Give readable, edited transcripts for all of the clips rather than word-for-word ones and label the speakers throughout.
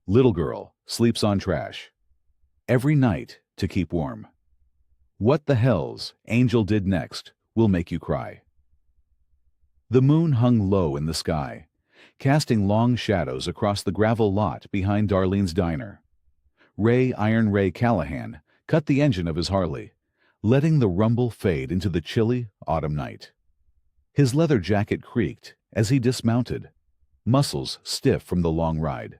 Speaker 1: Little girl sleeps on trash. Every night to keep warm. What the hell's Angel did next will make you cry. The moon hung low in the sky, casting long shadows across the gravel lot behind Darlene's diner. Iron Ray Callahan cut the engine of his Harley, letting the rumble fade into the chilly autumn night. His leather jacket creaked as he dismounted, muscles stiff from the long ride.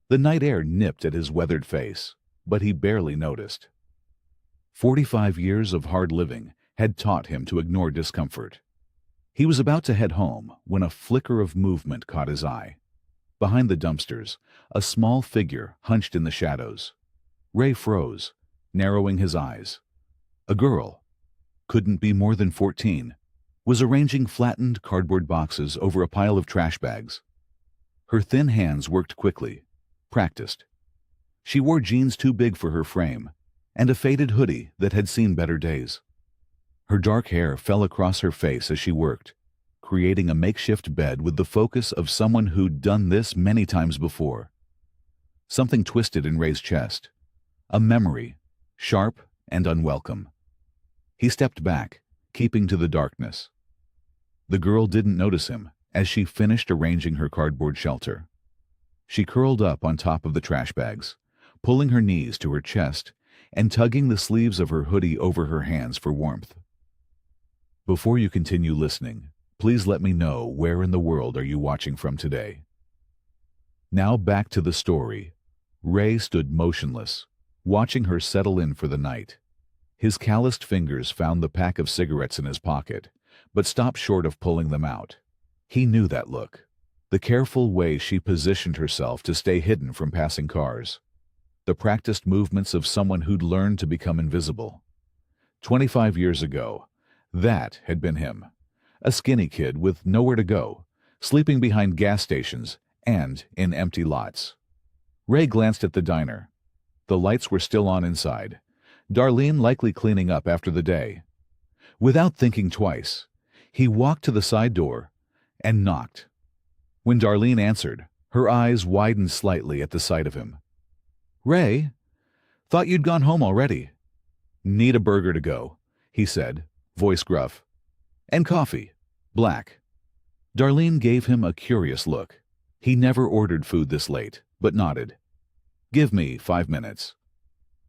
Speaker 1: The night air nipped at his weathered face, but he barely noticed. 45 years of hard living had taught him to ignore discomfort. He was about to head home when a flicker of movement caught his eye. Behind the dumpsters, a small figure hunched in the shadows. Ray froze, narrowing his eyes. A girl, couldn't be more than 14, was arranging flattened cardboard boxes over a pile of trash bags. Her thin hands worked quickly, practiced. She wore jeans too big for her frame, and a faded hoodie that had seen better days. Her dark hair fell across her face as she worked, creating a makeshift bed with the focus of someone who'd done this many times before. Something twisted in Ray's chest, a memory, sharp and unwelcome. He stepped back, keeping to the darkness. The girl didn't notice him as she finished arranging her cardboard shelter. She curled up on top of the trash bags, pulling her knees to her chest and tugging the sleeves of her hoodie over her hands for warmth. Before you continue listening, please let me know where in the world are you watching from today. Now back to the story. Ray stood motionless, watching her settle in for the night. His calloused fingers found the pack of cigarettes in his pocket, but stopped short of pulling them out. He knew that look, the careful way she positioned herself to stay hidden from passing cars, the practiced movements of someone who'd learned to become invisible. 25 years ago, that had been him, a skinny kid with nowhere to go, sleeping behind gas stations and in empty lots. Ray glanced at the diner. The lights were still on inside, Darlene likely cleaning up after the day. Without thinking twice, he walked to the side door and knocked. When Darlene answered, her eyes widened slightly at the sight of him. "Ray, thought you'd gone home already." "Need a burger to go," he said, voice gruff. "And coffee, black." Darlene gave him a curious look. He never ordered food this late, but nodded. "Give me 5 minutes."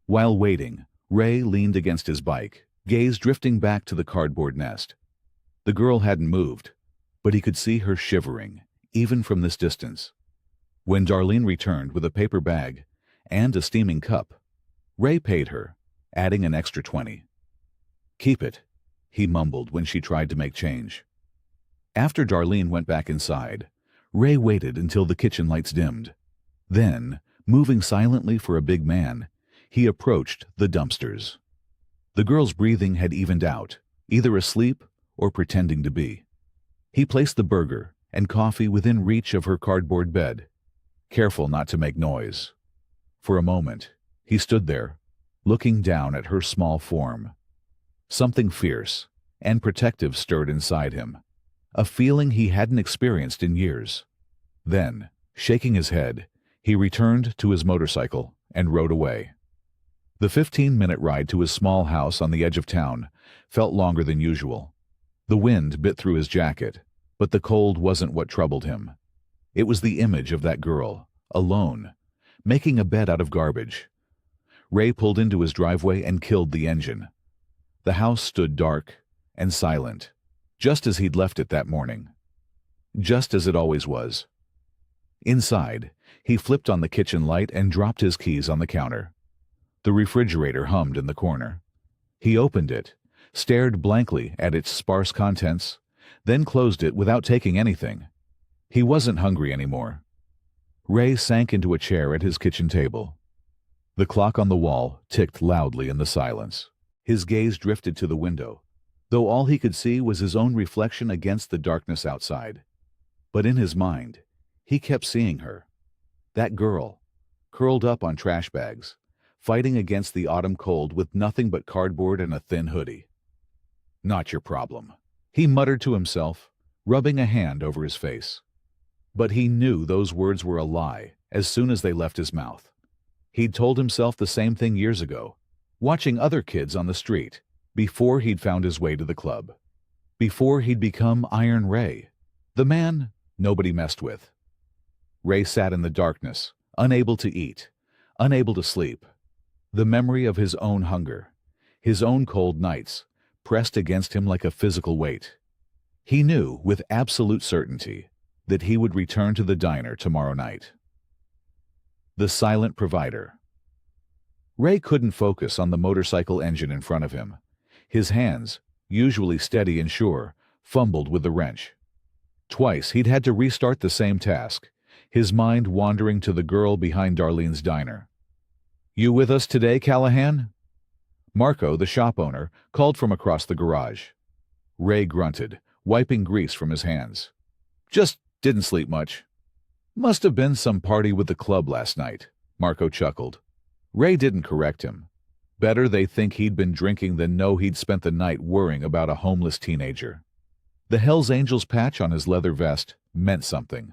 Speaker 1: While waiting, Ray leaned against his bike, gaze drifting back to the cardboard nest. The girl hadn't moved, but he could see her shivering, even from this distance. When Darlene returned with a paper bag and a steaming cup, Ray paid her, adding an extra 20. "Keep it," he mumbled when she tried to make change. After Darlene went back inside, Ray waited until the kitchen lights dimmed. Then, moving silently for a big man, he approached the dumpsters. The girl's breathing had evened out, either asleep or pretending to be. He placed the burger and coffee within reach of her cardboard bed, careful not to make noise. For a moment, he stood there, looking down at her small form. Something fierce and protective stirred inside him, a feeling he hadn't experienced in years. Then, shaking his head, he returned to his motorcycle and rode away. The 15-minute ride to his small house on the edge of town felt longer than usual. The wind bit through his jacket, but the cold wasn't what troubled him. It was the image of that girl, alone, making a bed out of garbage. Ray pulled into his driveway and killed the engine. The house stood dark and silent, just as he'd left it that morning. Just as it always was. Inside, he flipped on the kitchen light and dropped his keys on the counter. The refrigerator hummed in the corner. He opened it, stared blankly at its sparse contents, then closed it without taking anything. He wasn't hungry anymore. Ray sank into a chair at his kitchen table. The clock on the wall ticked loudly in the silence. His gaze drifted to the window, though all he could see was his own reflection against the darkness outside. But in his mind, he kept seeing her. That girl, curled up on trash bags, fighting against the autumn cold with nothing but cardboard and a thin hoodie. "Not your problem," he muttered to himself, rubbing a hand over his face. But he knew those words were a lie as soon as they left his mouth. He'd told himself the same thing years ago, watching other kids on the street, before he'd found his way to the club. Before he'd become Iron Ray, the man nobody messed with. Ray sat in the darkness, unable to eat, unable to sleep. The memory of his own hunger, his own cold nights, pressed against him like a physical weight. He knew with absolute certainty that he would return to the diner tomorrow night. The silent provider. Ray couldn't focus on the motorcycle engine in front of him. His hands, usually steady and sure, fumbled with the wrench. Twice he'd had to restart the same task, his mind wandering to the girl behind Darlene's diner. "You with us today, Callahan?" Marco, the shop owner, called from across the garage. Ray grunted, wiping grease from his hands. "Just didn't sleep much." "Must have been some party with the club last night," Marco chuckled. Ray didn't correct him. Better they think he'd been drinking than know he'd spent the night worrying about a homeless teenager. The Hells Angels patch on his leather vest meant something.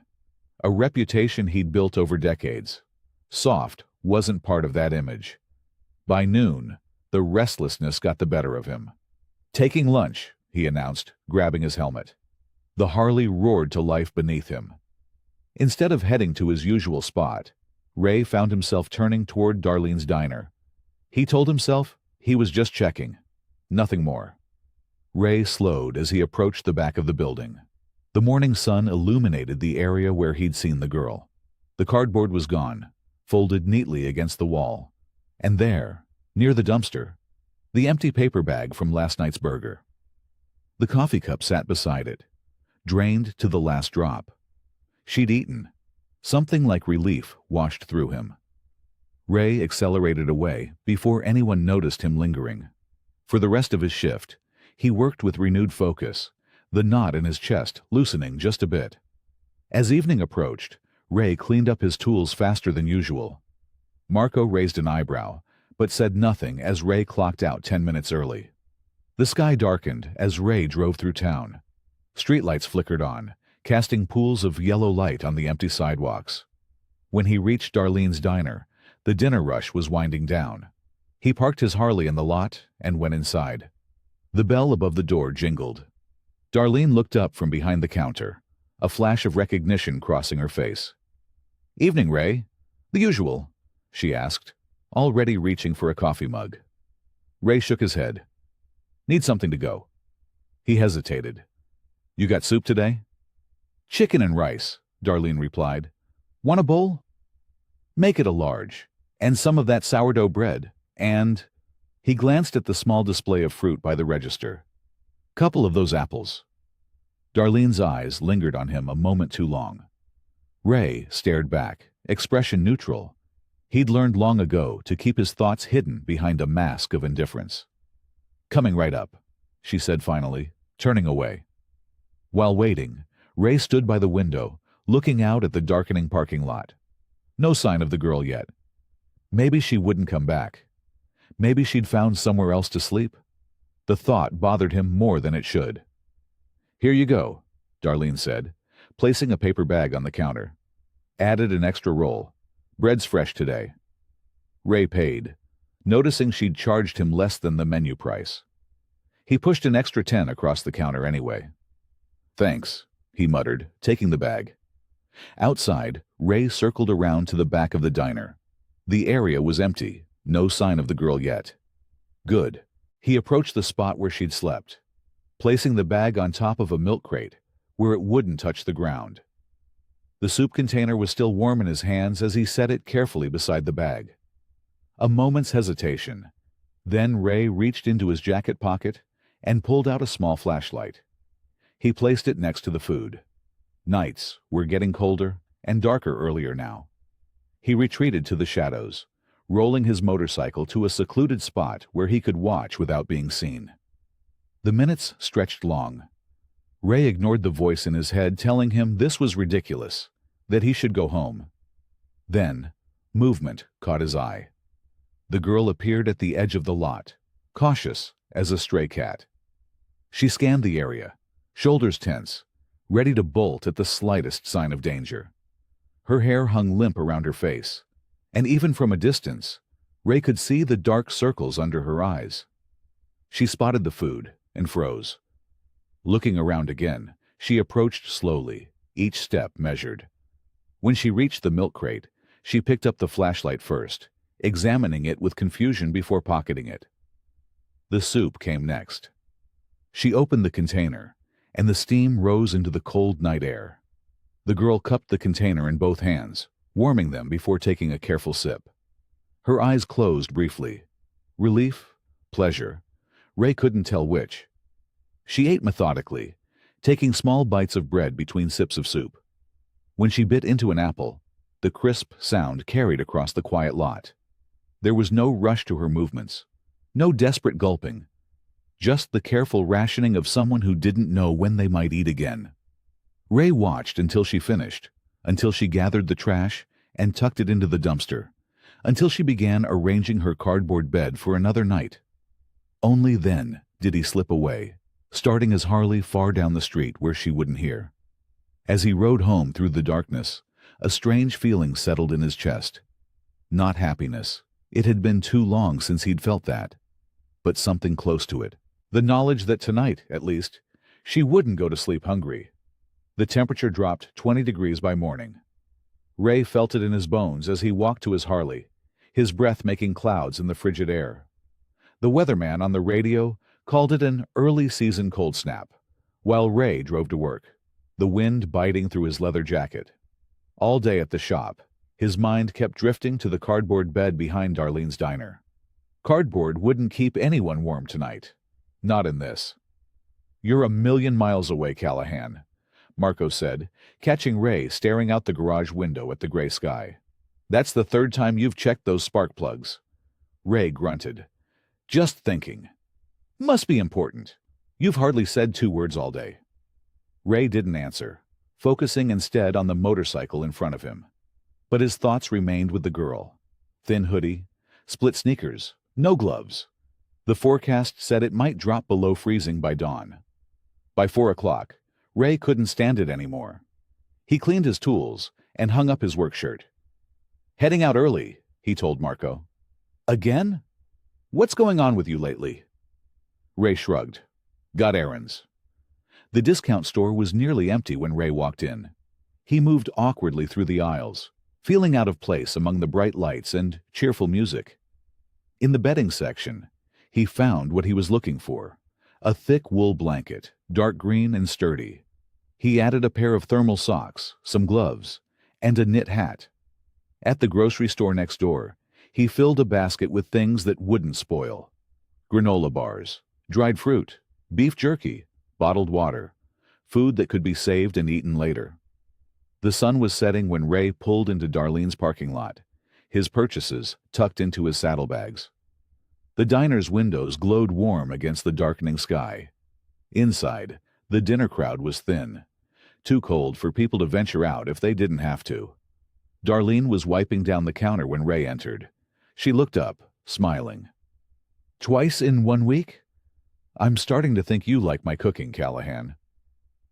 Speaker 1: A reputation he'd built over decades. Soft wasn't part of that image. By noon, the restlessness got the better of him. "Taking lunch," he announced, grabbing his helmet. The Harley roared to life beneath him. Instead of heading to his usual spot, Ray found himself turning toward Darlene's diner. He told himself he was just checking. Nothing more. Ray slowed as he approached the back of the building. The morning sun illuminated the area where he'd seen the girl. The cardboard was gone, folded neatly against the wall. And there, near the dumpster, the empty paper bag from last night's burger. The coffee cup sat beside it, drained to the last drop. She'd eaten. Something like relief washed through him. Ray accelerated away before anyone noticed him lingering. For the rest of his shift, he worked with renewed focus, the knot in his chest loosening just a bit. As evening approached, Ray cleaned up his tools faster than usual. Marco raised an eyebrow, but said nothing as Ray clocked out 10 minutes early. The sky darkened as Ray drove through town. Streetlights flickered on, casting pools of yellow light on the empty sidewalks. When he reached Darlene's diner, the dinner rush was winding down. He parked his Harley in the lot and went inside. The bell above the door jingled. Darlene looked up from behind the counter, a flash of recognition crossing her face. "Evening, Ray. The usual?" she asked, already reaching for a coffee mug. Ray shook his head. "Need something to go." He hesitated. "You got soup today?" "Chicken and rice," Darlene replied. "Want a bowl?" "Make it a large, and some of that sourdough bread, and—" He glanced at the small display of fruit by the register. "Couple of those apples." Darlene's eyes lingered on him a moment too long. Ray stared back, expression neutral. He'd learned long ago to keep his thoughts hidden behind a mask of indifference. "Coming right up," she said finally, turning away. While waiting, Ray stood by the window, looking out at the darkening parking lot. No sign of the girl yet. Maybe she wouldn't come back. Maybe she'd found somewhere else to sleep. The thought bothered him more than it should. "Here you go," Darlene said, placing a paper bag on the counter. "Added an extra roll. Bread's fresh today." Ray paid, noticing she'd charged him less than the menu price. He pushed an extra 10 across the counter anyway. "Thanks," he muttered, taking the bag. Outside, Ray circled around to the back of the diner. The area was empty, no sign of the girl yet. Good. He approached the spot where she'd slept, placing the bag on top of a milk crate, where it wouldn't touch the ground. The soup container was still warm in his hands as he set it carefully beside the bag. A moment's hesitation. Then Ray reached into his jacket pocket and pulled out a small flashlight. He placed it next to the food. Nights were getting colder and darker earlier now. He retreated to the shadows, rolling his motorcycle to a secluded spot where he could watch without being seen. The minutes stretched long. Ray ignored the voice in his head telling him this was ridiculous, that he should go home. Then, movement caught his eye. The girl appeared at the edge of the lot, cautious as a stray cat. She scanned the area, shoulders tense, ready to bolt at the slightest sign of danger. Her hair hung limp around her face, and even from a distance, Ray could see the dark circles under her eyes. She spotted the food and froze. Looking around again, she approached slowly, each step measured. When she reached the milk crate, she picked up the flashlight first, examining it with confusion before pocketing it. The soup came next. She opened the container, and the steam rose into the cold night air. The girl cupped the container in both hands, warming them before taking a careful sip. Her eyes closed briefly. Relief, pleasure. Ray couldn't tell which. She ate methodically, taking small bites of bread between sips of soup. When she bit into an apple, the crisp sound carried across the quiet lot. There was no rush to her movements, no desperate gulping, just the careful rationing of someone who didn't know when they might eat again. Ray watched until she finished, until she gathered the trash and tucked it into the dumpster, until she began arranging her cardboard bed for another night. Only then did he slip away, starting his Harley far down the street where she wouldn't hear. As he rode home through the darkness, a strange feeling settled in his chest. Not happiness. It had been too long since he'd felt that. But something close to it. The knowledge that tonight, at least, she wouldn't go to sleep hungry. The temperature dropped 20 degrees by morning. Ray felt it in his bones as he walked to his Harley, his breath making clouds in the frigid air. The weatherman on the radio called it an early-season cold snap, while Ray drove to work, the wind biting through his leather jacket. All day at the shop, his mind kept drifting to the cardboard bed behind Darlene's diner. Cardboard wouldn't keep anyone warm tonight. Not in this. "You're a million miles away, Callahan," Marco said, catching Ray staring out the garage window at the gray sky. "That's the third time you've checked those spark plugs." Ray grunted. "Just thinking." "Must be important. You've hardly said 2 words all day." Ray didn't answer, focusing instead on the motorcycle in front of him. But his thoughts remained with the girl. Thin hoodie, split sneakers, no gloves. The forecast said it might drop below freezing by dawn. By 4 o'clock, Ray couldn't stand it anymore. He cleaned his tools and hung up his work shirt. "Heading out early," he told Marco. "Again? What's going on with you lately?" Ray shrugged. "Got errands." The discount store was nearly empty when Ray walked in. He moved awkwardly through the aisles, feeling out of place among the bright lights and cheerful music. In the bedding section, he found what he was looking for, a thick wool blanket, dark green and sturdy. He added a pair of thermal socks, some gloves, and a knit hat. At the grocery store next door, he filled a basket with things that wouldn't spoil. Granola bars, dried fruit, beef jerky, bottled water, food that could be saved and eaten later. The sun was setting when Ray pulled into Darlene's parking lot, his purchases tucked into his saddlebags. The diner's windows glowed warm against the darkening sky. Inside, the dinner crowd was thin, too cold for people to venture out if they didn't have to. Darlene was wiping down the counter when Ray entered. She looked up, smiling. "Twice in 1 week? I'm starting to think you like my cooking, Callahan."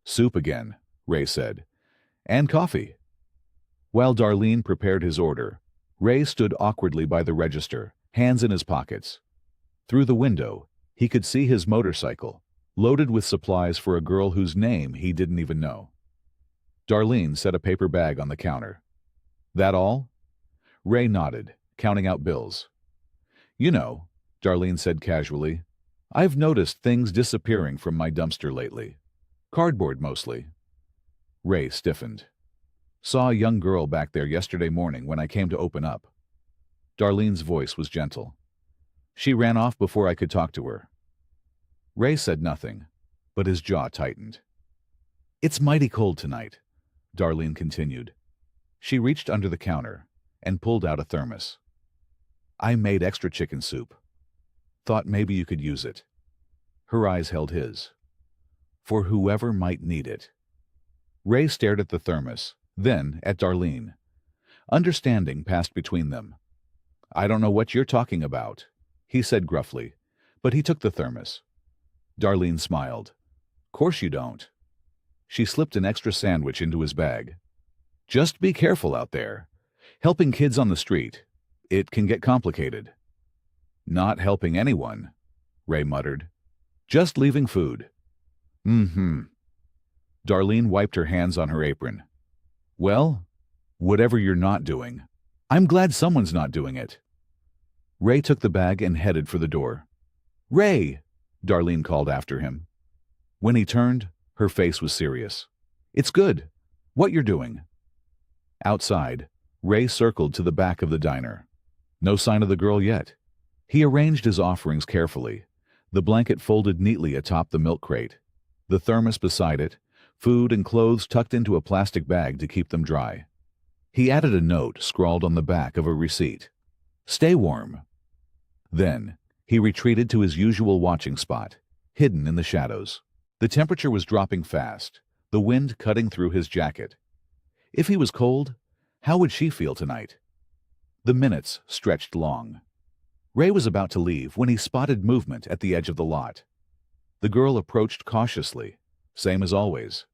Speaker 1: "Soup again," Ray said. "And coffee." While Darlene prepared his order, Ray stood awkwardly by the register, hands in his pockets. Through the window, he could see his motorcycle, loaded with supplies for a girl whose name he didn't even know. Darlene set a paper bag on the counter. "That all?" Ray nodded, counting out bills. "You know," Darlene said casually, "I've noticed things disappearing from my dumpster lately. Cardboard mostly." Ray stiffened. "Saw a young girl back there yesterday morning when I came to open up." Darlene's voice was gentle. "She ran off before I could talk to her." Ray said nothing, but his jaw tightened. "It's mighty cold tonight," Darlene continued. She reached under the counter and pulled out a thermos. "I made extra chicken soup. Thought maybe you could use it." Her eyes held his. "For whoever might need it." Ray stared at the thermos, then at Darlene. Understanding passed between them. "I don't know what you're talking about," he said gruffly, but he took the thermos. Darlene smiled. "Course you don't." She slipped an extra sandwich into his bag. Just be careful out there. Helping kids on the street, it can get complicated. Not helping anyone, Ray muttered. Just leaving food. Mm-hmm. Darlene wiped her hands on her apron. Well, whatever you're not doing, I'm glad someone's not doing it. Ray took the bag and headed for the door. Ray! Darlene called after him. When he turned, her face was serious. It's good. What you're doing? Outside, Ray circled to the back of the diner. No sign of the girl yet. He arranged his offerings carefully, the blanket folded neatly atop the milk crate, the thermos beside it, food and clothes tucked into a plastic bag to keep them dry. He added a note scrawled on the back of a receipt. Stay warm. Then, he retreated to his usual watching spot, hidden in the shadows. The temperature was dropping fast, the wind cutting through his jacket. If he was cold, how would she feel tonight? The minutes stretched long. Ray was about to leave when he spotted movement at the edge of the lot. The girl approached cautiously, same as always.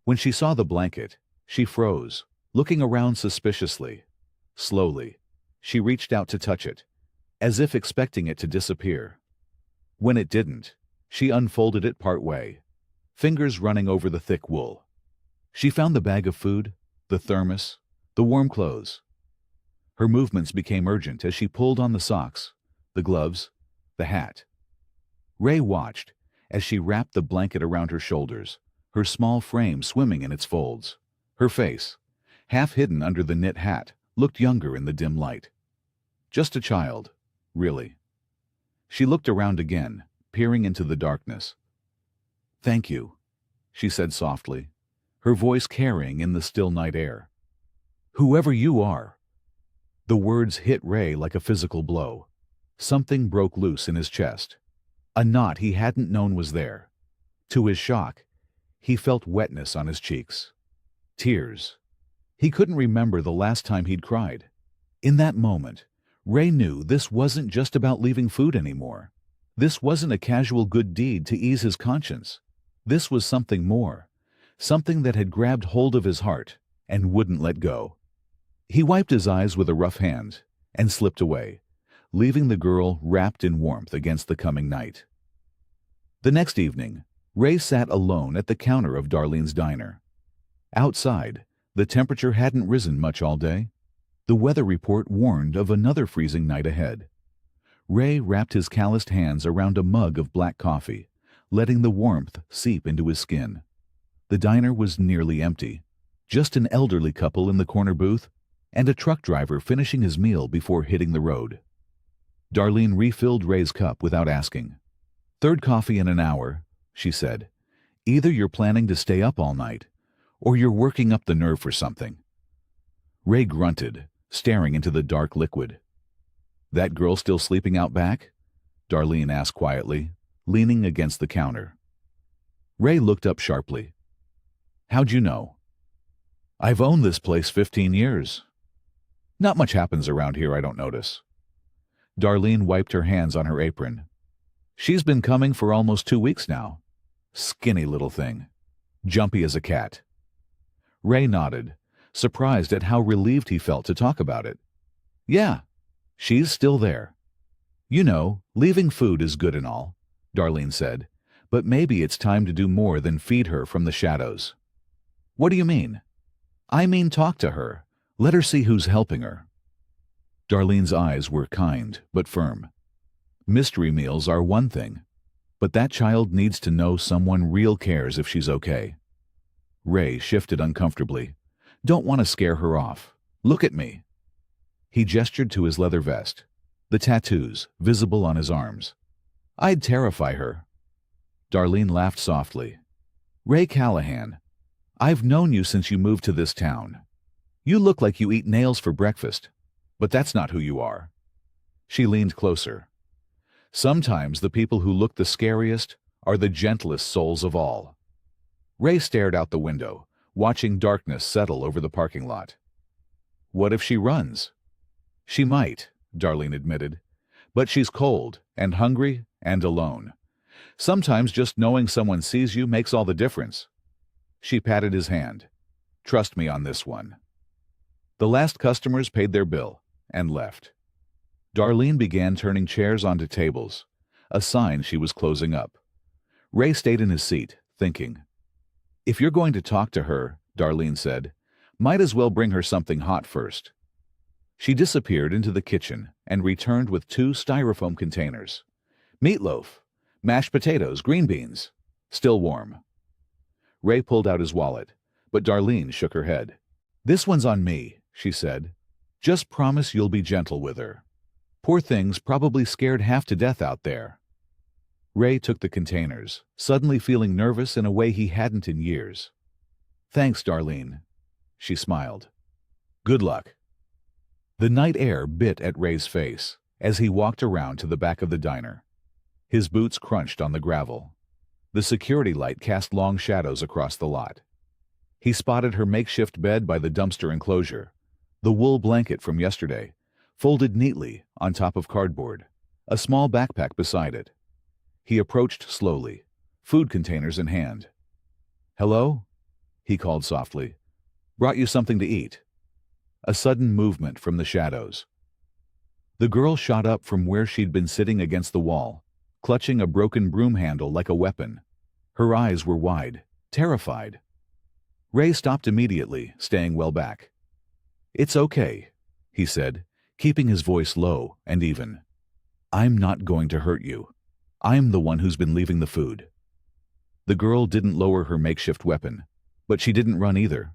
Speaker 1: When she saw the blanket, she froze, looking around suspiciously. Slowly, she reached out to touch it, as if expecting it to disappear. When it didn't, she unfolded it part way, fingers running over the thick wool. She found the bag of food, the thermos, the warm clothes. Her movements became urgent as she pulled on the socks, the gloves, the hat. Ray watched as she wrapped the blanket around her shoulders, her small frame swimming in its folds. Her face, half hidden under the knit hat, looked younger in the dim light. Just a child, really. She looked around again, peering into the darkness. Thank you, she said softly, her voice carrying in the still night air. Whoever you are. The words hit Ray like a physical blow. Something broke loose in his chest. A knot he hadn't known was there. To his shock, he felt wetness on his cheeks. Tears. He couldn't remember the last time he'd cried. In that moment, Ray knew this wasn't just about leaving food anymore. This wasn't a casual good deed to ease his conscience. This was something more, something that had grabbed hold of his heart and wouldn't let go. He wiped his eyes with a rough hand and slipped away, leaving the girl wrapped in warmth against the coming night. The next evening, Ray sat alone at the counter of Darlene's diner. Outside, the temperature hadn't risen much all day. The weather report warned of another freezing night ahead. Ray wrapped his calloused hands around a mug of black coffee, letting the warmth seep into his skin. The diner was nearly empty, just an elderly couple in the corner booth and a truck driver finishing his meal before hitting the road. Darlene refilled Ray's cup without asking. Third coffee in an hour, she said. Either you're planning to stay up all night, or you're working up the nerve for something. Ray grunted, staring into the dark liquid. That girl still sleeping out back? Darlene asked quietly, leaning against the counter. Ray looked up sharply. How'd you know? I've owned this place 15 years. Not much happens around here I don't notice. Darlene wiped her hands on her apron. She's been coming for almost 2 weeks now. Skinny little thing. Jumpy as a cat. Ray nodded, surprised at how relieved he felt to talk about it. Yeah, she's still there. You know, leaving food is good and all, Darlene said, but maybe it's time to do more than feed her from the shadows. What do you mean? I mean talk to her. Let her see who's helping her. Darlene's eyes were kind but firm. Mystery meals are one thing, but that child needs to know someone real cares if she's okay. Ray shifted uncomfortably. Don't want to scare her off. Look at me. He gestured to his leather vest, the tattoos visible on his arms. I'd terrify her. Darlene laughed softly. Ray Callahan, I've known you since you moved to this town. You look like you eat nails for breakfast, but that's not who you are. She leaned closer. Sometimes the people who look the scariest are the gentlest souls of all. Ray stared out the window, watching darkness settle over the parking lot. What if she runs? She might, Darlene admitted, but she's cold and hungry and alone. Sometimes just knowing someone sees you makes all the difference. She patted his hand. Trust me on this one. The last customers paid their bill and left. Darlene began turning chairs onto tables, a sign she was closing up. Ray stayed in his seat, thinking. If you're going to talk to her, Darlene said, might as well bring her something hot first. She disappeared into the kitchen and returned with 2 styrofoam containers. Meatloaf, mashed potatoes, green beans, still warm. Ray pulled out his wallet, but Darlene shook her head. This one's on me, she said. Just promise you'll be gentle with her. Poor thing's probably scared half to death out there. Ray took the containers, suddenly feeling nervous in a way he hadn't in years. Thanks, Darlene. She smiled. Good luck. The night air bit at Ray's face as he walked around to the back of the diner. His boots crunched on the gravel. The security light cast long shadows across the lot. He spotted her makeshift bed by the dumpster enclosure, the wool blanket from yesterday, folded neatly on top of cardboard, a small backpack beside it. He approached slowly, food containers in hand. Hello? He called softly. Brought you something to eat. A sudden movement from the shadows. The girl shot up from where she'd been sitting against the wall, clutching a broken broom handle like a weapon. Her eyes were wide, terrified. Ray stopped immediately, staying well back. It's okay, he said, keeping his voice low and even. I'm not going to hurt you. I'm the one who's been leaving the food. The girl didn't lower her makeshift weapon, but she didn't run either.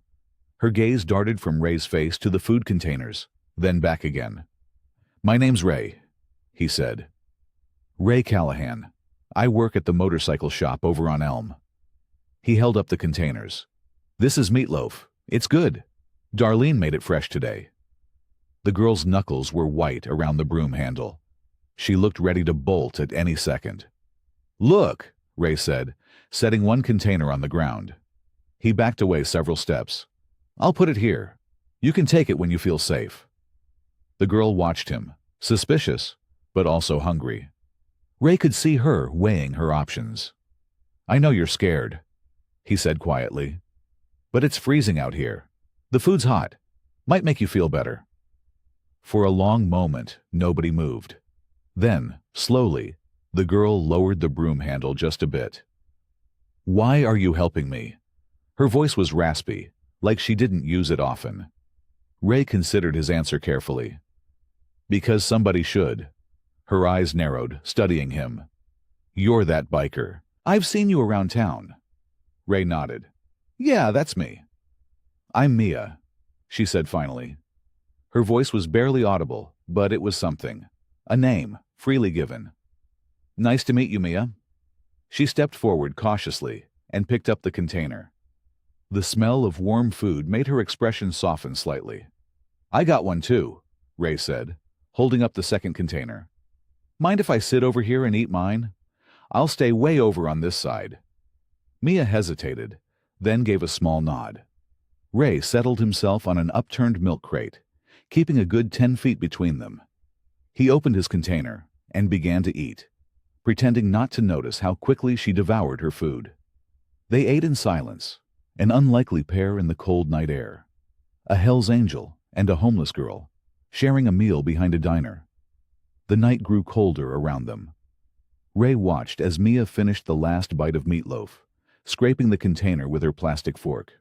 Speaker 1: Her gaze darted from Ray's face to the food containers, then back again. My name's Ray, he said. Ray Callahan. I work at the motorcycle shop over on Elm. He held up the containers. This is meatloaf. It's good. Darlene made it fresh today. The girl's knuckles were white around the broom handle. She looked ready to bolt at any second. Look, Ray said, setting one container on the ground. He backed away several steps. I'll put it here. You can take it when you feel safe. The girl watched him, suspicious, but also hungry. Ray could see her weighing her options. I know you're scared, he said quietly. But it's freezing out here. The food's hot. Might make you feel better. For a long moment, nobody moved. Then, slowly, the girl lowered the broom handle just a bit. Why are you helping me? Her voice was raspy, like she didn't use it often. Ray considered his answer carefully. Because somebody should. Her eyes narrowed, studying him. You're that biker. I've seen you around town. Ray nodded. Yeah, that's me. I'm Mia, she said finally. Her voice was barely audible, but it was something. A name, freely given. Nice to meet you, Mia. She stepped forward cautiously and picked up the container. The smell of warm food made her expression soften slightly. I got one too, Ray said, holding up the second container. Mind if I sit over here and eat mine? I'll stay way over on this side. Mia hesitated, then gave a small nod. Ray settled himself on an upturned milk crate, keeping a good 10 feet between them. He opened his container and began to eat, pretending not to notice how quickly she devoured her food. They ate in silence, an unlikely pair in the cold night air. A Hell's Angel and a homeless girl, sharing a meal behind a diner. The night grew colder around them. Ray watched as Mia finished the last bite of meatloaf, scraping the container with her plastic fork.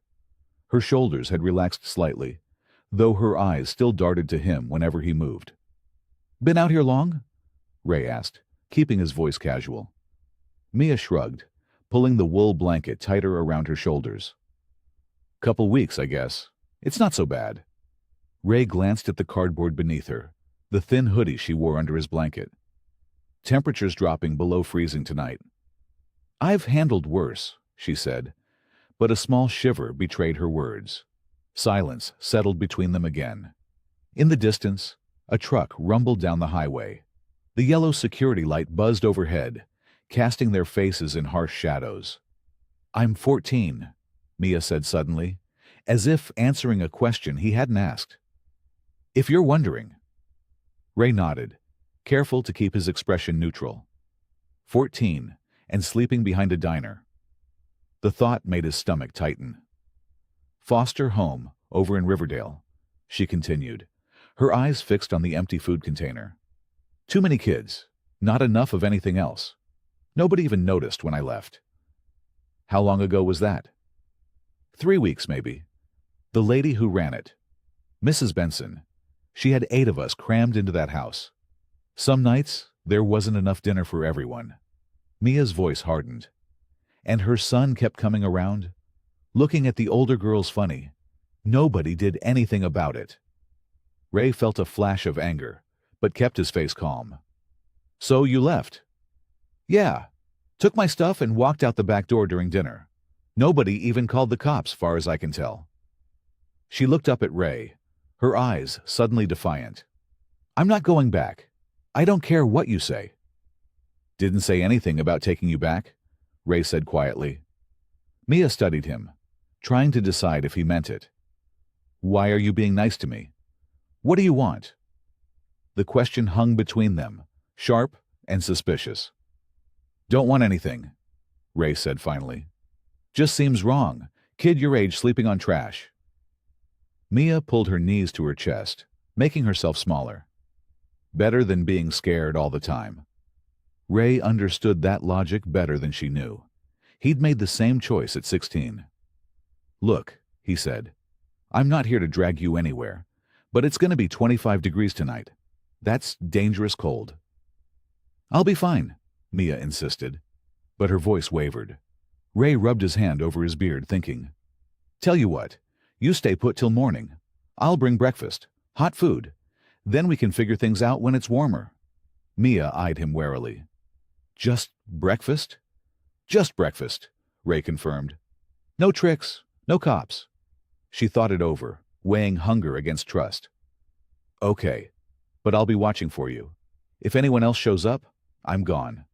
Speaker 1: Her shoulders had relaxed slightly, though her eyes still darted to him whenever he moved. Been out here long? Ray asked, keeping his voice casual. Mia shrugged, pulling the wool blanket tighter around her shoulders. Couple weeks, I guess. It's not so bad. Ray glanced at the cardboard beneath her, the thin hoodie she wore under his blanket. Temperatures dropping below freezing tonight. I've handled worse, she said, but a small shiver betrayed her words. Silence settled between them again. In the distance, a truck rumbled down the highway. The yellow security light buzzed overhead, casting their faces in harsh shadows. I'm 14, Mia said suddenly, as if answering a question he hadn't asked. If you're wondering. Ray nodded, careful to keep his expression neutral. 14, and sleeping behind a diner. The thought made his stomach tighten. Foster home, over in Riverdale. she continued, her eyes fixed on the empty food container. Too many kids. Not enough of anything else. Nobody even noticed when I left. How long ago was that? 3 weeks, maybe. The lady who ran it, Mrs. Benson, she had 8 of us crammed into that house. Some nights, there wasn't enough dinner for everyone. Mia's voice hardened. And her son kept coming around, looking at the older girls funny. Nobody did anything about it. Ray felt a flash of anger, but kept his face calm. So you left? Yeah. Took my stuff and walked out the back door during dinner. Nobody even called the cops, far as I can tell. She looked up at Ray, her eyes suddenly defiant. I'm not going back. I don't care what you say. Didn't say anything about taking you back, Ray said quietly. Mia studied him, trying to decide if he meant it. Why are you being nice to me? What do you want? The question hung between them, sharp and suspicious. Don't want anything, Ray said finally. Just seems wrong. Kid your age sleeping on trash. Mia pulled her knees to her chest, making herself smaller. Better than being scared all the time. Ray understood that logic better than she knew. He'd made the same choice at 16. Look, he said, I'm not here to drag you anywhere, but it's going to be 25 degrees tonight. That's dangerous cold. I'll be fine, Mia insisted, but her voice wavered. Ray rubbed his hand over his beard, thinking, Tell you what, you stay put till morning. I'll bring breakfast, hot food. Then we can figure things out when it's warmer. Mia eyed him warily. Just breakfast? Just breakfast, Ray confirmed. No tricks, no cops. She thought it over, weighing hunger against trust. Okay, but I'll be watching for you. If anyone else shows up, I'm gone.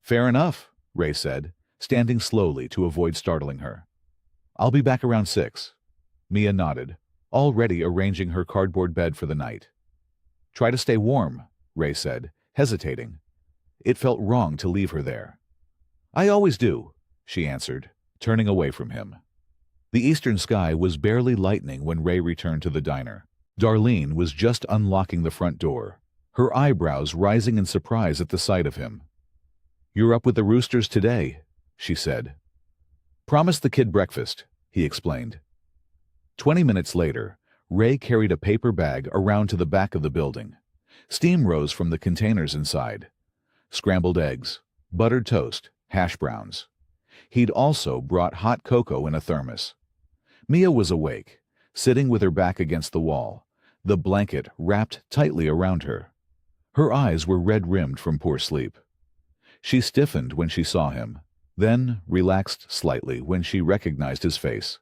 Speaker 1: Fair enough, Ray said, standing slowly to avoid startling her. I'll be back around 6. Mia nodded, already arranging her cardboard bed for the night. Try to stay warm, Ray said, hesitating. It felt wrong to leave her there. I always do, she answered, turning away from him. The eastern sky was barely lightening when Ray returned to the diner. Darlene was just unlocking the front door, her eyebrows rising in surprise at the sight of him. You're up with the roosters today, she said. Promised the kid breakfast, he explained. 20 minutes later, Ray carried a paper bag around to the back of the building. Steam rose from the containers inside. Scrambled eggs, buttered toast, hash browns. He'd also brought hot cocoa in a thermos. Mia was awake, sitting with her back against the wall, the blanket wrapped tightly around her. Her eyes were red-rimmed from poor sleep. She stiffened when she saw him, then relaxed slightly when she recognized his face.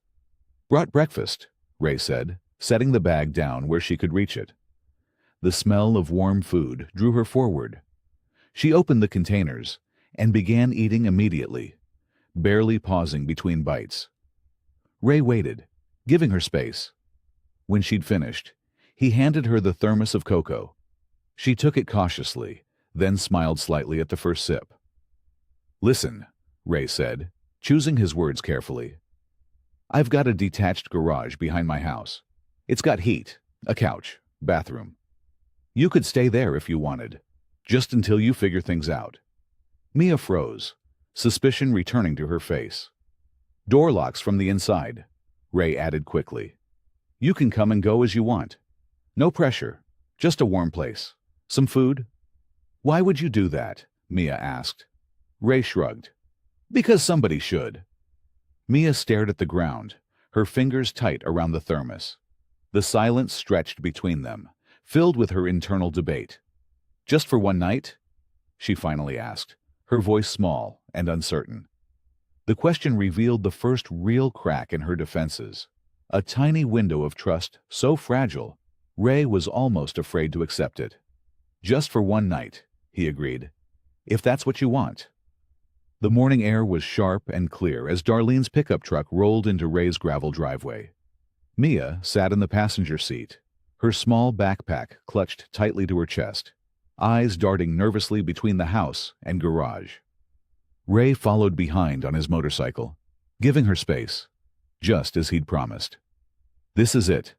Speaker 1: Brought breakfast, Ray said, setting the bag down where she could reach it. The smell of warm food drew her forward. She opened the containers and began eating immediately, barely pausing between bites. Ray waited, giving her space. When she'd finished, he handed her the thermos of cocoa. She took it cautiously, then smiled slightly at the first sip. Listen, Ray said, choosing his words carefully. I've got a detached garage behind my house. It's got heat, a couch, bathroom. You could stay there if you wanted, just until you figure things out. Mia froze, suspicion returning to her face. Door locks from the inside, Ray added quickly. You can come and go as you want. No pressure, just a warm place. Some food? Why would you do that? Mia asked. Ray shrugged. Because somebody should. Mia stared at the ground, her fingers tight around the thermos. The silence stretched between them, filled with her internal debate. Just for one night? She finally asked, her voice small and uncertain. The question revealed the first real crack in her defenses, a tiny window of trust so fragile, Ray was almost afraid to accept it. Just for one night, he agreed, if that's what you want. The morning air was sharp and clear as Darlene's pickup truck rolled into Ray's gravel driveway. Mia sat in the passenger seat, her small backpack clutched tightly to her chest, eyes darting nervously between the house and garage. Ray followed behind on his motorcycle, giving her space, just as he'd promised. This is it,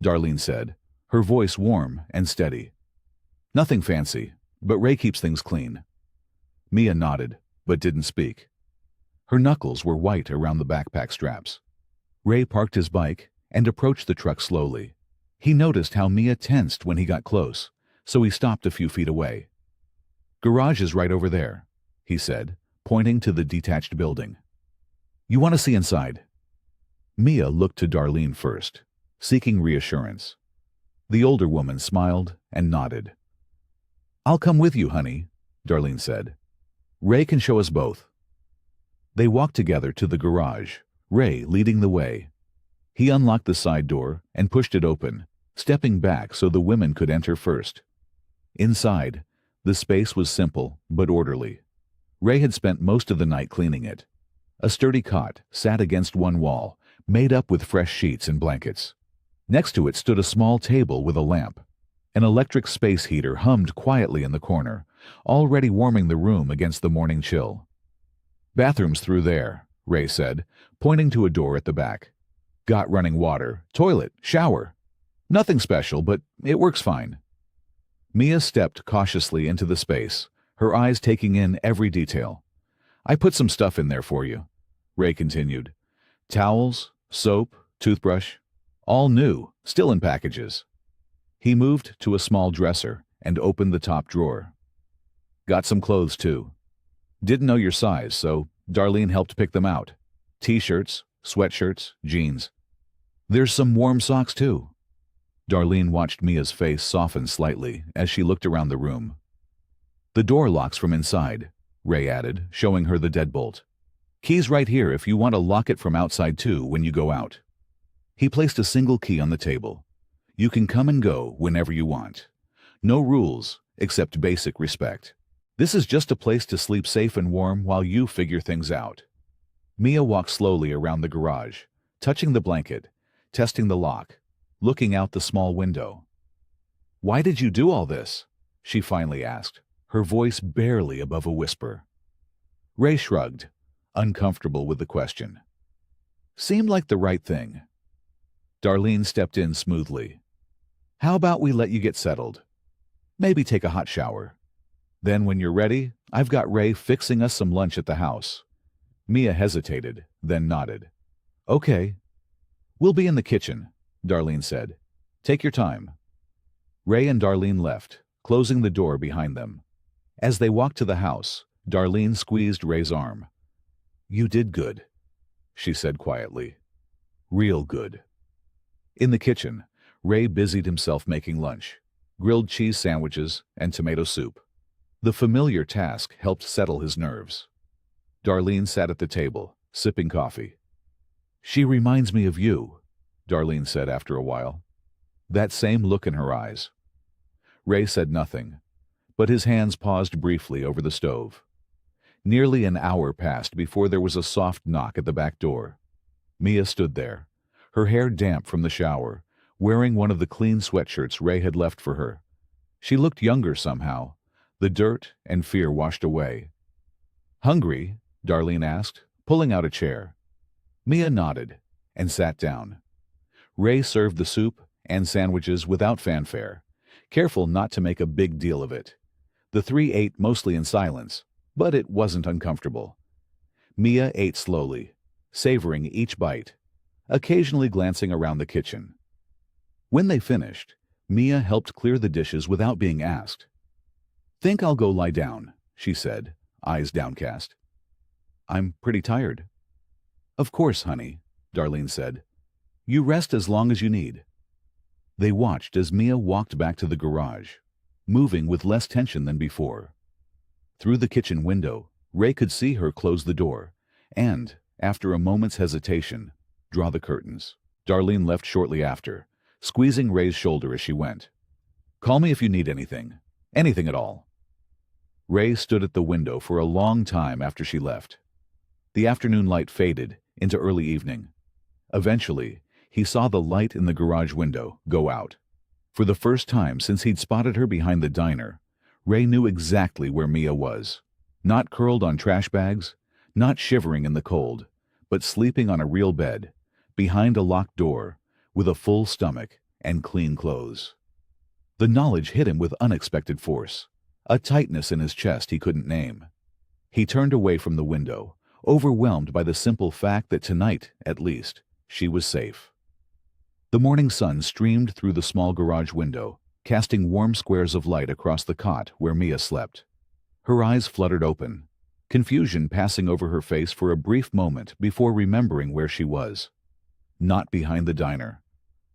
Speaker 1: Darlene said, her voice warm and steady. Nothing fancy, but Ray keeps things clean. Mia nodded, but didn't speak. Her knuckles were white around the backpack straps. Ray parked his bike and approached the truck slowly. He noticed how Mia tensed when he got close, so he stopped a few feet away. "Garage is right over there," he said, pointing to the detached building. "You want to see inside?" Mia looked to Darlene first, seeking reassurance. The older woman smiled and nodded. "I'll come with you, honey," Darlene said. "Ray can show us both." They walked together to the garage, Ray leading the way. He unlocked the side door and pushed it open, stepping back so the women could enter first. Inside, the space was simple but orderly. Ray had spent most of the night cleaning it. A sturdy cot sat against one wall, made up with fresh sheets and blankets. Next to it stood a small table with a lamp. An electric space heater hummed quietly in the corner, already warming the room against the morning chill. "Bathroom's through there," Ray said, pointing to a door at the back. "Got running water, toilet, shower. Nothing special, but it works fine." Mia stepped cautiously into the space, her eyes taking in every detail. "I put some stuff in there for you," Ray continued. "Towels, soap, toothbrush, all new, still in packages." He moved to a small dresser and opened the top drawer. "Got some clothes, too. Didn't know your size, so Darlene helped pick them out. T-shirts, sweatshirts, jeans. There's some warm socks, too." Darlene watched Mia's face soften slightly as she looked around the room. "The door locks from inside," Ray added, showing her the deadbolt. "Key's right here if you want to lock it from outside, too, when you go out." He placed a single key on the table. "You can come and go whenever you want. No rules, except basic respect. This is just a place to sleep safe and warm while you figure things out." Mia walked slowly around the garage, touching the blanket, testing the lock, looking out the small window. "Why did you do all this?" she finally asked, her voice barely above a whisper. Ray shrugged, uncomfortable with the question. "Seemed like the right thing." Darlene stepped in smoothly. "How about we let you get settled? Maybe take a hot shower. Then when you're ready, I've got Ray fixing us some lunch at the house." Mia hesitated, then nodded. "Okay. We'll be in the kitchen," Darlene said. "Take your time." Ray and Darlene left, closing the door behind them. As they walked to the house, Darlene squeezed Ray's arm. "You did good," she said quietly. "Real good." In the kitchen, Ray busied himself making lunch, grilled cheese sandwiches and tomato soup. The familiar task helped settle his nerves. Darlene sat at the table, sipping coffee. "She reminds me of you," Darlene said after a while. That same look in her eyes. Ray said nothing, but his hands paused briefly over the stove. Nearly an hour passed before there was a soft knock at the back door. Mia stood there, her hair damp from the shower, wearing one of the clean sweatshirts Ray had left for her. She looked younger somehow, the dirt and fear washed away. "Hungry?" Darlene asked, pulling out a chair. Mia nodded and sat down. Ray served the soup and sandwiches without fanfare, careful not to make a big deal of it. The three ate mostly in silence, but it wasn't uncomfortable. Mia ate slowly, savoring each bite, occasionally glancing around the kitchen. When they finished, Mia helped clear the dishes without being asked. "Think I'll go lie down," she said, eyes downcast. "I'm pretty tired." "Of course, honey," Darlene said. "You rest as long as you need." They watched as Mia walked back to the garage, moving with less tension than before. Through the kitchen window, Ray could see her close the door and, after a moment's hesitation, draw the curtains. Darlene left shortly after, squeezing Ray's shoulder as she went. "Call me if you need anything. Anything at all." Ray stood at the window for a long time after she left. The afternoon light faded into early evening. Eventually, he saw the light in the garage window go out. For the first time since he'd spotted her behind the diner, Ray knew exactly where Mia was. Not curled on trash bags, not shivering in the cold, but sleeping on a real bed, behind a locked door, with a full stomach and clean clothes. The knowledge hit him with unexpected force, a tightness in his chest he couldn't name. He turned away from the window, overwhelmed by the simple fact that tonight, at least, she was safe. The morning sun streamed through the small garage window, casting warm squares of light across the cot where Mia slept. Her eyes fluttered open, confusion passing over her face for a brief moment before remembering where she was. Not behind the diner,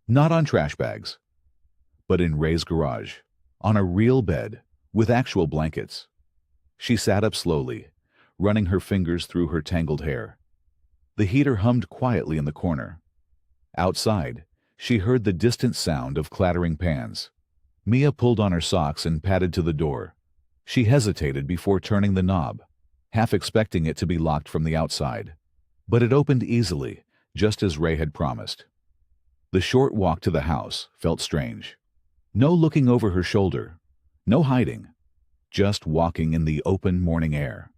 Speaker 1: not on trash bags, but in Ray's garage, on a real bed, with actual blankets. She sat up slowly, running her fingers through her tangled hair. The heater hummed quietly in the corner. Outside, she heard the distant sound of clattering pans. Mia pulled on her socks and padded to the door. She hesitated before turning the knob, half expecting it to be locked from the outside. But it opened easily, just as Ray had promised. The short walk to the house felt strange. No looking over her shoulder, no hiding, just walking in the open morning air.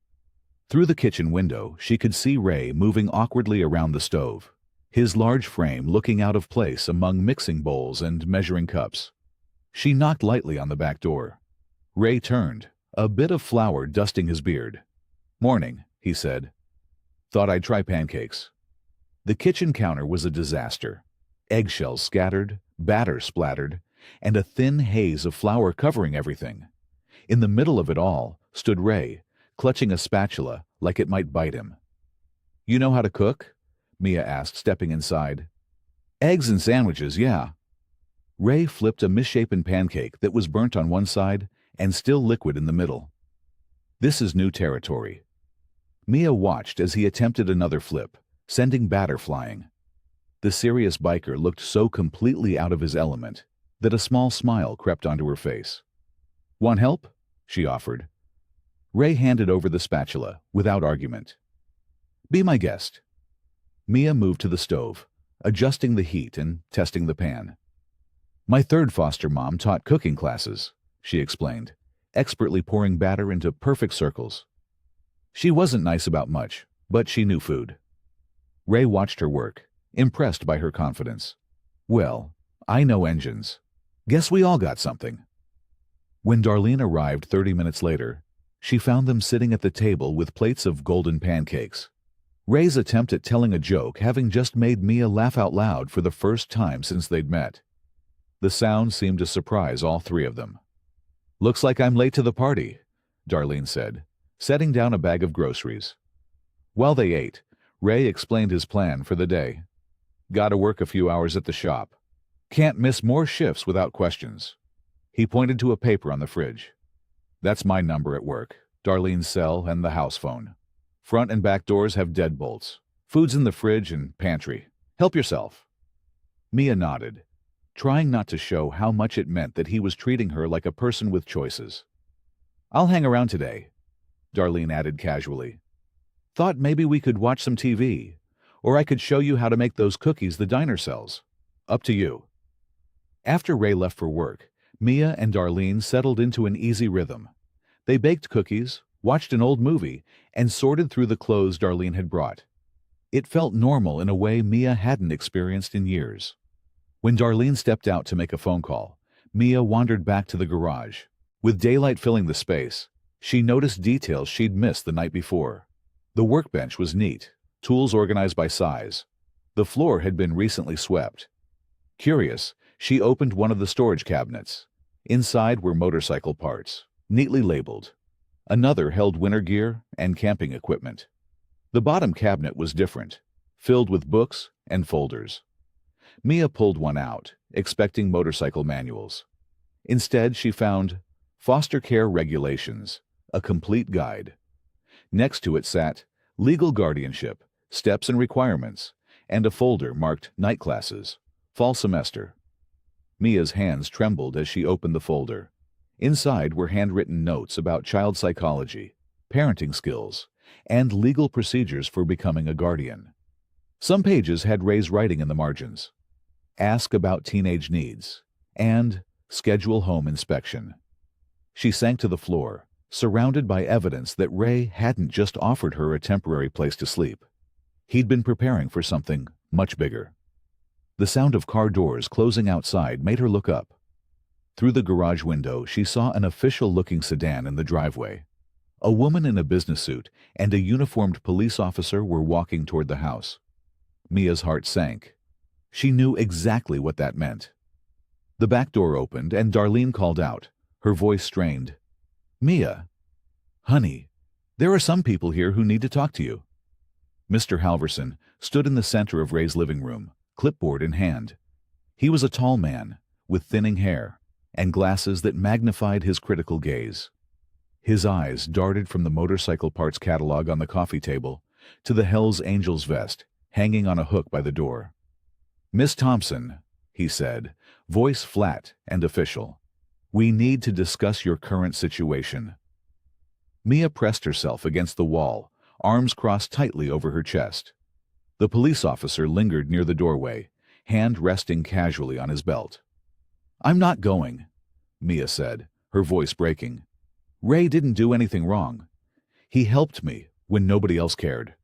Speaker 1: Through the kitchen window, she could see Ray moving awkwardly around the stove, his large frame looking out of place among mixing bowls and measuring cups. She knocked lightly on the back door. Ray turned, a bit of flour dusting his beard. "Morning," he said. "Thought I'd try pancakes." The kitchen counter was a disaster. Eggshells scattered, batter splattered, and a thin haze of flour covering everything. In the middle of it all stood Ray, clutching a spatula like it might bite him. "You know how to cook?" Mia asked, stepping inside. "Eggs and sandwiches, yeah." Ray flipped a misshapen pancake that was burnt on one side and still liquid in the middle. "This is new territory." Mia watched as he attempted another flip, sending batter flying. The serious biker looked so completely out of his element that a small smile crept onto her face. "Want help?" she offered. Ray handed over the spatula, without argument. "Be my guest." Mia moved to the stove, adjusting the heat and testing the pan. "My third foster mom taught cooking classes," she explained, expertly pouring batter into perfect circles. She wasn't nice about much, but she knew food. Ray watched her work, impressed by her confidence. "Well, I know engines. Guess we all got something." When Darlene arrived 30 minutes later, she found them sitting at the table with plates of golden pancakes. Ray's attempt at telling a joke having just made Mia laugh out loud for the first time since they'd met. The sound seemed to surprise all three of them. "Looks like I'm late to the party," Darlene said, setting down a bag of groceries. While they ate, Ray explained his plan for the day. "Gotta work a few hours at the shop. Can't miss more shifts without questions." He pointed to a paper on the fridge. "That's my number at work, Darlene's cell, and the house phone. Front and back doors have deadbolts. Food's in the fridge and pantry. Help yourself." Mia nodded, trying not to show how much it meant that he was treating her like a person with choices. "I'll hang around today," Darlene added casually. "Thought maybe we could watch some TV, or I could show you how to make those cookies the diner sells. Up to you." After Ray left for work, Mia and Darlene settled into an easy rhythm. They baked cookies, watched an old movie, and sorted through the clothes Darlene had brought. It felt normal in a way Mia hadn't experienced in years. When Darlene stepped out to make a phone call, Mia wandered back to the garage. With daylight filling the space, she noticed details she'd missed the night before. The workbench was neat, tools organized by size. The floor had been recently swept. Curious, she opened one of the storage cabinets. Inside were motorcycle parts, neatly labeled. Another held winter gear and camping equipment. The bottom cabinet was different, filled with books and folders. Mia pulled one out, expecting motorcycle manuals. Instead, she found Foster Care Regulations, a complete guide. Next to it sat Legal Guardianship, Steps and Requirements, and a folder marked Night Classes, Fall Semester. Mia's hands trembled as she opened the folder. Inside were handwritten notes about child psychology, parenting skills, and legal procedures for becoming a guardian. Some pages had Ray's writing in the margins. Ask about teenage needs, and schedule home inspection. She sank to the floor, surrounded by evidence that Ray hadn't just offered her a temporary place to sleep. He'd been preparing for something much bigger. The sound of car doors closing outside made her look up. Through the garage window, she saw an official-looking sedan in the driveway. A woman in a business suit and a uniformed police officer were walking toward the house. Mia's heart sank. She knew exactly what that meant. The back door opened and Darlene called out, her voice strained. "Mia, honey, there are some people here who need to talk to you." Mr. Halverson stood in the center of Ray's living room, clipboard in hand. He was a tall man, with thinning hair, and glasses that magnified his critical gaze. His eyes darted from the motorcycle parts catalog on the coffee table to the Hells Angels vest hanging on a hook by the door. "Miss Thompson," he said, voice flat and official, "we need to discuss your current situation." Mia pressed herself against the wall, arms crossed tightly over her chest. The police officer lingered near the doorway, hand resting casually on his belt. "I'm not going," Mia said, her voice breaking. "Ray didn't do anything wrong. He helped me when nobody else cared."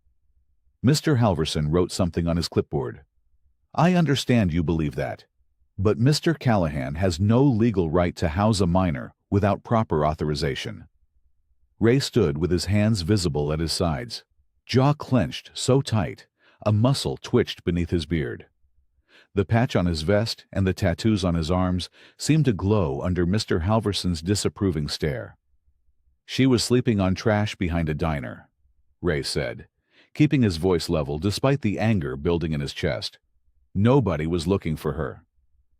Speaker 1: Mr. Halverson wrote something on his clipboard. "I understand you believe that, but Mr. Callahan has no legal right to house a minor without proper authorization." Ray stood with his hands visible at his sides, jaw clenched so tight, a muscle twitched beneath his beard. The patch on his vest and the tattoos on his arms seemed to glow under Mr. Halverson's disapproving stare. "She was sleeping on trash behind a diner," Ray said, keeping his voice level despite the anger building in his chest. "Nobody was looking for her."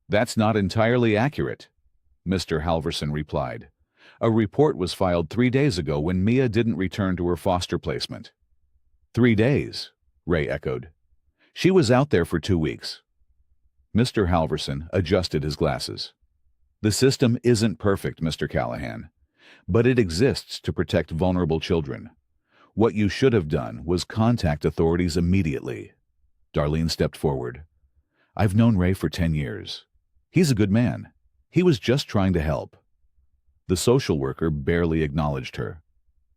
Speaker 1: "That's not entirely accurate," Mr. Halverson replied. "A report was filed 3 days ago when Mia didn't return to her foster placement." "3 days," Ray echoed. "She was out there for 2 weeks. Mr. Halverson adjusted his glasses. "The system isn't perfect, Mr. Callahan, but it exists to protect vulnerable children. What you should have done was contact authorities immediately." Darlene stepped forward. "I've known Ray for 10 years. He's a good man. He was just trying to help." The social worker barely acknowledged her.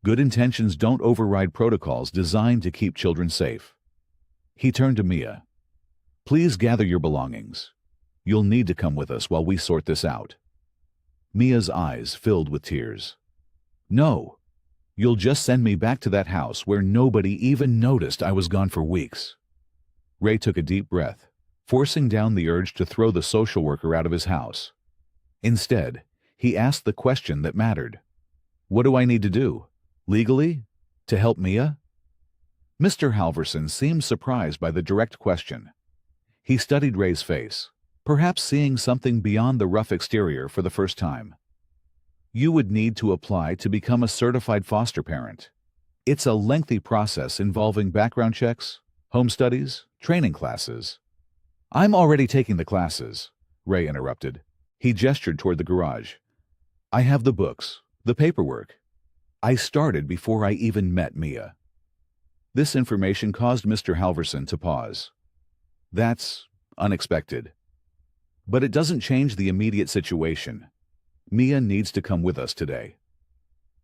Speaker 1: Good intentions don't override protocols designed to keep children safe. He turned to Mia. "Please gather your belongings. You'll need to come with us while we sort this out." Mia's eyes filled with tears. "No, you'll just send me back to that house where nobody even noticed I was gone for weeks." Ray took a deep breath, forcing down the urge to throw the social worker out of his house. Instead, he asked the question that mattered. "What do I need to do, legally, to help Mia?" Mr. Halverson seemed surprised by the direct question. He studied Ray's face, perhaps seeing something beyond the rough exterior for the first time. "You would need to apply to become a certified foster parent. It's a lengthy process involving background checks, home studies, training classes." "I'm already taking the classes," Ray interrupted. He gestured toward the garage. "I have the books, the paperwork. I started before I even met Mia." This information caused Mr. Halverson to pause. "That's unexpected. But it doesn't change the immediate situation. Mia needs to come with us today."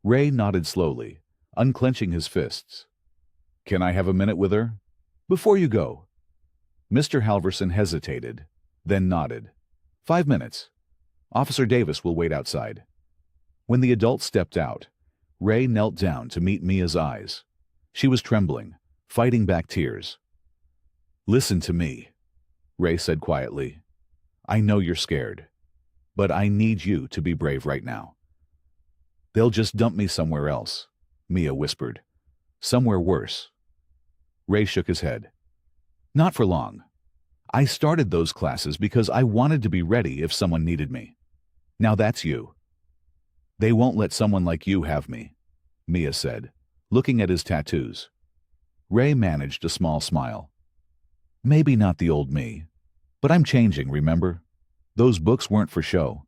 Speaker 1: Ray nodded slowly, unclenching his fists. "Can I have a minute with her?" "Before you go." Mr. Halverson hesitated, then nodded. 5 minutes. Officer Davis will wait outside." When the adult stepped out, Ray knelt down to meet Mia's eyes. She was trembling, fighting back tears. "Listen to me," Ray said quietly. "I know you're scared, but I need you to be brave right now." "They'll just dump me somewhere else," Mia whispered. "Somewhere worse." Ray shook his head. "Not for long. I started those classes because I wanted to be ready if someone needed me. Now that's you." "They won't let someone like you have me," Mia said, looking at his tattoos. Ray managed a small smile. "Maybe not the old me, but I'm changing, remember? Those books weren't for show."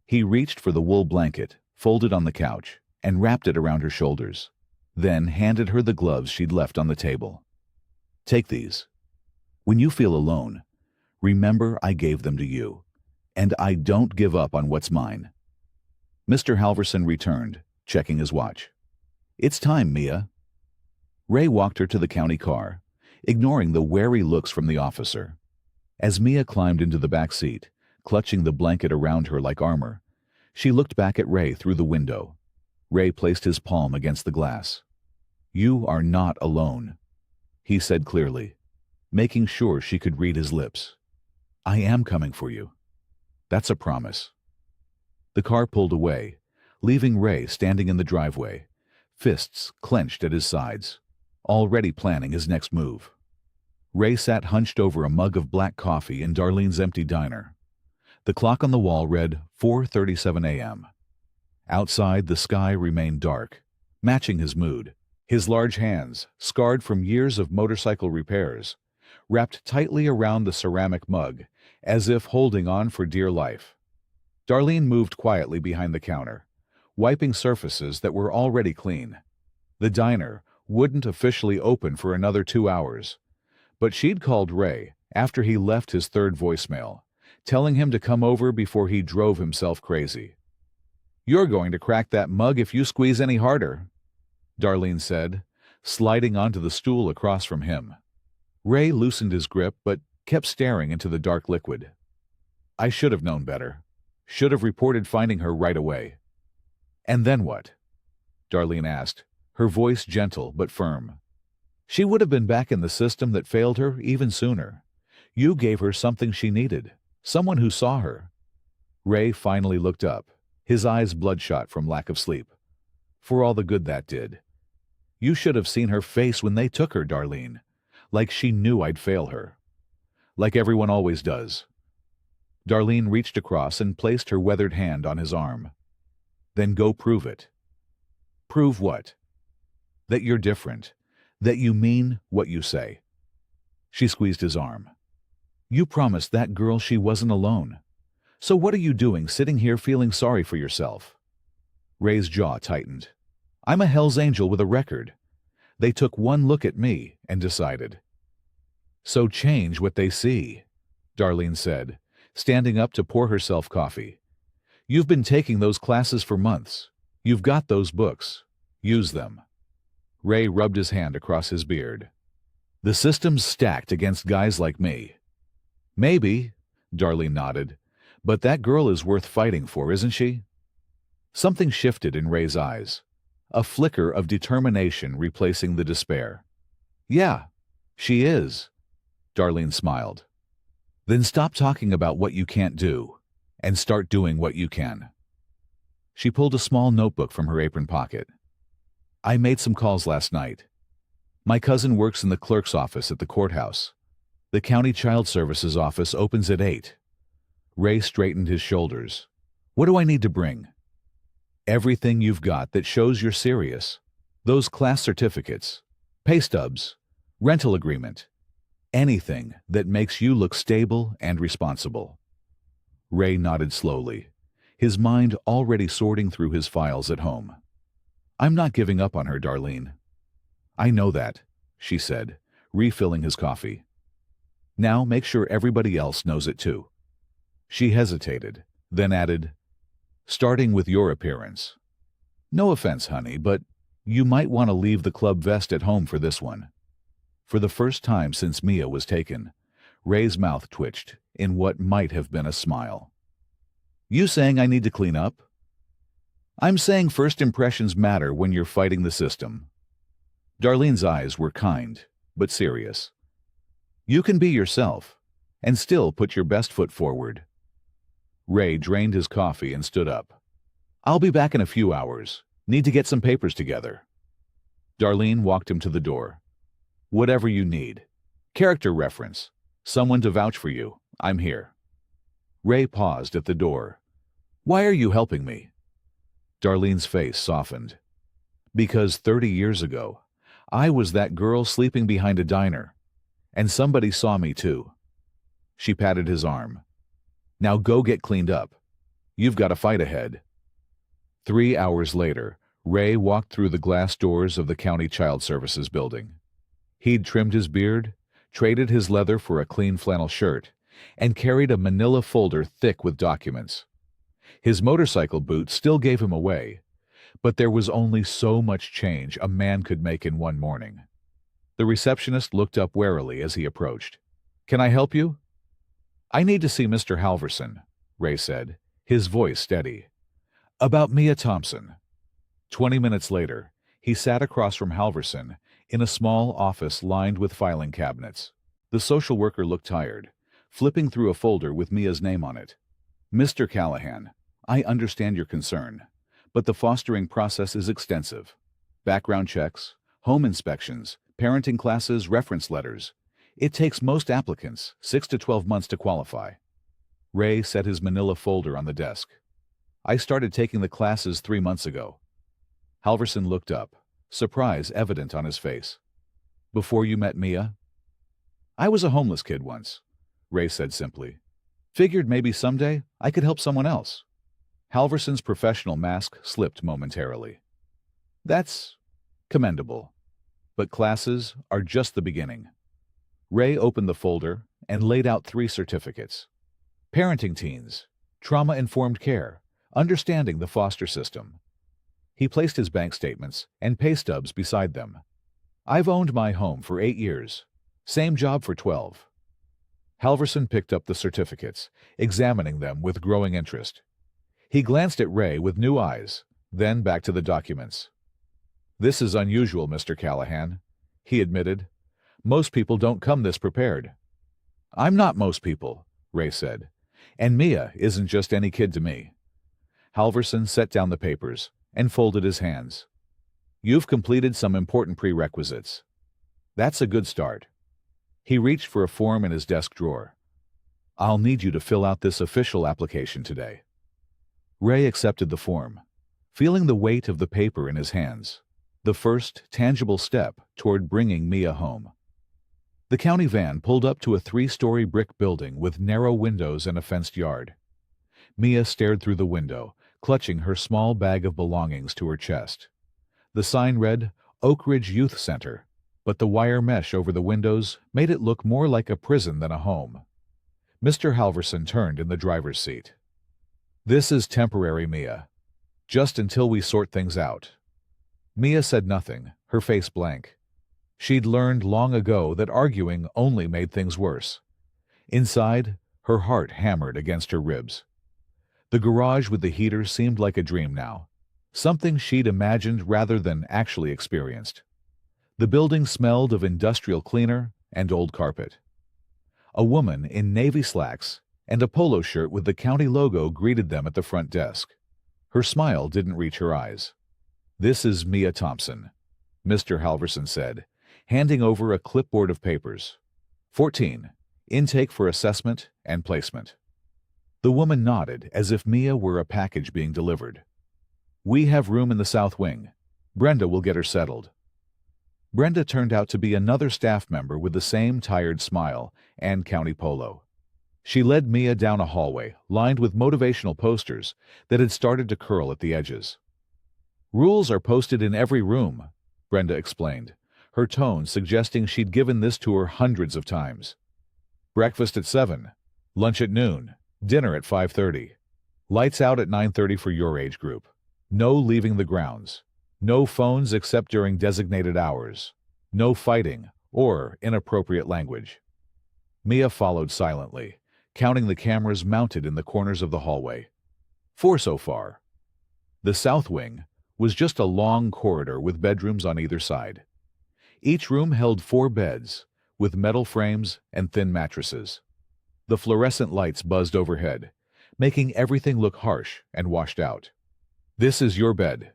Speaker 1: He reached for the wool blanket, folded on the couch, and wrapped it around her shoulders, then handed her the gloves she'd left on the table. "Take these. When you feel alone, remember I gave them to you, and I don't give up on what's mine." Mr. Halverson returned, checking his watch. "It's time, Mia." Ray walked her to the county car, ignoring the wary looks from the officer. As Mia climbed into the back seat, clutching the blanket around her like armor, she looked back at Ray through the window. Ray placed his palm against the glass. "You are not alone," he said clearly, making sure she could read his lips. "I am coming for you. That's a promise." The car pulled away, leaving Ray standing in the driveway, fists clenched at his sides, already planning his next move. Ray sat hunched over a mug of black coffee in Darlene's empty diner. The clock on the wall read 4:37 a.m. Outside, the sky remained dark, matching his mood. His large hands, scarred from years of motorcycle repairs, wrapped tightly around the ceramic mug, as if holding on for dear life. Darlene moved quietly behind the counter, wiping surfaces that were already clean. The diner wouldn't officially open for another 2 hours, but she'd called Ray after he left his third voicemail, telling him to come over before he drove himself crazy. "You're going to crack that mug if you squeeze any harder," Darlene said, sliding onto the stool across from him. Ray loosened his grip but kept staring into the dark liquid. "I should have known better. Should have reported finding her right away." "And then what?" Darlene asked, her voice gentle but firm. "She would have been back in the system that failed her even sooner. You gave her something she needed, someone who saw her." Ray finally looked up, his eyes bloodshot from lack of sleep. "For all the good that did. You should have seen her face when they took her, Darlene. Like she knew I'd fail her. Like everyone always does." Darlene reached across and placed her weathered hand on his arm. "Then go prove it." "Prove what?" "That you're different. That you mean what you say." She squeezed his arm. "You promised that girl she wasn't alone. So what are you doing sitting here feeling sorry for yourself?" Ray's jaw tightened. "I'm a Hell's Angel with a record. They took one look at me and decided." "So change what they see," Darlene said, standing up to pour herself coffee. "You've been taking those classes for months. You've got those books. Use them." Ray rubbed his hand across his beard. "The system's stacked against guys like me." "Maybe," Darlene nodded, "but that girl is worth fighting for, isn't she?" Something shifted in Ray's eyes, a flicker of determination replacing the despair. "Yeah, she is," Darlene smiled. "Then stop talking about what you can't do, and start doing what you can." She pulled a small notebook from her apron pocket. "I made some calls last night. My cousin works in the clerk's office at the courthouse. The county child services office opens at 8. Ray straightened his shoulders. "What do I need to bring?" "Everything you've got that shows you're serious. Those class certificates, pay stubs, rental agreement. Anything that makes you look stable and responsible." Ray nodded slowly, his mind already sorting through his files at home. "I'm not giving up on her, Darlene." "I know that," she said, refilling his coffee. "Now make sure everybody else knows it too." She hesitated, then added, "Starting with your appearance. No offense, honey, but you might want to leave the club vest at home for this one." For the first time since Mia was taken, Ray's mouth twitched in what might have been a smile. "You saying I need to clean up?" "I'm saying first impressions matter when you're fighting the system." Darlene's eyes were kind, but serious. "You can be yourself, and still put your best foot forward." Ray drained his coffee and stood up. "I'll be back in a few hours. Need to get some papers together." Darlene walked him to the door. "Whatever you need. Character reference. Someone to vouch for you. I'm here." Ray paused at the door. "Why are you helping me?" Darlene's face softened. "Because 30 years ago, I was that girl sleeping behind a diner. And somebody saw me too." She patted his arm. "Now go get cleaned up. You've got a fight ahead." 3 hours later, Ray walked through the glass doors of the County Child Services building. He'd trimmed his beard, traded his leather for a clean flannel shirt, and carried a manila folder thick with documents. His motorcycle boot still gave him away, but there was only so much change a man could make in one morning. The receptionist looked up warily as he approached. "Can I help you?" I need to see Mr. Halverson, Ray said, his voice steady. About Mia Thompson. 20 minutes later, he sat across from Halverson in a small office lined with filing cabinets. The social worker looked tired, flipping through a folder with Mia's name on it. Mr. Callahan, I understand your concern, but the fostering process is extensive. Background checks, home inspections, parenting classes, reference letters. It takes most applicants 6 to 12 months to qualify. Ray set his manila folder on the desk. I started taking the classes 3 months ago. Halverson looked up, surprise evident on his face. Before you met Mia? I was a homeless kid once, Ray said simply. Figured maybe someday I could help someone else. Halverson's professional mask slipped momentarily. That's commendable. But classes are just the beginning. Ray opened the folder and laid out 3 certificates. Parenting teens, trauma-informed care, understanding the foster system. He placed his bank statements and pay stubs beside them. I've owned my home for 8 years. Same job for 12. Halverson picked up the certificates, examining them with growing interest. He glanced at Ray with new eyes, then back to the documents. This is unusual, Mr. Callahan, he admitted. Most people don't come this prepared. I'm not most people, Ray said, and Mia isn't just any kid to me. Halverson set down the papers and folded his hands. You've completed some important prerequisites. That's a good start. He reached for a form in his desk drawer. I'll need you to fill out this official application today. Ray accepted the form, feeling the weight of the paper in his hands, the first tangible step toward bringing Mia home. The county van pulled up to a 3-story brick building with narrow windows and a fenced yard. Mia stared through the window, clutching her small bag of belongings to her chest. The sign read, Oak Ridge Youth Center, but the wire mesh over the windows made it look more like a prison than a home. Mr. Halverson turned in the driver's seat. This is temporary, Mia. Just until we sort things out. Mia said nothing, her face blank. She'd learned long ago that arguing only made things worse. Inside, her heart hammered against her ribs. The garage with the heater seemed like a dream now, something she'd imagined rather than actually experienced. The building smelled of industrial cleaner and old carpet. A woman in navy slacks and a polo shirt with the county logo greeted them at the front desk. Her smile didn't reach her eyes. This is Mia Thompson, Mr. Halverson said, handing over a clipboard of papers. 14. Intake for assessment and placement. The woman nodded as if Mia were a package being delivered. We have room in the south wing. Brenda will get her settled. Brenda turned out to be another staff member with the same tired smile and county polo. She led Mia down a hallway lined with motivational posters that had started to curl at the edges. Rules are posted in every room, Brenda explained, her tone suggesting she'd given this tour hundreds of times. Breakfast at 7, lunch at noon, dinner at 5:30. Lights out at 9:30 for your age group. No leaving the grounds. No phones except during designated hours. No fighting or inappropriate language. Mia followed silently, counting the cameras mounted in the corners of the hallway. 4 so far. The south wing was just a long corridor with bedrooms on either side. Each room held 4 beds, with metal frames and thin mattresses. The fluorescent lights buzzed overhead, making everything look harsh and washed out. This is your bed.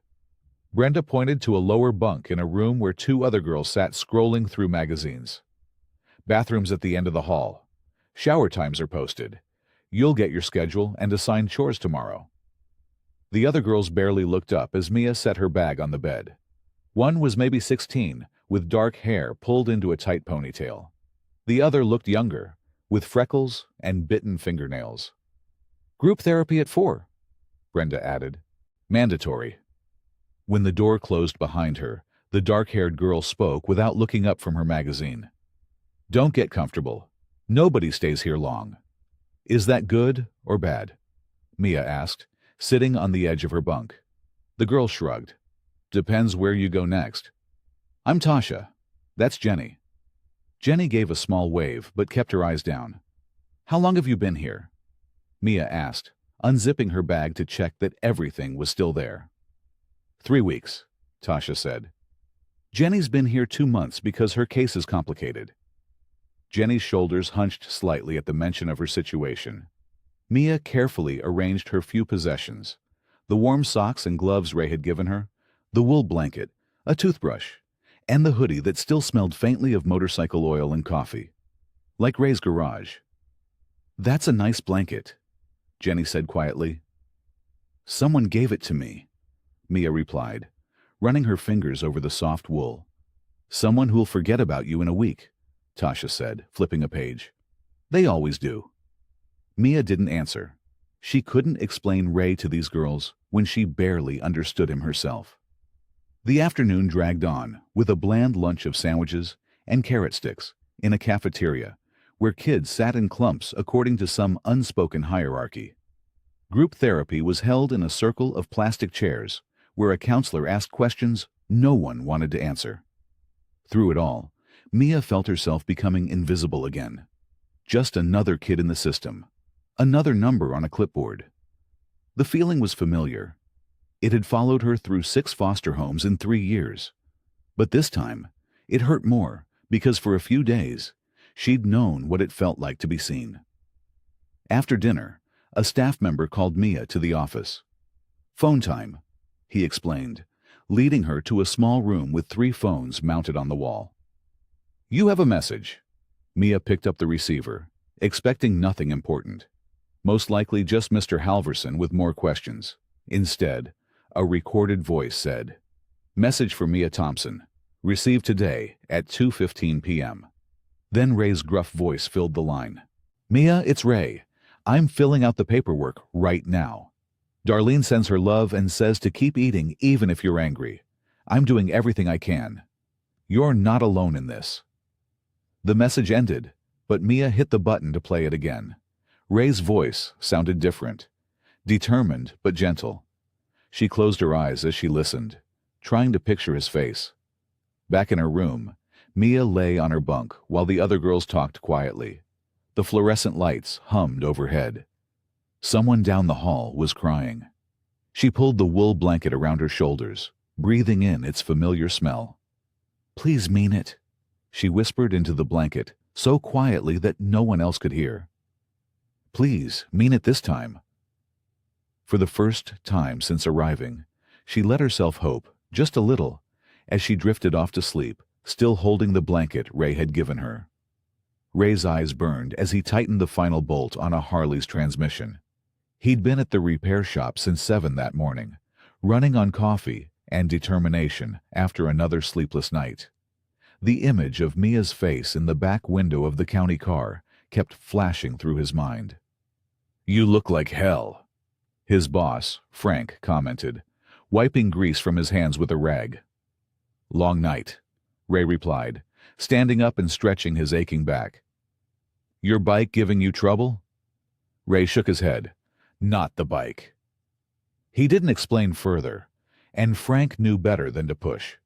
Speaker 1: Brenda pointed to a lower bunk in a room where 2 other girls sat scrolling through magazines. Bathrooms at the end of the hall. Shower times are posted. You'll get your schedule and assigned chores tomorrow. The other girls barely looked up as Mia set her bag on the bed. One was maybe 16, with dark hair pulled into a tight ponytail. The other looked younger, with freckles and bitten fingernails. Group therapy at 4, Brenda added. Mandatory. When the door closed behind her, the dark-haired girl spoke without looking up from her magazine. Don't get comfortable. Nobody stays here long. Is that good or bad? Mia asked, sitting on the edge of her bunk. The girl shrugged. Depends where you go next. I'm Tasha. That's Jenny. Jenny gave a small wave but kept her eyes down. How long have you been here? Mia asked, unzipping her bag to check that everything was still there. 3 weeks, Tasha said. Jenny's been here 2 months because her case is complicated. Jenny's shoulders hunched slightly at the mention of her situation. Mia carefully arranged her few possessions: the warm socks and gloves Ray had given her, the wool blanket, a toothbrush, and the hoodie that still smelled faintly of motorcycle oil and coffee. Like Ray's garage. That's a nice blanket, Jenny said quietly. Someone gave it to me, Mia replied, running her fingers over the soft wool. Someone who'll forget about you in a week, Tasha said, flipping a page. They always do. Mia didn't answer. She couldn't explain Ray to these girls when she barely understood him herself. The afternoon dragged on with a bland lunch of sandwiches and carrot sticks in a cafeteria where kids sat in clumps according to some unspoken hierarchy. Group therapy was held in a circle of plastic chairs where a counselor asked questions no one wanted to answer. Through it all, Mia felt herself becoming invisible again. Just another kid in the system. Another number on a clipboard. The feeling was familiar. It had followed her through 6 foster homes in 3 years. But this time, it hurt more because for a few days, she'd known what it felt like to be seen. After dinner, a staff member called Mia to the office. Phone time, he explained, leading her to a small room with 3 phones mounted on the wall. You have a message. Mia picked up the receiver, expecting nothing important. Most likely just Mr. Halverson with more questions. Instead, a recorded voice said, Message for Mia Thompson. Received today at 2:15 p.m. Then Ray's gruff voice filled the line. Mia, it's Ray. I'm filling out the paperwork right now. Darlene sends her love and says to keep eating even if you're angry. I'm doing everything I can. You're not alone in this. The message ended, but Mia hit the button to play it again. Ray's voice sounded different, determined but gentle. She closed her eyes as she listened, trying to picture his face. Back in her room, Mia lay on her bunk while the other girls talked quietly. The fluorescent lights hummed overhead. Someone down the hall was crying. She pulled the wool blanket around her shoulders, breathing in its familiar smell. Please mean it, she whispered into the blanket, so quietly that no one else could hear. Please, mean it this time. For the first time since arriving, she let herself hope, just a little, as she drifted off to sleep, still holding the blanket Ray had given her. Ray's eyes burned as he tightened the final bolt on a Harley's transmission. He'd been at the repair shop since 7 that morning, running on coffee and determination after another sleepless night. The image of Mia's face in the back window of the county car kept flashing through his mind. You look like hell, his boss, Frank, commented, wiping grease from his hands with a rag. Long night, Ray replied, standing up and stretching his aching back. Your bike giving you trouble? Ray shook his head. Not the bike. He didn't explain further, and Frank knew better than to push.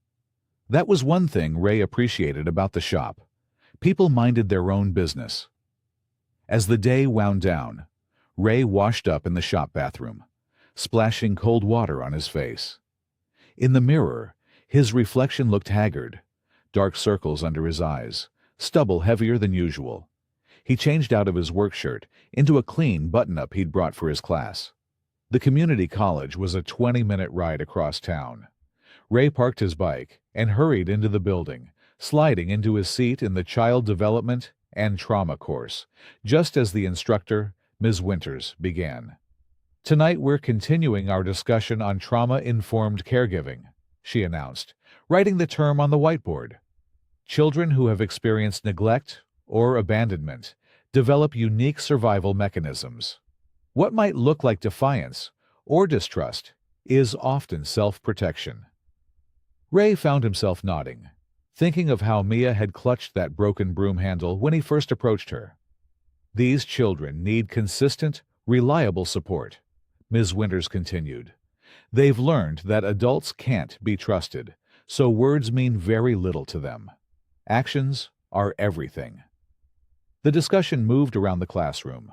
Speaker 1: That was one thing Ray appreciated about the shop. People minded their own business. As the day wound down, Ray washed up in the shop bathroom, splashing cold water on his face. In the mirror, his reflection looked haggard, dark circles under his eyes, stubble heavier than usual. He changed out of his work shirt into a clean button-up he'd brought for his class. The community college was a 20-minute ride across town. Ray parked his bike and hurried into the building, sliding into his seat in the Child Development and Trauma course, just as the instructor, Ms. Winters, began. Tonight we're continuing our discussion on trauma-informed caregiving, she announced, writing the term on the whiteboard. Children who have experienced neglect or abandonment develop unique survival mechanisms. What might look like defiance or distrust is often self-protection. Ray found himself nodding, thinking of how Mia had clutched that broken broom handle when he first approached her. These children need consistent, reliable support, Ms. Winters continued. They've learned that adults can't be trusted, so words mean very little to them. Actions are everything. The discussion moved around the classroom.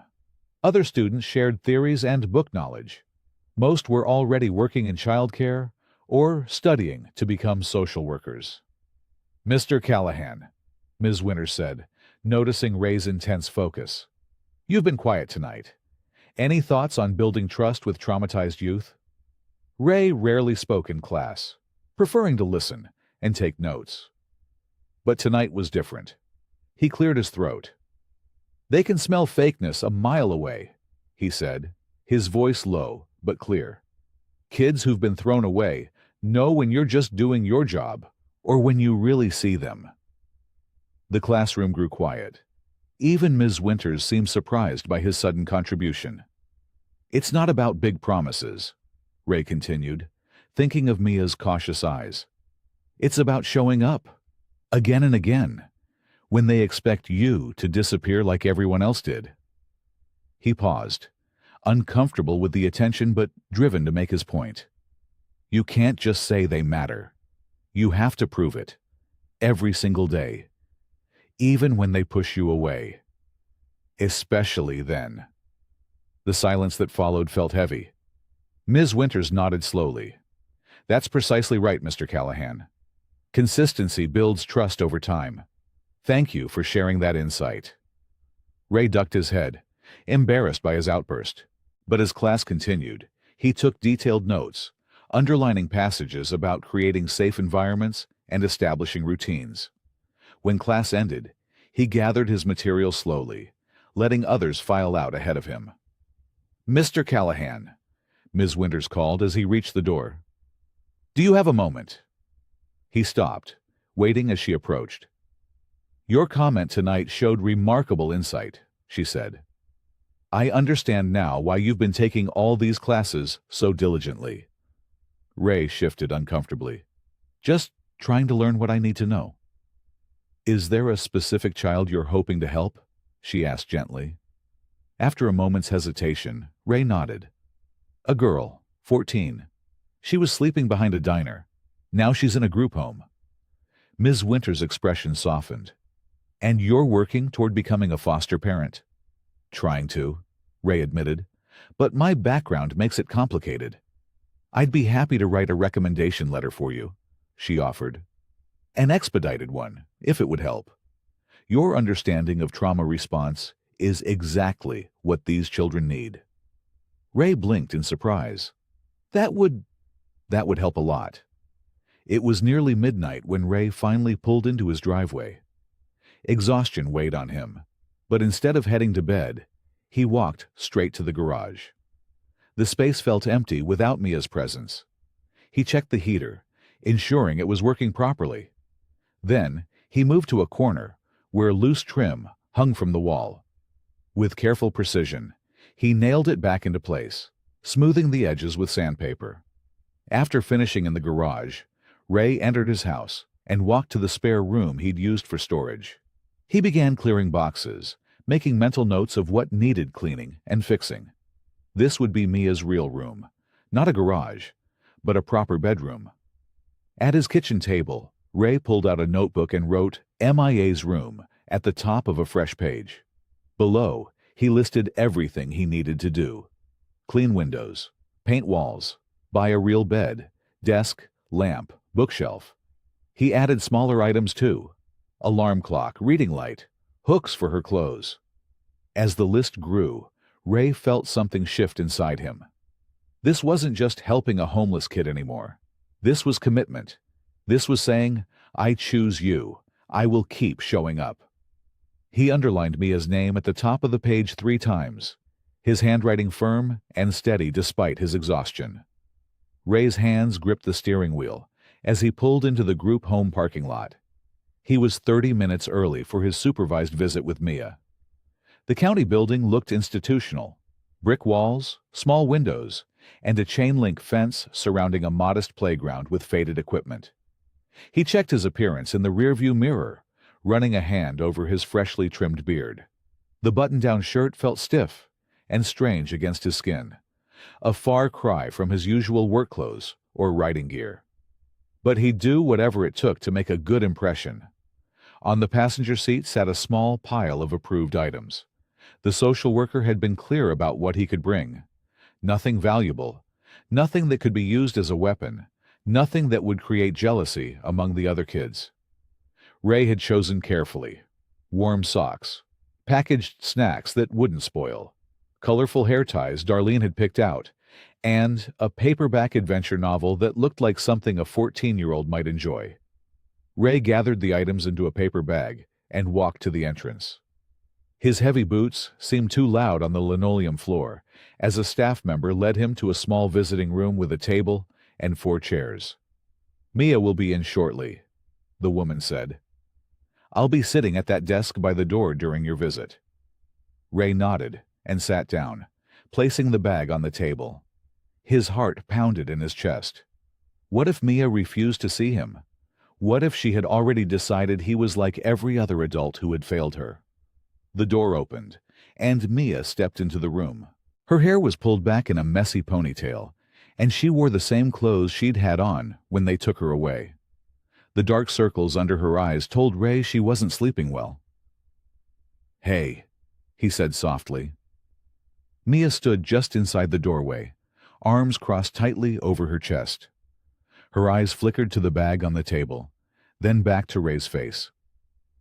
Speaker 1: Other students shared theories and book knowledge. Most were already working in childcare or studying to become social workers. "Mr. Callahan," Ms. Winters said, noticing Ray's intense focus. "You've been quiet tonight. Any thoughts on building trust with traumatized youth?" Ray rarely spoke in class, preferring to listen and take notes. But tonight was different. He cleared his throat. "They can smell fakeness a mile away," he said, his voice low but clear. "Kids who've been thrown away know when you're just doing your job or when you really see them." The classroom grew quiet. Even Ms. Winters seemed surprised by his sudden contribution. "It's not about big promises," Ray continued, thinking of Mia's cautious eyes. "It's about showing up, again and again, when they expect you to disappear like everyone else did." He paused, uncomfortable with the attention but driven to make his point. "You can't just say they matter. You have to prove it, every single day, even when they push you away. Especially then." The silence that followed felt heavy. Ms. Winters nodded slowly. "That's precisely right, Mr. Callahan. Consistency builds trust over time. Thank you for sharing that insight." Ray ducked his head, embarrassed by his outburst. But as class continued, he took detailed notes, underlining passages about creating safe environments and establishing routines. When class ended, he gathered his material slowly, letting others file out ahead of him. "Mr. Callahan," Ms. Winters called as he reached the door. "Do you have a moment?" He stopped, waiting as she approached. "Your comment tonight showed remarkable insight," she said. "I understand now why you've been taking all these classes so diligently." Ray shifted uncomfortably. "Just trying to learn what I need to know." "Is there a specific child you're hoping to help?" she asked gently. After a moment's hesitation, Ray nodded. "A girl, 14. She was sleeping behind a diner. Now she's in a group home." Ms. Winters' expression softened. "And you're working toward becoming a foster parent?" "Trying to," Ray admitted, "but my background makes it complicated." "I'd be happy to write a recommendation letter for you," she offered. "An expedited one, if it would help. Your understanding of trauma response is exactly what these children need." Ray blinked in surprise. That would help a lot." It was nearly midnight when Ray finally pulled into his driveway. Exhaustion weighed on him, but instead of heading to bed, he walked straight to the garage. The space felt empty without Mia's presence. He checked the heater, ensuring it was working properly. Then, he moved to a corner where loose trim hung from the wall. With careful precision, he nailed it back into place, smoothing the edges with sandpaper. After finishing in the garage, Ray entered his house and walked to the spare room he'd used for storage. He began clearing boxes, making mental notes of what needed cleaning and fixing. This would be Mia's real room, not a garage, but a proper bedroom. At his kitchen table, Ray pulled out a notebook and wrote "MIA's room" at the top of a fresh page. Below, he listed everything he needed to do: clean windows, paint walls, buy a real bed, desk, lamp, bookshelf. He added smaller items too: alarm clock, reading light, hooks for her clothes. As the list grew, Ray felt something shift inside him. This wasn't just helping a homeless kid anymore. This was commitment. This was saying, "I choose you. I will keep showing up." He underlined Mia's name at the top of the page 3 times, his handwriting firm and steady despite his exhaustion. Ray's hands gripped the steering wheel as he pulled into the group home parking lot. He was 30 minutes early for his supervised visit with Mia. The county building looked institutional: brick walls, small windows, and a chain-link fence surrounding a modest playground with faded equipment. He checked his appearance in the rearview mirror, running a hand over his freshly trimmed beard. The button-down shirt felt stiff and strange against his skin, a far cry from his usual work clothes or riding gear. But he'd do whatever it took to make a good impression. On the passenger seat sat a small pile of approved items. The social worker had been clear about what he could bring. Nothing valuable, nothing that could be used as a weapon, nothing that would create jealousy among the other kids. Ray had chosen carefully. Warm socks, packaged snacks that wouldn't spoil, colorful hair ties Darlene had picked out, and a paperback adventure novel that looked like something a 14-year-old might enjoy. Ray gathered the items into a paper bag and walked to the entrance. His heavy boots seemed too loud on the linoleum floor as a staff member led him to a small visiting room with a table and 4 chairs. "Mia will be in shortly," the woman said. "I'll be sitting at that desk by the door during your visit." Ray nodded and sat down, placing the bag on the table. His heart pounded in his chest. What if Mia refused to see him? What if she had already decided he was like every other adult who had failed her? The door opened, and Mia stepped into the room. Her hair was pulled back in a messy ponytail, and she wore the same clothes she'd had on when they took her away. The dark circles under her eyes told Ray she wasn't sleeping well. "Hey," he said softly. Mia stood just inside the doorway, arms crossed tightly over her chest. Her eyes flickered to the bag on the table, then back to Ray's face.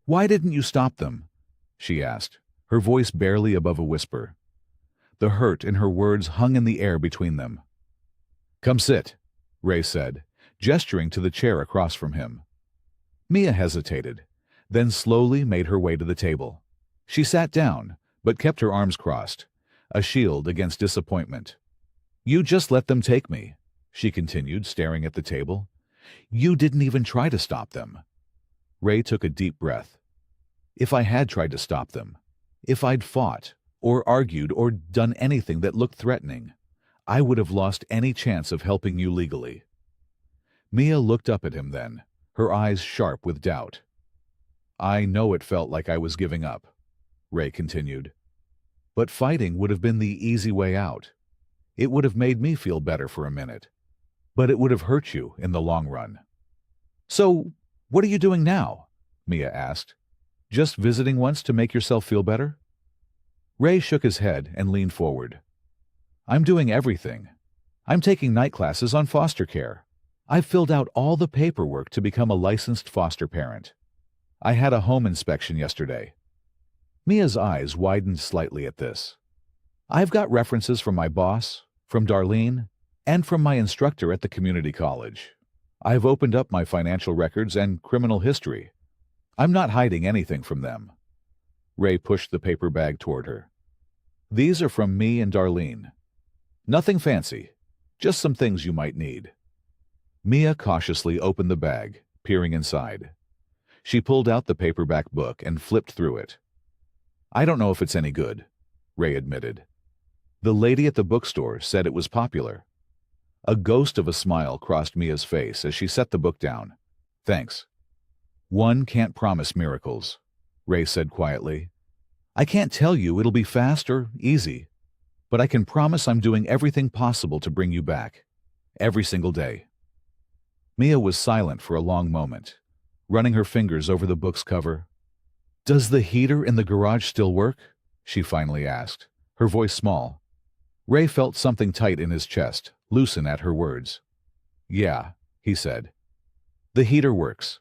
Speaker 1: "Why didn't you stop them?" she asked, her voice barely above a whisper. The hurt in her words hung in the air between them. "Come sit," Ray said, gesturing to the chair across from him. Mia hesitated, then slowly made her way to the table. She sat down, but kept her arms crossed, a shield against disappointment. "You just let them take me," she continued, staring at the table. "You didn't even try to stop them." Ray took a deep breath. "If I had tried to stop them, if I'd fought, or argued, or done anything that looked threatening, I would have lost any chance of helping you legally." Mia looked up at him then, her eyes sharp with doubt. "I know it felt like I was giving up," Ray continued. "But fighting would have been the easy way out. It would have made me feel better for a minute, but it would have hurt you in the long run." "So, what are you doing now?" Mia asked. "Just visiting once to make yourself feel better?" Ray shook his head and leaned forward. "I'm doing everything. I'm taking night classes on foster care. I've filled out all the paperwork to become a licensed foster parent. I had a home inspection yesterday." Mia's eyes widened slightly at this. "I've got references from my boss, from Darlene, and from my instructor at the community college. I've opened up my financial records and criminal history. I'm not hiding anything from them." Ray pushed the paper bag toward her. "These are from me and Darlene. Nothing fancy, just some things you might need." Mia cautiously opened the bag, peering inside. She pulled out the paperback book and flipped through it. "I don't know if it's any good," Ray admitted. "The lady at the bookstore said it was popular." A ghost of a smile crossed Mia's face as she set the book down. "Thanks." "One can't promise miracles," Ray said quietly. "I can't tell you it'll be fast or easy, but I can promise I'm doing everything possible to bring you back. Every single day." Mia was silent for a long moment, running her fingers over the book's cover. "Does the heater in the garage still work?" she finally asked, her voice small. Ray felt something tight in his chest, loosen at her words. "Yeah," he said. "The heater works.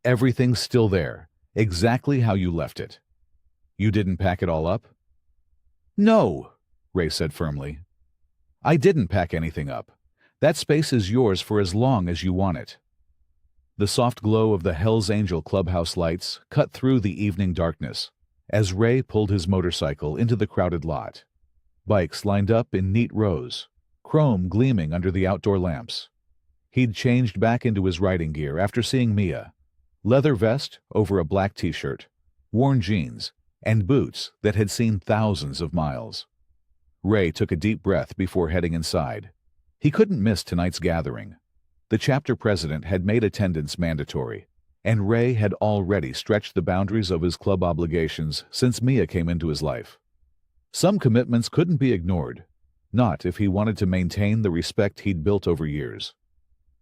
Speaker 1: Everything's still there, exactly how you left it. You didn't pack it all up?" "No," Ray said firmly. "I didn't pack anything up. That space is yours for as long as you want it." The soft glow of the Hell's Angel clubhouse lights cut through the evening darkness as Ray pulled his motorcycle into the crowded lot. Bikes lined up in neat rows, chrome gleaming under the outdoor lamps. He'd changed back into his riding gear after seeing Mia. Leather vest over a black t-shirt, worn jeans, and boots that had seen thousands of miles. Ray took a deep breath before heading inside. He couldn't miss tonight's gathering. The chapter president had made attendance mandatory, and Ray had already stretched the boundaries of his club obligations since Mia came into his life. Some commitments couldn't be ignored, not if he wanted to maintain the respect he'd built over years.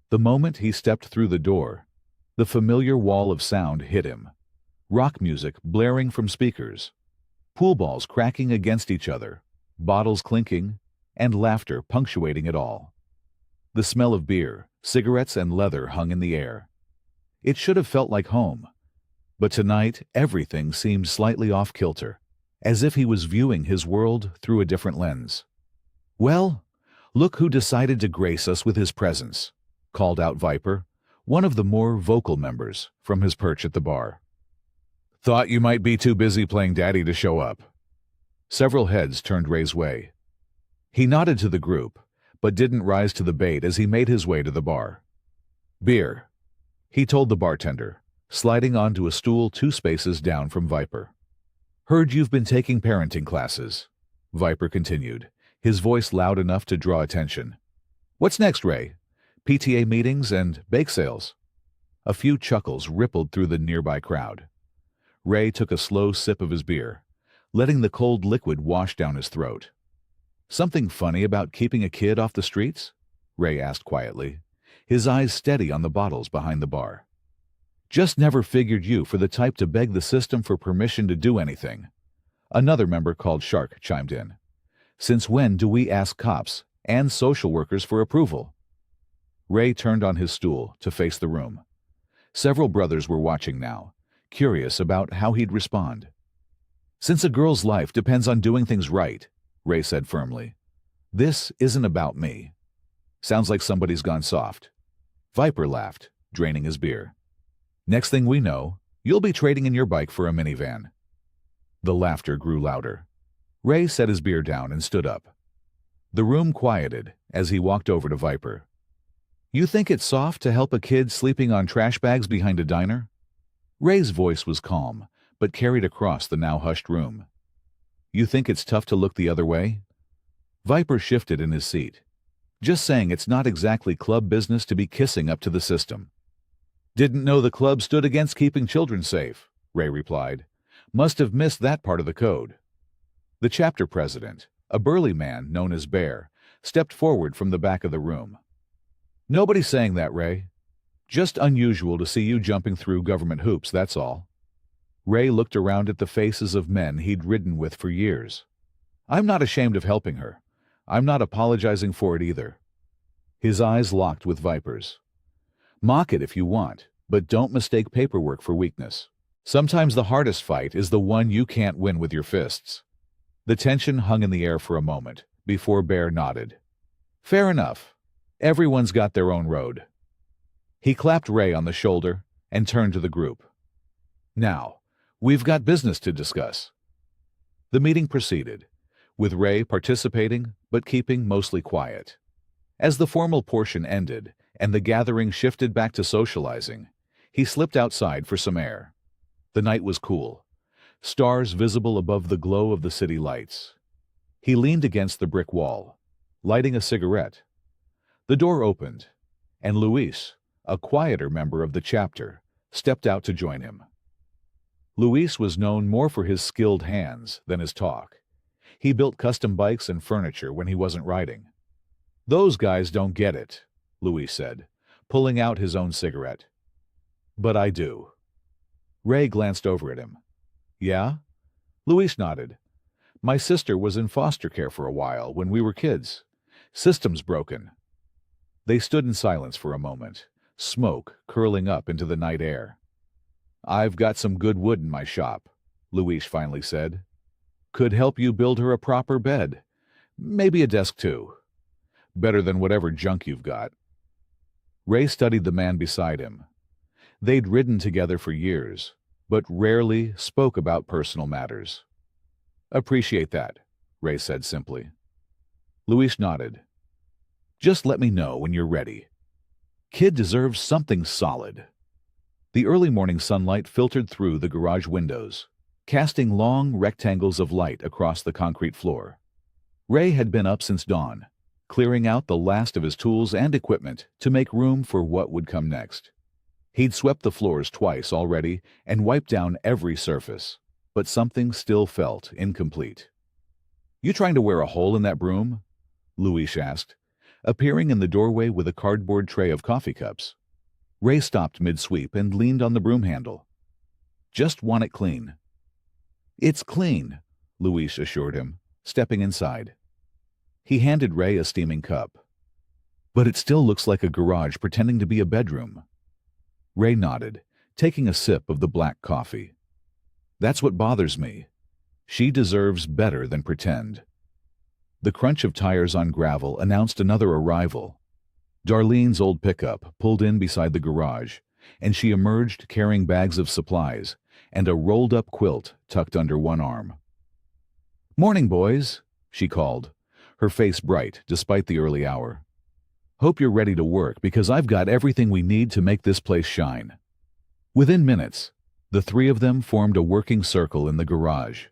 Speaker 1: The moment he stepped through the door, the familiar wall of sound hit him. rock music blaring from speakers, pool balls cracking against each other, bottles clinking, and laughter punctuating it all. The smell of beer, cigarettes, and leather hung in the air. It should have felt like home, but tonight everything seemed slightly off-kilter, as if he was viewing his world through a different lens. "Well, look who decided to grace us with his presence," called out Viper, one of the more vocal members, from his perch at the bar. "Thought you might be too busy playing daddy to show up." Several heads turned Ray's way. He nodded to the group, but didn't rise to the bait as he made his way to the bar. "Beer," he told the bartender, sliding onto a stool 2 spaces down from Viper. "Heard you've been taking parenting classes," Viper continued, his voice loud enough to draw attention. "What's next, Ray? PTA meetings and bake sales?" A few chuckles rippled through the nearby crowd. Ray took a slow sip of his beer, letting the cold liquid wash down his throat. "Something funny about keeping a kid off the streets?" Ray asked quietly, his eyes steady on the bottles behind the bar. "Just never figured you for the type to beg the system for permission to do anything." Another member called Shark chimed in. "Since when do we ask cops and social workers for approval?" Ray turned on his stool to face the room. Several brothers were watching now, curious about how he'd respond. "Since a girl's life depends on doing things right," Ray said firmly, "this isn't about me." "Sounds like somebody's gone soft." Viper laughed, draining his beer. "Next thing we know, you'll be trading in your bike for a minivan." The laughter grew louder. Ray set his beer down and stood up. The room quieted as he walked over to Viper. "You think it's soft to help a kid sleeping on trash bags behind a diner?" Ray's voice was calm, but carried across the now hushed room. "You think it's tough to look the other way?" Viper shifted in his seat. "Just saying it's not exactly club business to be kissing up to the system." "Didn't know the club stood against keeping children safe," Ray replied. "Must have missed that part of the code." The chapter president, a burly man known as Bear, stepped forward from the back of the room. "Nobody's saying that, Ray. Just unusual to see you jumping through government hoops, that's all." Ray looked around at the faces of men he'd ridden with for years. "I'm not ashamed of helping her. I'm not apologizing for it either." His eyes locked with Viper's. "Mock it if you want, but don't mistake paperwork for weakness. Sometimes the hardest fight is the one you can't win with your fists." The tension hung in the air for a moment, before Bear nodded. "Fair enough. Everyone's got their own road." He clapped Ray on the shoulder and turned to the group. "Now, we've got business to discuss." The meeting proceeded, with Ray participating but keeping mostly quiet. As the formal portion ended and the gathering shifted back to socializing, he slipped outside for some air. The night was cool, stars visible above the glow of the city lights. He leaned against the brick wall, lighting a cigarette. The door opened, and Luis, a quieter member of the chapter, stepped out to join him. Luis was known more for his skilled hands than his talk. He built custom bikes and furniture when he wasn't riding. "Those guys don't get it," Luis said, pulling out his own cigarette. "But I do." Ray glanced over at him. "Yeah?" Luis nodded. "My sister was in foster care for a while when we were kids. System's broken." They stood in silence for a moment, smoke curling up into the night air. "I've got some good wood in my shop," Luis finally said. "Could help you build her a proper bed. Maybe a desk too. Better than whatever junk you've got." Ray studied the man beside him. They'd ridden together for years, but rarely spoke about personal matters. "Appreciate that," Ray said simply. Luis nodded. "Just let me know when you're ready. Kid deserves something solid." The early morning sunlight filtered through the garage windows, casting long rectangles of light across the concrete floor. Ray had been up since dawn, clearing out the last of his tools and equipment to make room for what would come next. He'd swept the floors twice already and wiped down every surface, but something still felt incomplete. "You trying to wear a hole in that broom?" Luis asked, appearing in the doorway with a cardboard tray of coffee cups. Ray stopped mid-sweep and leaned on the broom handle. Just want it clean." "It's clean," Luis assured him, stepping inside. He handed Ray a steaming cup. "But it still looks like a garage pretending to be a bedroom." Ray nodded, taking a sip of the black coffee. "That's what bothers me. She deserves better than pretend." The crunch of tires on gravel announced another arrival. Darlene's old pickup pulled in beside the garage, and she emerged carrying bags of supplies and a rolled-up quilt tucked under one arm. "Morning, boys," she called, her face bright despite the early hour. "Hope you're ready to work because I've got everything we need to make this place shine." Within minutes, the three of them formed a working circle in the garage.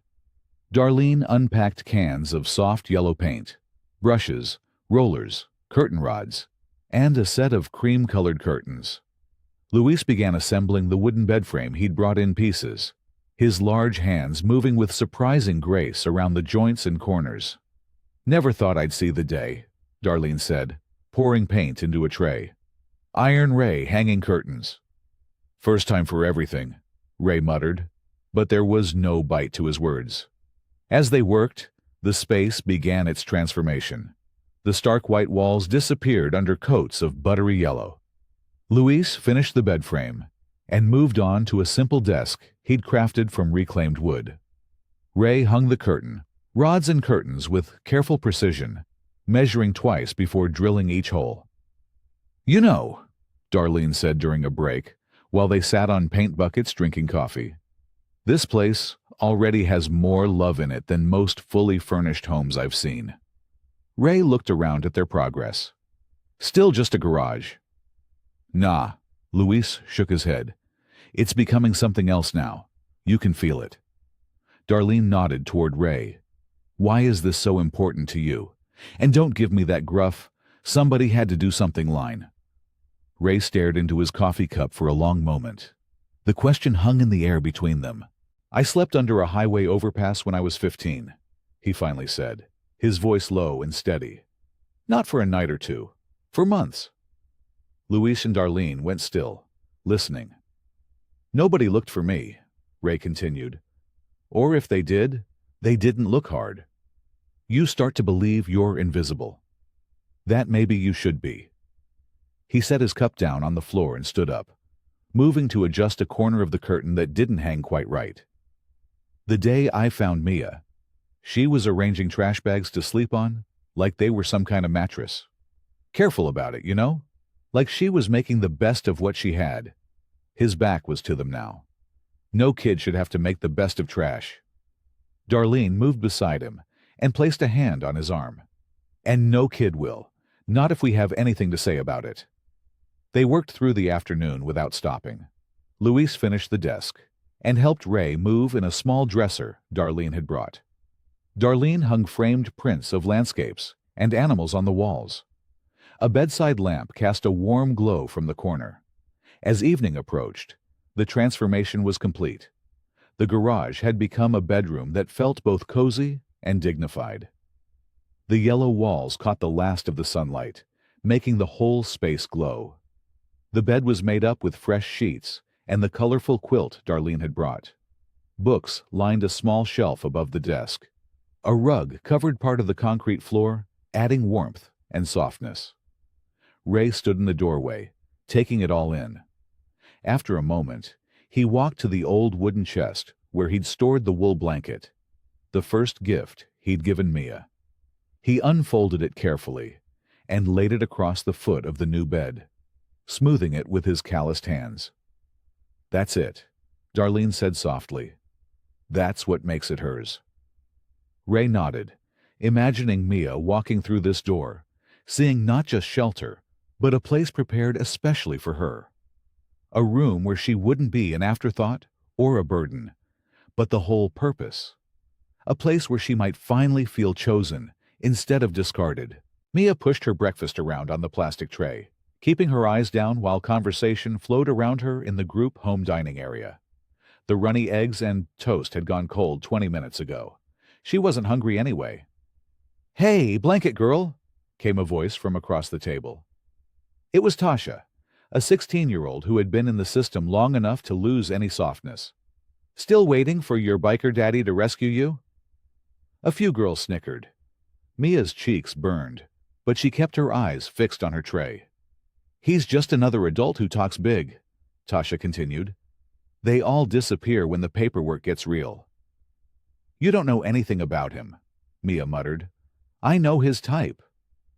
Speaker 1: Darlene unpacked cans of soft yellow paint, brushes, rollers, curtain rods, and a set of cream-colored curtains. Luis began assembling the wooden bed frame he'd brought in pieces, his large hands moving with surprising grace around the joints and corners. "Never thought I'd see the day," Darlene said, pouring paint into a tray. "Iron Ray hanging curtains." "First time for everything," Ray muttered, but there was no bite to his words. As they worked, the space began its transformation. The stark white walls disappeared under coats of buttery yellow. Luis finished the bed frame and moved on to a simple desk he'd crafted from reclaimed wood. Ray hung the curtain, rods and curtains with careful precision, measuring twice before drilling each hole. "You know," Darlene said during a break, while they sat on paint buckets drinking coffee, "this place already has more love in it than most fully furnished homes I've seen." Ray looked around at their progress. "Still just a garage." "Nah," Luis shook his head. "It's becoming something else now. You can feel it." Darlene nodded toward Ray. "Why is this so important to you? And don't give me that gruff, 'somebody had to do something' line." Ray stared into his coffee cup for a long moment. The question hung in the air between them. "I slept under a highway overpass when I was 15, he finally said, his voice low and steady. "Not for a night or two, for months." Luis and Darlene went still, listening. "Nobody looked for me," Ray continued. "Or if they did, they didn't look hard. You start to believe you're invisible. That maybe you should be." He set his cup down on the floor and stood up, moving to adjust a corner of the curtain that didn't hang quite right. "The day I found Mia, she was arranging trash bags to sleep on, like they were some kind of mattress. Careful about it, you know? Like she was making the best of what she had." His back was to them now. "No kid should have to make the best of trash." Darlene moved beside him and placed a hand on his arm. "And no kid will, not if we have anything to say about it." They worked through the afternoon without stopping. Luis finished the desk and helped Ray move in a small dresser Darlene had brought. Darlene hung framed prints of landscapes and animals on the walls. A bedside lamp cast a warm glow from the corner. As evening approached, the transformation was complete. The garage had become a bedroom that felt both cozy and dignified. The yellow walls caught the last of the sunlight, making the whole space glow. The bed was made up with fresh sheets and the colorful quilt Darlene had brought. Books lined a small shelf above the desk. A rug covered part of the concrete floor, adding warmth and softness. Ray stood in the doorway, taking it all in. After a moment, he walked to the old wooden chest where he'd stored the wool blanket, the first gift he'd given Mia. He unfolded it carefully and laid it across the foot of the new bed, smoothing it with his calloused hands. "That's it," Darlene said softly. "That's what makes it hers." Ray nodded, imagining Mia walking through this door, seeing not just shelter, but a place prepared especially for her. A room where she wouldn't be an afterthought or a burden, but the whole purpose. A place where she might finally feel chosen instead of discarded. Mia pushed her breakfast around on the plastic tray, keeping her eyes down while conversation flowed around her in the group home dining area. The runny eggs and toast had gone cold 20 minutes ago. She wasn't hungry anyway. "Hey, blanket girl," came a voice from across the table. It was Tasha, a 16-year-old who had been in the system long enough to lose any softness. Still waiting for your biker daddy to rescue you? A few girls snickered. Mia's cheeks burned, but she kept her eyes fixed on her tray. He's just another adult who talks big, Tasha continued. They all disappear when the paperwork gets real. You don't know anything about him, Mia muttered. I know his type.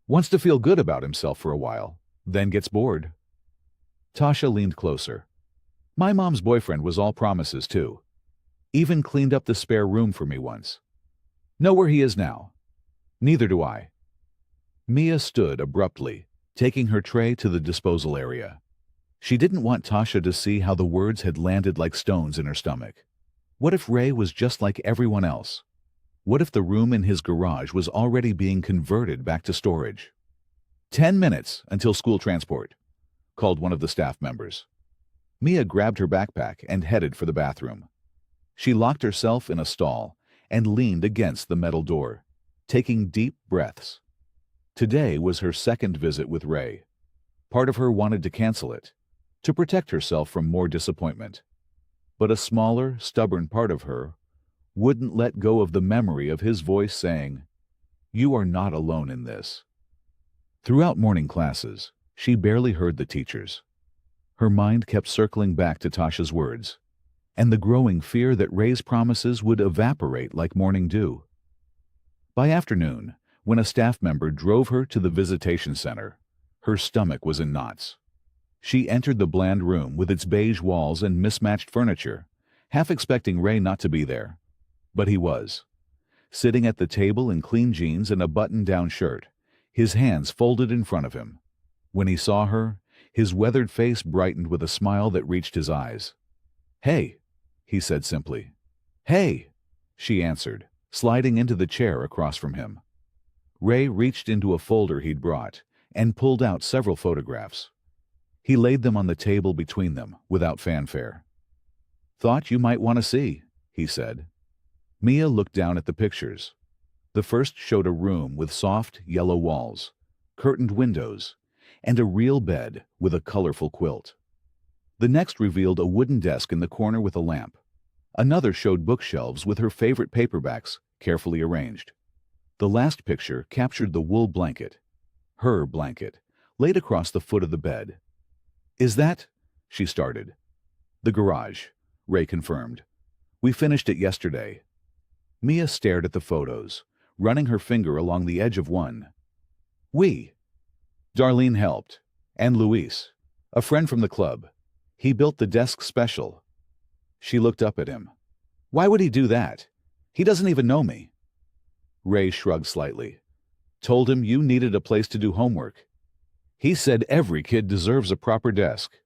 Speaker 1: Wants to feel good about himself for a while, then gets bored. Tasha leaned closer. My mom's boyfriend was all promises, too. Even cleaned up the spare room for me once. Know where he is now? Neither do I. Mia stood abruptly, taking her tray to the disposal area. She didn't want Tasha to see how the words had landed like stones in her stomach. What if Ray was just like everyone else? What if the room in his garage was already being converted back to storage? 10 minutes until school transport, called one of the staff members. Mia grabbed her backpack and headed for the bathroom. She locked herself in a stall and leaned against the metal door, taking deep breaths. Today was her second visit with Ray. Part of her wanted to cancel it, to protect herself from more disappointment. But a smaller, stubborn part of her wouldn't let go of the memory of his voice saying, "You are not alone in this." Throughout morning classes, she barely heard the teachers. Her mind kept circling back to Tasha's words, and the growing fear that Ray's promises would evaporate like morning dew. By afternoon, when a staff member drove her to the visitation center, her stomach was in knots. She entered the bland room with its beige walls and mismatched furniture, half expecting Ray not to be there. But he was, sitting at the table in clean jeans and a button-down shirt, his hands folded in front of him. When he saw her, his weathered face brightened with a smile that reached his eyes. "Hey," he said simply. "Hey," she answered, sliding into the chair across from him. Ray reached into a folder he'd brought and pulled out several photographs. He laid them on the table between them, without fanfare. "Thought you might want to see," he said. Mia looked down at the pictures. The first showed a room with soft, yellow walls, curtained windows, and a real bed with a colorful quilt. The next revealed a wooden desk in the corner with a lamp. Another showed bookshelves with her favorite paperbacks carefully arranged. The last picture captured the wool blanket, her blanket, laid across the foot of the bed. "Is that?" she started. "The garage," Ray confirmed. "We finished it yesterday." Mia stared at the photos, running her finger along the edge of one. "We." Darlene helped, and Luis, a friend from the club. He built the desk special. She looked up at him. "Why would he do that? He doesn't even know me." Ray shrugged slightly. "Told him you needed a place to do homework. He said every kid deserves a proper desk."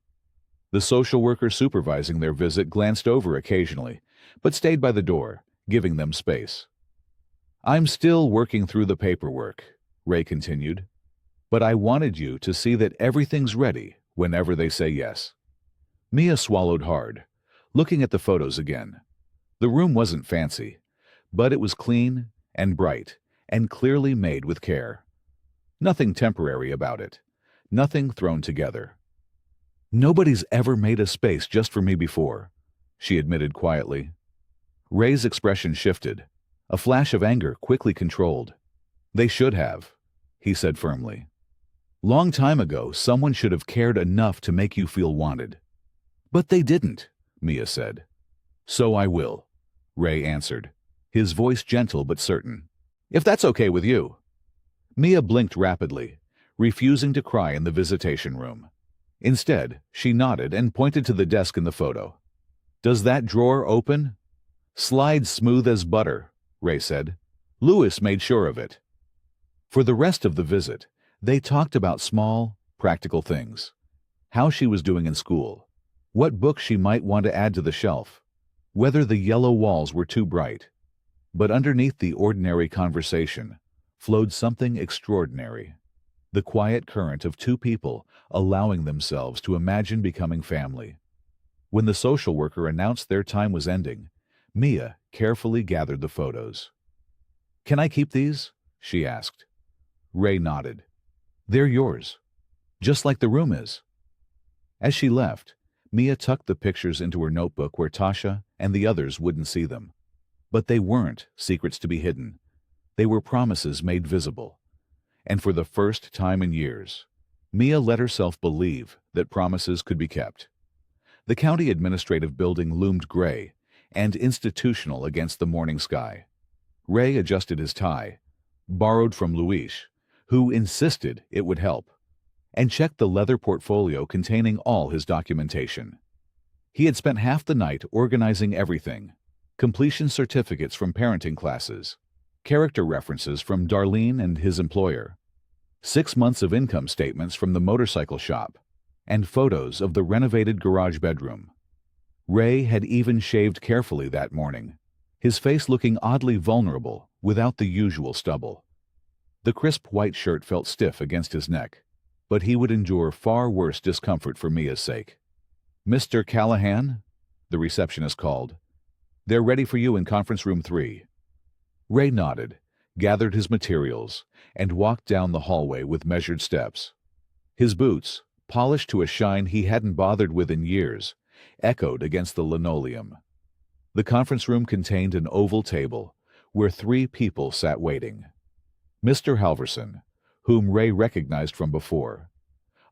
Speaker 1: The social worker supervising their visit glanced over occasionally, but stayed by the door, giving them space. "I'm still working through the paperwork," Ray continued, "but I wanted you to see that everything's ready whenever they say yes." Mia swallowed hard, looking at the photos again. The room wasn't fancy, but it was clean and bright and clearly made with care. Nothing temporary about it, nothing thrown together. "Nobody's ever made a space just for me before," she admitted quietly. Ray's expression shifted, a flash of anger quickly controlled. "They should have," he said firmly. "Long time ago, someone should have cared enough to make you feel wanted." "But they didn't," Mia said. "So I will," Ray answered, his voice gentle but certain. "If that's okay with you." Mia blinked rapidly, refusing to cry in the visitation room. Instead, she nodded and pointed to the desk in the photo. "Does that drawer open?" "Slides smooth as butter," Ray said. "Louis made sure of it." For the rest of the visit, they talked about small, practical things. How she was doing in school, what books she might want to add to the shelf, whether the yellow walls were too bright. But underneath the ordinary conversation flowed something extraordinary. The quiet current of two people allowing themselves to imagine becoming family. When the social worker announced their time was ending, Mia carefully gathered the photos. "Can I keep these?" she asked. Ray nodded. "They're yours, just like the room is." As she left, Mia tucked the pictures into her notebook where Tasha and the others wouldn't see them. But they weren't secrets to be hidden. They were promises made visible. And for the first time in years, Mia let herself believe that promises could be kept. The county administrative building loomed gray and institutional against the morning sky. Ray adjusted his tie, borrowed from Luis, who insisted it would help, and checked the leather portfolio containing all his documentation. He had spent half the night organizing everything: completion certificates from parenting classes, character references from Darlene and his employer, 6 months of income statements from the motorcycle shop, and photos of the renovated garage bedroom. Ray had even shaved carefully that morning, his face looking oddly vulnerable without the usual stubble. The crisp white shirt felt stiff against his neck, but he would endure far worse discomfort for Mia's sake. "Mr. Callahan?" the receptionist called. "They're ready for you in conference room 3. Ray nodded, gathered his materials, and walked down the hallway with measured steps. His boots, polished to a shine he hadn't bothered with in years, echoed against the linoleum. The conference room contained an oval table where 3 people sat waiting. Mr. Halverson, whom Ray recognized from before,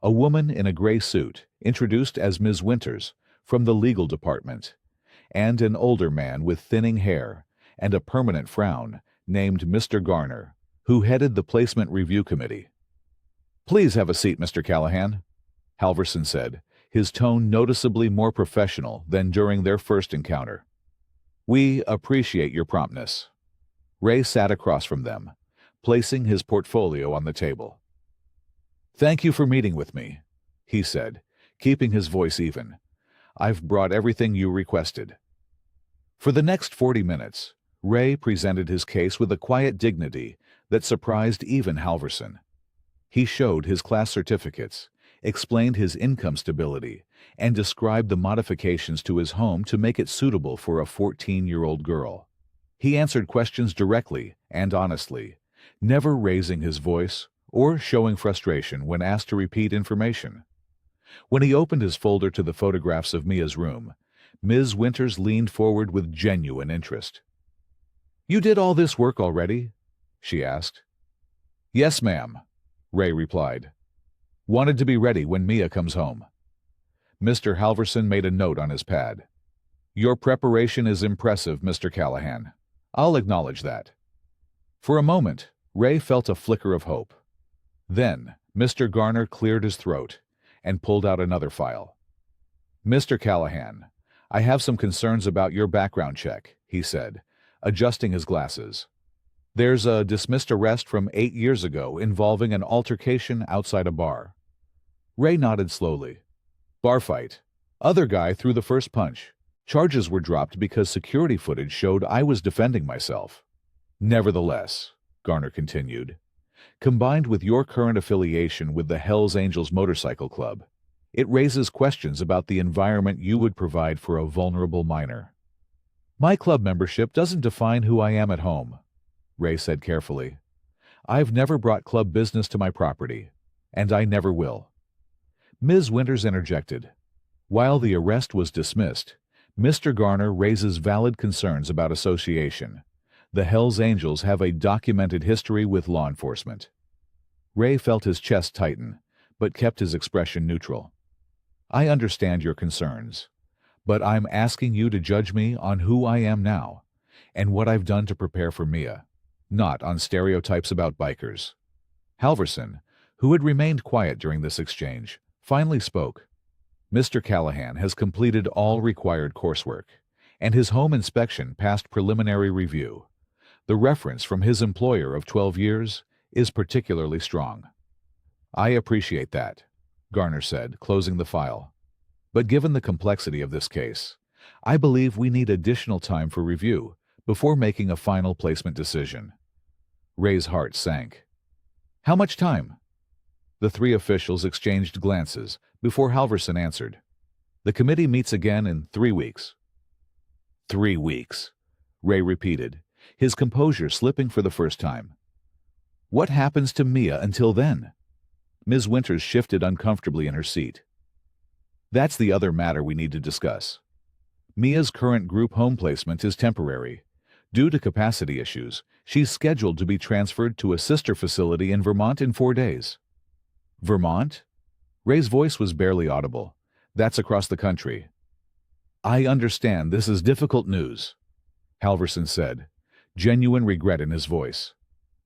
Speaker 1: a woman in a gray suit, introduced as Ms. Winters, from the legal department, and an older man with thinning hair and a permanent frown named Mr. Garner, who headed the placement review committee. "Please have a seat, Mr. Callahan," Halverson said, his tone noticeably more professional than during their first encounter. "We appreciate your promptness." Ray sat across from them, placing his portfolio on the table. "Thank you for meeting with me," he said, keeping his voice even. "I've brought everything you requested." For the next 40 minutes, Ray presented his case with a quiet dignity that surprised even Halverson. He showed his class certificates, explained his income stability, and described the modifications to his home to make it suitable for a 14-year-old girl. He answered questions directly and honestly, never raising his voice or showing frustration when asked to repeat information. When he opened his folder to the photographs of Mia's room, Ms. Winters leaned forward with genuine interest. "You did all this work already?" she asked. "Yes, ma'am," Ray replied. "Wanted to be ready when Mia comes home." Mr. Halverson made a note on his pad. "Your preparation is impressive, Mr. Callahan. I'll acknowledge that." For a moment, Ray felt a flicker of hope. Then, Mr. Garner cleared his throat and pulled out another file. "Mr. Callahan, I have some concerns about your background check," he said, adjusting his glasses. "There's a dismissed arrest from 8 years ago involving an altercation outside a bar." Ray nodded slowly. "Bar fight. Other guy threw the first punch. Charges were dropped because security footage showed I was defending myself. Nevertheless," Garner continued, "combined with your current affiliation with the Hells Angels Motorcycle Club, it raises questions about the environment you would provide for a vulnerable minor." "My club membership doesn't define who I am at home," Ray said carefully. "I've never brought club business to my property, and I never will." Ms. Winters interjected. "While the arrest was dismissed, Mr. Garner raises valid concerns about association. The Hells Angels have a documented history with law enforcement." Ray felt his chest tighten, but kept his expression neutral. "I understand your concerns, but I'm asking you to judge me on who I am now and what I've done to prepare for Mia, not on stereotypes about bikers." Halverson, who had remained quiet during this exchange, finally spoke. "Mr. Callahan has completed all required coursework, and his home inspection passed preliminary review. The reference from his employer of 12 years is particularly strong." "I appreciate that," Garner said, closing the file. "But given the complexity of this case, I believe we need additional time for review before making a final placement decision." Ray's heart sank. "How much time?" The 3 officials exchanged glances before Halverson answered. "The committee meets again in 3 weeks." 3 weeks, Ray repeated, his composure slipping for the first time. "What happens to Mia until then?" Ms. Winters shifted uncomfortably in her seat. That's the other matter we need to discuss. Mia's current group home placement is temporary. Due to capacity issues, she's scheduled to be transferred to a sister facility in Vermont in 4 days. Vermont? Ray's voice was barely audible. That's across the country. I understand this is difficult news, Halverson said, genuine regret in his voice.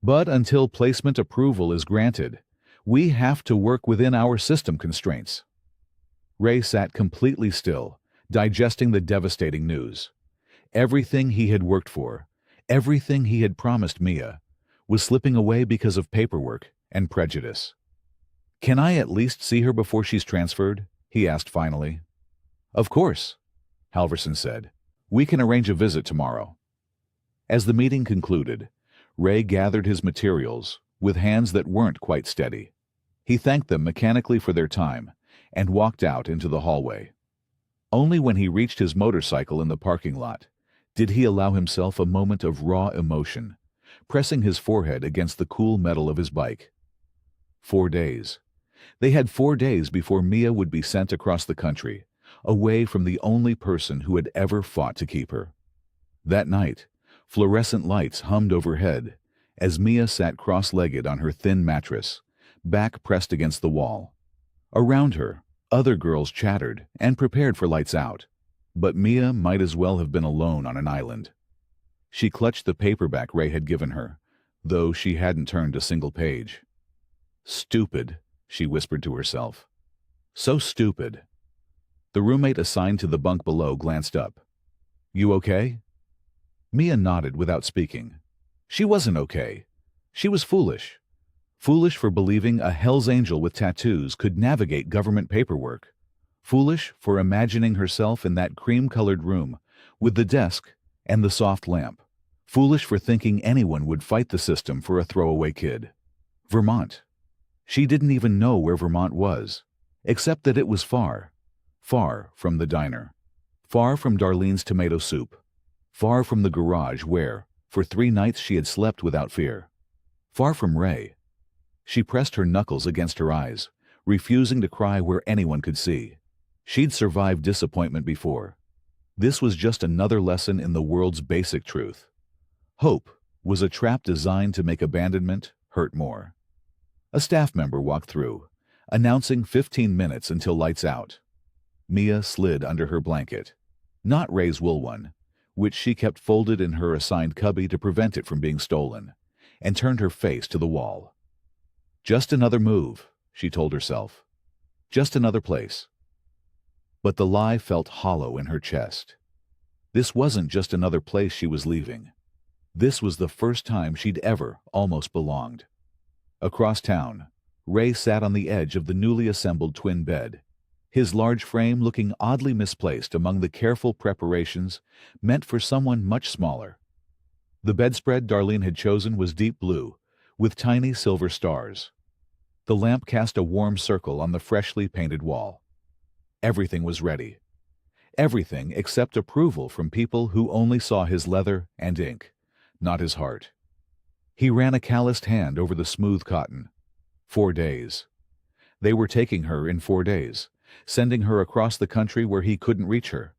Speaker 1: But until placement approval is granted, we have to work within our system constraints. Ray sat completely still, digesting the devastating news. Everything he had worked for, everything he had promised Mia, was slipping away because of paperwork and prejudice. Can I at least see her before she's transferred? He asked finally. Of course, Halverson said. We can arrange a visit tomorrow. As the meeting concluded, Ray gathered his materials with hands that weren't quite steady. He thanked them mechanically for their time and walked out into the hallway. Only when he reached his motorcycle in the parking lot did he allow himself a moment of raw emotion, pressing his forehead against the cool metal of his bike. 4 days. They had 4 days before Mia would be sent across the country, away from the only person who had ever fought to keep her. That night, fluorescent lights hummed overhead as Mia sat cross-legged on her thin mattress, back pressed against the wall. Around her, other girls chattered and prepared for lights out, but Mia might as well have been alone on an island. She clutched the paperback Ray had given her, though she hadn't turned a single page. Stupid, she whispered to herself. So stupid. The roommate assigned to the bunk below glanced up. You okay? Mia nodded without speaking. She wasn't okay. She was foolish. Foolish for believing a Hell's Angel with tattoos could navigate government paperwork. Foolish for imagining herself in that cream-colored room with the desk and the soft lamp. Foolish for thinking anyone would fight the system for a throwaway kid. Vermont. She didn't even know where Vermont was, except that it was far, far from the diner, far from Darlene's tomato soup, far from the garage where, for 3 nights she had slept without fear, far from Ray. She pressed her knuckles against her eyes, refusing to cry where anyone could see. She'd survived disappointment before. This was just another lesson in the world's basic truth. Hope was a trap designed to make abandonment hurt more. A staff member walked through, announcing 15 minutes until lights out. Mia slid under her blanket, not Ray's wool one, which she kept folded in her assigned cubby to prevent it from being stolen, and turned her face to the wall. Just another move, she told herself. Just another place. But the lie felt hollow in her chest. This wasn't just another place she was leaving. This was the first time she'd ever almost belonged. Across town, Ray sat on the edge of the newly assembled twin bed, his large frame looking oddly misplaced among the careful preparations meant for someone much smaller. The bedspread Darlene had chosen was deep blue, with tiny silver stars. The lamp cast a warm circle on the freshly painted wall. Everything was ready. Everything except approval from people who only saw his leather and ink, not his heart. He ran a calloused hand over the smooth cotton. 4 days. They were taking her in 4 days, sending her across the country where he couldn't reach her,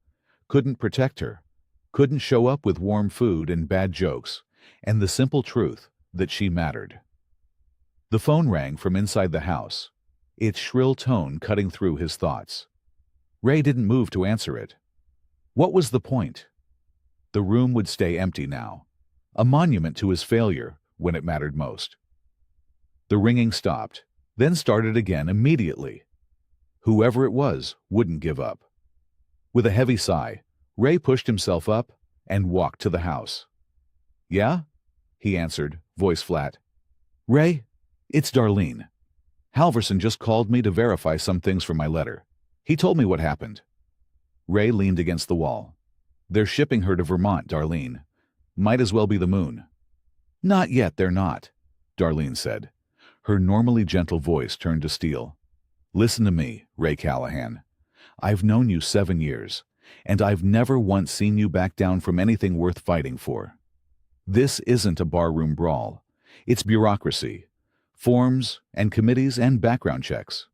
Speaker 1: couldn't protect her, couldn't show up with warm food and bad jokes, and the simple truth that she mattered. The phone rang from inside the house, its shrill tone cutting through his thoughts. Ray didn't move to answer it. What was the point? The room would stay empty now, a monument to his failure when it mattered most. The ringing stopped, then started again immediately. Whoever it was wouldn't give up. With a heavy sigh, Ray pushed himself up and walked to the house. Yeah? He answered, voice flat. Ray, it's Darlene. Halverson just called me to verify some things from my letter. He told me what happened. Ray leaned against the wall. They're shipping her to Vermont, Darlene. Might as well be the moon. Not yet, they're not, Darlene said. Her normally gentle voice turned to steel. Listen to me, Ray Callahan. I've known you 7 years, and I've never once seen you back down from anything worth fighting for. This isn't a barroom brawl. It's bureaucracy. Forms and committees and background checks.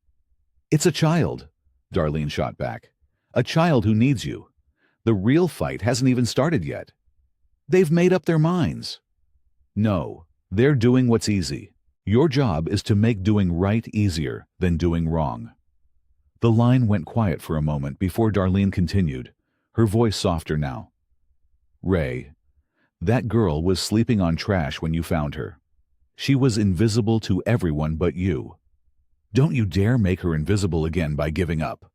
Speaker 1: It's a child. Darlene shot back. "A child who needs you. The real fight hasn't even started yet. They've made up their minds." "No, they're doing what's easy. Your job is to make doing right easier than doing wrong." The line went quiet for a moment before Darlene continued, her voice softer now. "Ray, that girl was sleeping on trash when you found her. She was invisible to everyone but you. Don't you dare make her invisible again by giving up."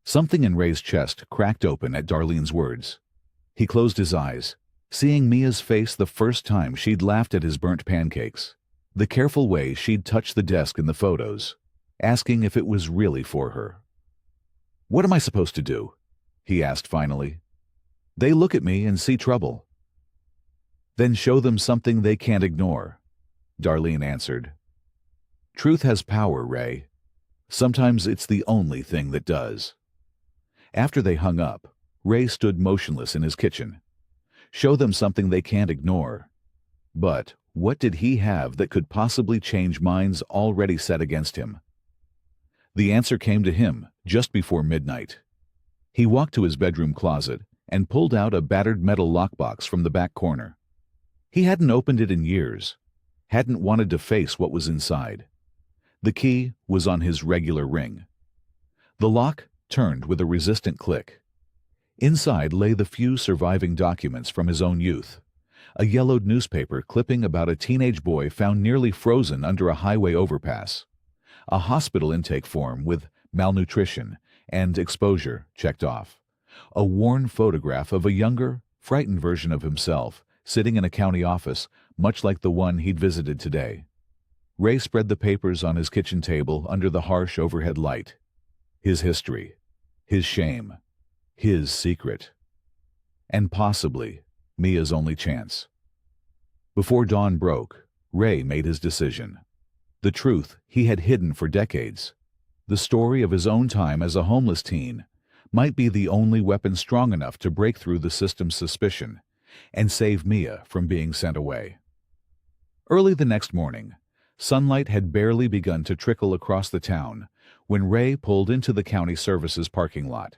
Speaker 1: Something in Ray's chest cracked open at Darlene's words. He closed his eyes, seeing Mia's face the first time she'd laughed at his burnt pancakes, the careful way she'd touched the desk in the photos, asking if it was really for her. "What am I supposed to do?" he asked finally. "They look at me and see trouble." "Then show them something they can't ignore," Darlene answered. "Truth has power, Ray. Sometimes it's the only thing that does." After they hung up, Ray stood motionless in his kitchen. Show them something they can't ignore. But what did he have that could possibly change minds already set against him? The answer came to him just before midnight. He walked to his bedroom closet and pulled out a battered metal lockbox from the back corner. He hadn't opened it in years, hadn't wanted to face what was inside. The key was on his regular ring. The lock turned with a resistant click. Inside lay the few surviving documents from his own youth. A yellowed newspaper clipping about a teenage boy found nearly frozen under a highway overpass. A hospital intake form with malnutrition and exposure checked off. A worn photograph of a younger, frightened version of himself sitting in a county office, much like the one he'd visited today. Ray spread the papers on his kitchen table under the harsh overhead light. His history, his shame, his secret, and possibly Mia's only chance. Before dawn broke, Ray made his decision. The truth he had hidden for decades, the story of his own time as a homeless teen, might be the only weapon strong enough to break through the system's suspicion and save Mia from being sent away. Early the next morning, sunlight had barely begun to trickle across the town when Ray pulled into the county services parking lot.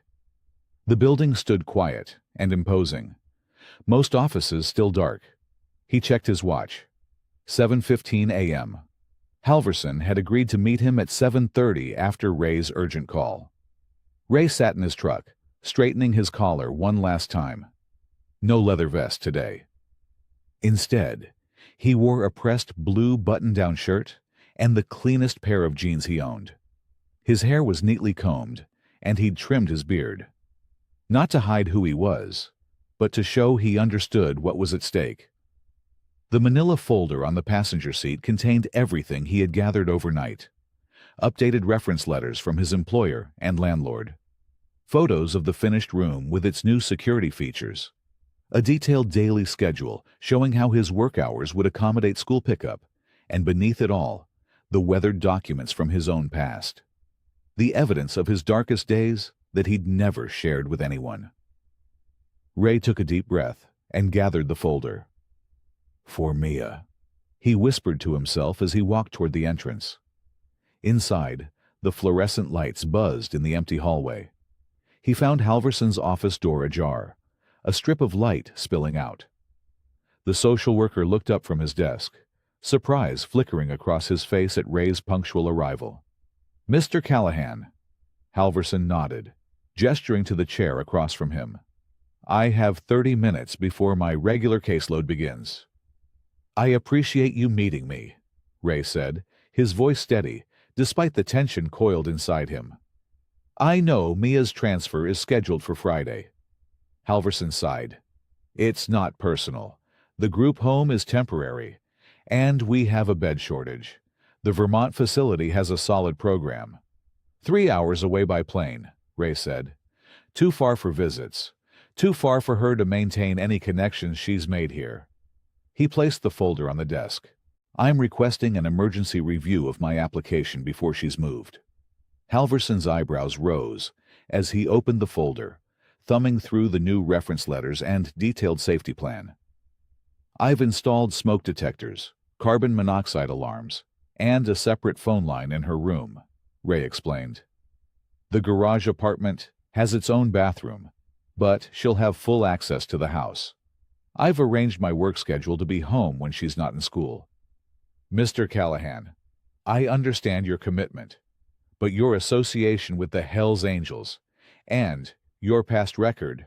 Speaker 1: The building stood quiet and imposing, most offices still dark. He checked his watch. 7:15 a.m. Halverson had agreed to meet him at 7:30 after Ray's urgent call. Ray sat in his truck, straightening his collar one last time. No leather vest today. Instead, he wore a pressed blue button-down shirt and the cleanest pair of jeans he owned. His hair was neatly combed, and he'd trimmed his beard. Not to hide who he was, but to show he understood what was at stake. The manila folder on the passenger seat contained everything he had gathered overnight. Updated reference letters from his employer and landlord. Photos of the finished room with its new security features. A detailed daily schedule showing how his work hours would accommodate school pickup, and beneath it all, the weathered documents from his own past. The evidence of his darkest days that he'd never shared with anyone. Ray took a deep breath and gathered the folder. For Mia, he whispered to himself as he walked toward the entrance. Inside, the fluorescent lights buzzed in the empty hallway. He found Halverson's office door ajar, a strip of light spilling out. The social worker looked up from his desk, surprise flickering across his face at Ray's punctual arrival. "Mr. Callahan." Halverson nodded, gesturing to the chair across from him. "I have 30 minutes before my regular caseload begins." "I appreciate you meeting me," Ray said, his voice steady, despite the tension coiled inside him. "I know Mia's transfer is scheduled for Friday." Halverson sighed. "It's not personal. The group home is temporary, and we have a bed shortage. The Vermont facility has a solid program. 3 hours away by plane," Ray said. "Too far for visits. Too far for her to maintain any connections she's made here." He placed the folder on the desk. "I'm requesting an emergency review of my application before she's moved." Halverson's eyebrows rose as he opened the folder, thumbing through the new reference letters and detailed safety plan. "I've installed smoke detectors, carbon monoxide alarms, and a separate phone line in her room," Ray explained. The garage apartment has its own bathroom, but she'll have full access to the house. I've arranged my work schedule to be home when she's not in school. Mr. Callahan, I understand your commitment, but your association with the Hells Angels and your past record.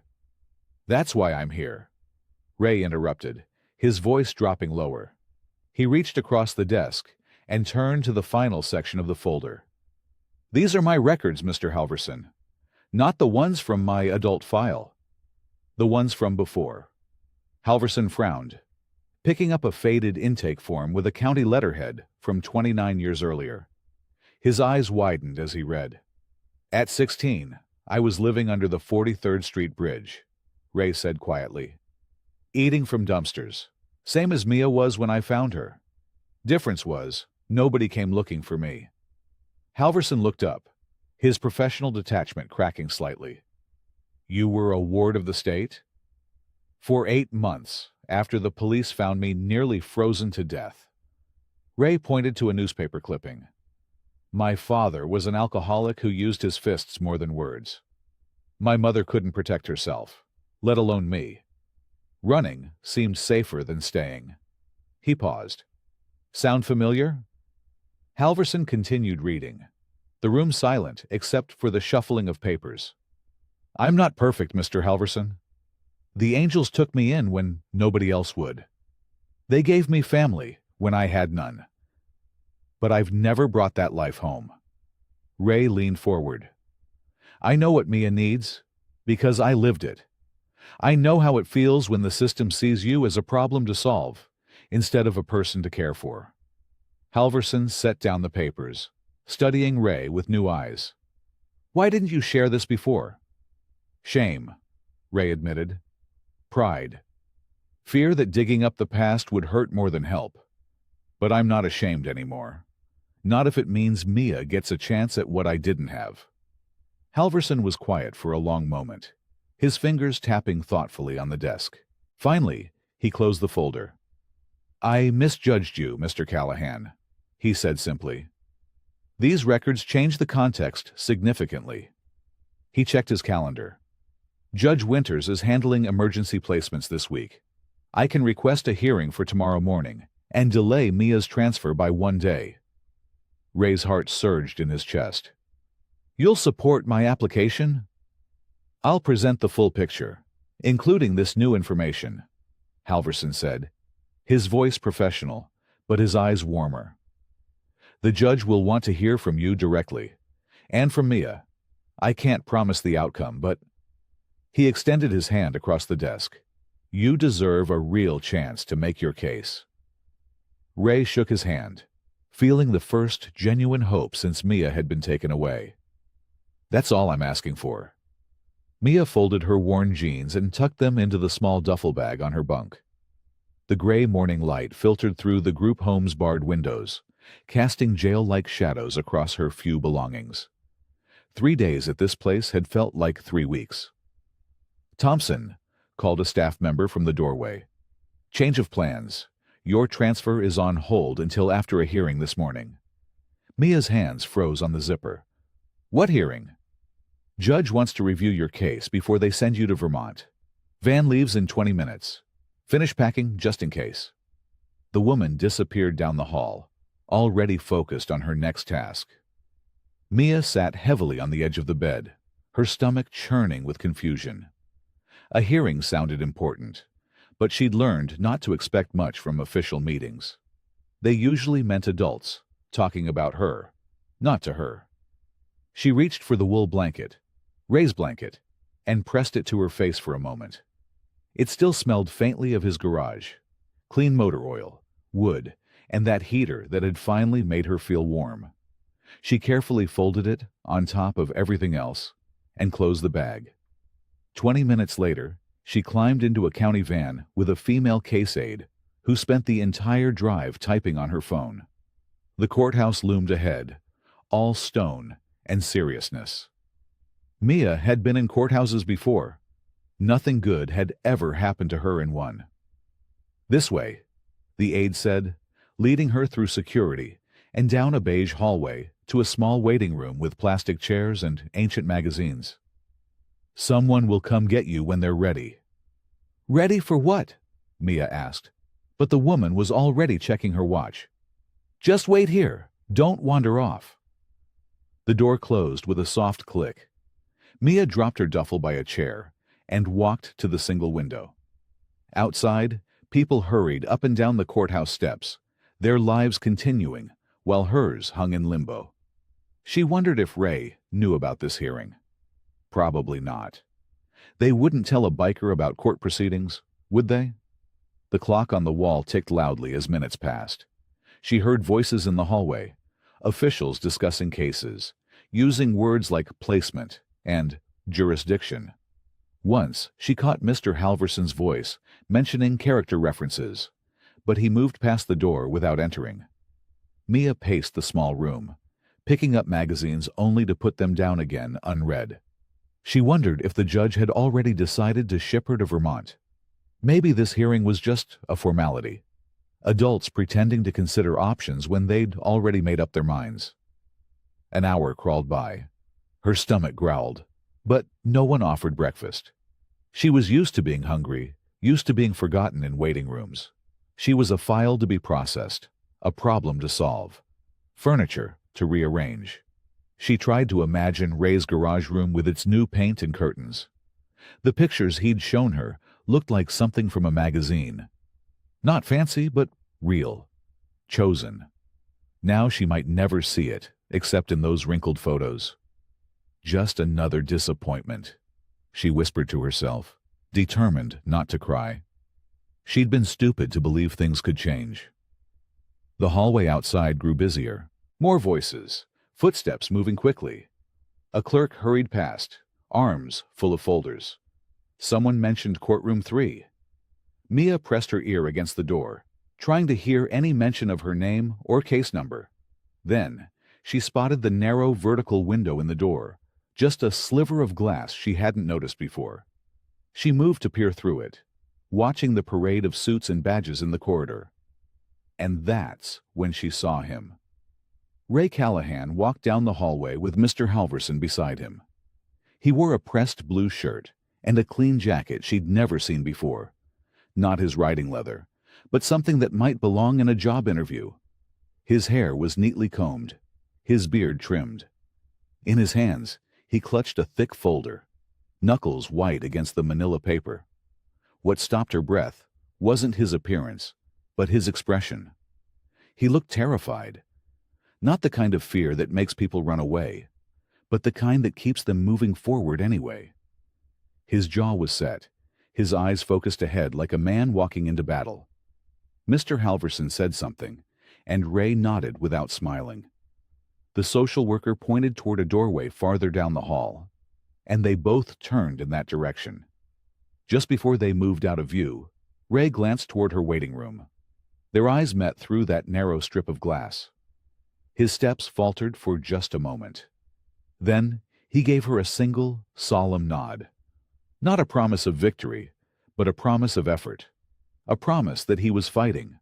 Speaker 1: That's why I'm here. Ray interrupted, his voice dropping lower. He reached across the desk and turned to the final section of the folder. These are my records, Mr. Halverson. Not the ones from my adult file. The ones from before. Halverson frowned, picking up a faded intake form with a county letterhead from 29 years earlier. His eyes widened as he read. At 16, I was living under the 43rd Street Bridge, Ray said quietly. Eating from dumpsters, same as Mia was when I found her. Difference was, nobody came looking for me. Halverson looked up, his professional detachment cracking slightly. You were a ward of the state? For 8 months, after the police found me nearly frozen to death. Ray pointed to a newspaper clipping. My father was an alcoholic who used his fists more than words. My mother couldn't protect herself, let alone me. Running seemed safer than staying. He paused. Sound familiar? Halverson continued reading, the room silent except for the shuffling of papers. I'm not perfect, Mr. Halverson. The Angels took me in when nobody else would. They gave me family when I had none. But I've never brought that life home. Ray leaned forward. I know what Mia needs, because I lived it. I know how it feels when the system sees you as a problem to solve, instead of a person to care for. Halverson set down the papers, studying Ray with new eyes. Why didn't you share this before? Shame, Ray admitted. Pride. Fear that digging up the past would hurt more than help. But I'm not ashamed anymore. Not if it means Mia gets a chance at what I didn't have. Halverson was quiet for a long moment, his fingers tapping thoughtfully on the desk. Finally, he closed the folder. I misjudged you, Mr. Callahan, he said simply. These records change the context significantly. He checked his calendar. Judge Winters is handling emergency placements this week. I can request a hearing for tomorrow morning and delay Mia's transfer by 1 day. Ray's heart surged in his chest. You'll support my application? I'll present the full picture, including this new information, Halverson said, his voice professional, but his eyes warmer. The judge will want to hear from you directly, and from Mia. I can't promise the outcome, but... He extended his hand across the desk. You deserve a real chance to make your case. Ray shook his hand, feeling the first genuine hope since Mia had been taken away. That's all I'm asking for. Mia folded her worn jeans and tucked them into the small duffel bag on her bunk. The gray morning light filtered through the group home's barred windows, casting jail-like shadows across her few belongings. 3 days at this place had felt like 3 weeks. Thompson, called a staff member from the doorway. Change of plans. Your transfer is on hold until after a hearing this morning. Mia's hands froze on the zipper. What hearing? Judge wants to review your case before they send you to Vermont. Van leaves in 20 minutes. Finish packing just in case. The woman disappeared down the hall, already focused on her next task. Mia sat heavily on the edge of the bed, her stomach churning with confusion. A hearing sounded important, but she'd learned not to expect much from official meetings. They usually meant adults, talking about her, not to her. She reached for the wool blanket, Ray's blanket, and pressed it to her face for a moment. It still smelled faintly of his garage, clean motor oil, wood, and that heater that had finally made her feel warm. She carefully folded it on top of everything else and closed the bag. 20 minutes later, she climbed into a county van with a female case aide who spent the entire drive typing on her phone. The courthouse loomed ahead, all stone and seriousness. Mia had been in courthouses before. Nothing good had ever happened to her in one. This way, the aide said, leading her through security and down a beige hallway to a small waiting room with plastic chairs and ancient magazines. "Someone will come get you when they're ready." "Ready for what?" Mia asked, but the woman was already checking her watch. "Just wait here. Don't wander off." The door closed with a soft click. Mia dropped her duffel by a chair and walked to the single window. Outside, people hurried up and down the courthouse steps, their lives continuing while hers hung in limbo. She wondered if Ray knew about this hearing. Probably not. They wouldn't tell a biker about court proceedings, would they? The clock on the wall ticked loudly as minutes passed. She heard voices in the hallway, officials discussing cases, using words like placement and jurisdiction. Once, she caught Mr. Halverson's voice mentioning character references, but he moved past the door without entering. Mia paced the small room, picking up magazines only to put them down again unread. She wondered if the judge had already decided to ship her to Vermont. Maybe this hearing was just a formality. Adults pretending to consider options when they'd already made up their minds. An hour crawled by. Her stomach growled, but no one offered breakfast. She was used to being hungry, used to being forgotten in waiting rooms. She was a file to be processed, a problem to solve, furniture to rearrange. She tried to imagine Ray's garage room with its new paint and curtains. The pictures he'd shown her looked like something from a magazine. Not fancy, but real. Chosen. Now she might never see it, except in those wrinkled photos. Just another disappointment, she whispered to herself, determined not to cry. She'd been stupid to believe things could change. The hallway outside grew busier. More voices, footsteps moving quickly. A clerk hurried past, arms full of folders. Someone mentioned courtroom 3. Mia pressed her ear against the door, trying to hear any mention of her name or case number. Then, she spotted the narrow vertical window in the door, just a sliver of glass she hadn't noticed before. She moved to peer through it, watching the parade of suits and badges in the corridor. And that's when she saw him. Ray Callahan walked down the hallway with Mr. Halverson beside him. He wore a pressed blue shirt and a clean jacket she'd never seen before. Not his riding leather, but something that might belong in a job interview. His hair was neatly combed, his beard trimmed. In his hands, he clutched a thick folder, knuckles white against the manila paper. What stopped her breath wasn't his appearance, but his expression. He looked terrified. Not the kind of fear that makes people run away, but the kind that keeps them moving forward anyway. His jaw was set, his eyes focused ahead like a man walking into battle. Mr. Halverson said something, and Ray nodded without smiling. The social worker pointed toward a doorway farther down the hall, and they both turned in that direction. Just before they moved out of view, Ray glanced toward her waiting room. Their eyes met through that narrow strip of glass. His steps faltered for just a moment. Then he gave her a single, solemn nod. Not a promise of victory, but a promise of effort. A promise that he was fighting.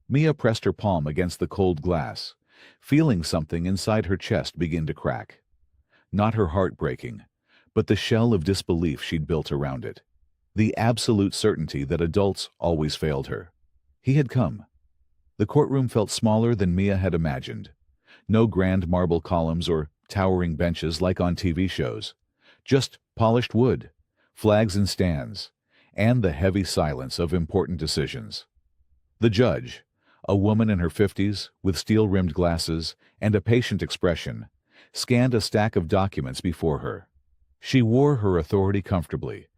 Speaker 1: Mia pressed her palm against the cold glass, feeling something inside her chest begin to crack. Not her heart breaking, but the shell of disbelief she'd built around it. The absolute certainty that adults always failed her. He had come. The courtroom felt smaller than Mia had imagined. No grand marble columns or towering benches like on TV shows. Just polished wood, flags and stands, and the heavy silence of important decisions. The judge, a woman in her 50s with steel-rimmed glasses and a patient expression, scanned a stack of documents before her. She wore her authority comfortably,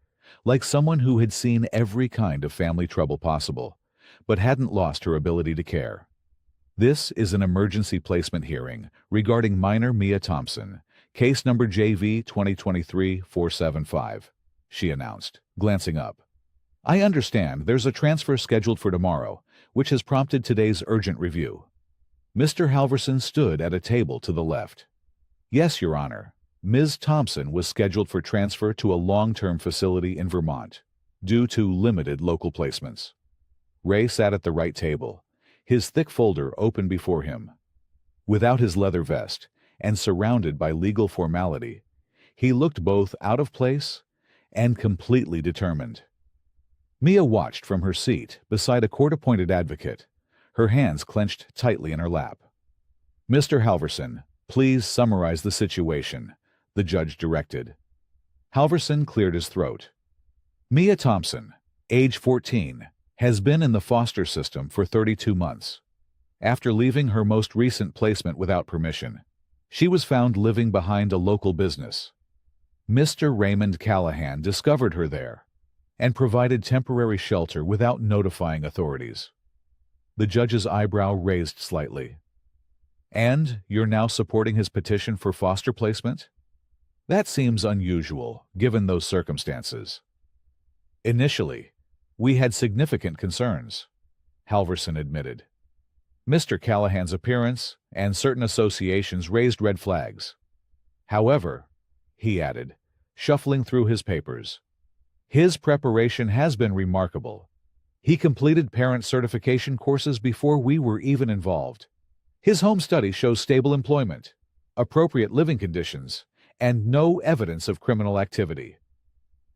Speaker 1: like someone who had seen every kind of family trouble possible, but hadn't lost her ability to care. This is an emergency placement hearing regarding minor Mia Thompson, case number JV 2023-475, she announced, glancing up. I understand there's a transfer scheduled for tomorrow, which has prompted today's urgent review. Mr. Halverson stood at a table to the left. Yes, Your Honor. Ms. Thompson was scheduled for transfer to a long-term facility in Vermont, due to limited local placements. Ray sat at the right table, his thick folder open before him. Without his leather vest and surrounded by legal formality, he looked both out of place and completely determined. Mia watched from her seat beside a court-appointed advocate, her hands clenched tightly in her lap. "Mr. Halverson, please summarize the situation," the judge directed. Halverson cleared his throat. "Mia Thompson, age 14, has been in the foster system for 32 months. After leaving her most recent placement without permission, she was found living behind a local business. Mr. Raymond Callahan discovered her there and provided temporary shelter without notifying authorities." The judge's eyebrow raised slightly. "And you're now supporting his petition for foster placement? That seems unusual, given those circumstances." "Initially, we had significant concerns," Halverson admitted. "Mr. Callahan's appearance and certain associations raised red flags. However," he added, shuffling through his papers, "his preparation has been remarkable. He completed parent certification courses before we were even involved. His home study shows stable employment, appropriate living conditions, and no evidence of criminal activity."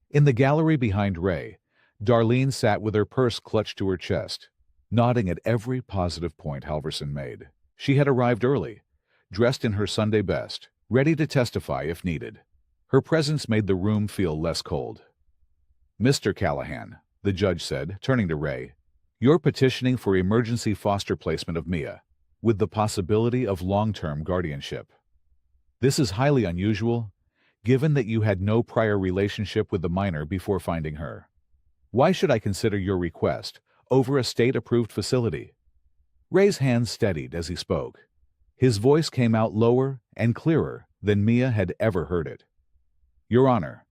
Speaker 1: In the gallery behind Ray, Darlene sat with her purse clutched to her chest, nodding at every positive point Halverson made. She had arrived early, dressed in her Sunday best, ready to testify if needed. Her presence made the room feel less cold. "Mr. Callahan," the judge said, turning to Ray, "you're petitioning for emergency foster placement of Mia, with the possibility of long-term guardianship. This is highly unusual, given that you had no prior relationship with the minor before finding her. Why should I consider your request over a state-approved facility?" Ray's hands steadied as he spoke. His voice came out lower and clearer than Mia had ever heard it. "Your Honor,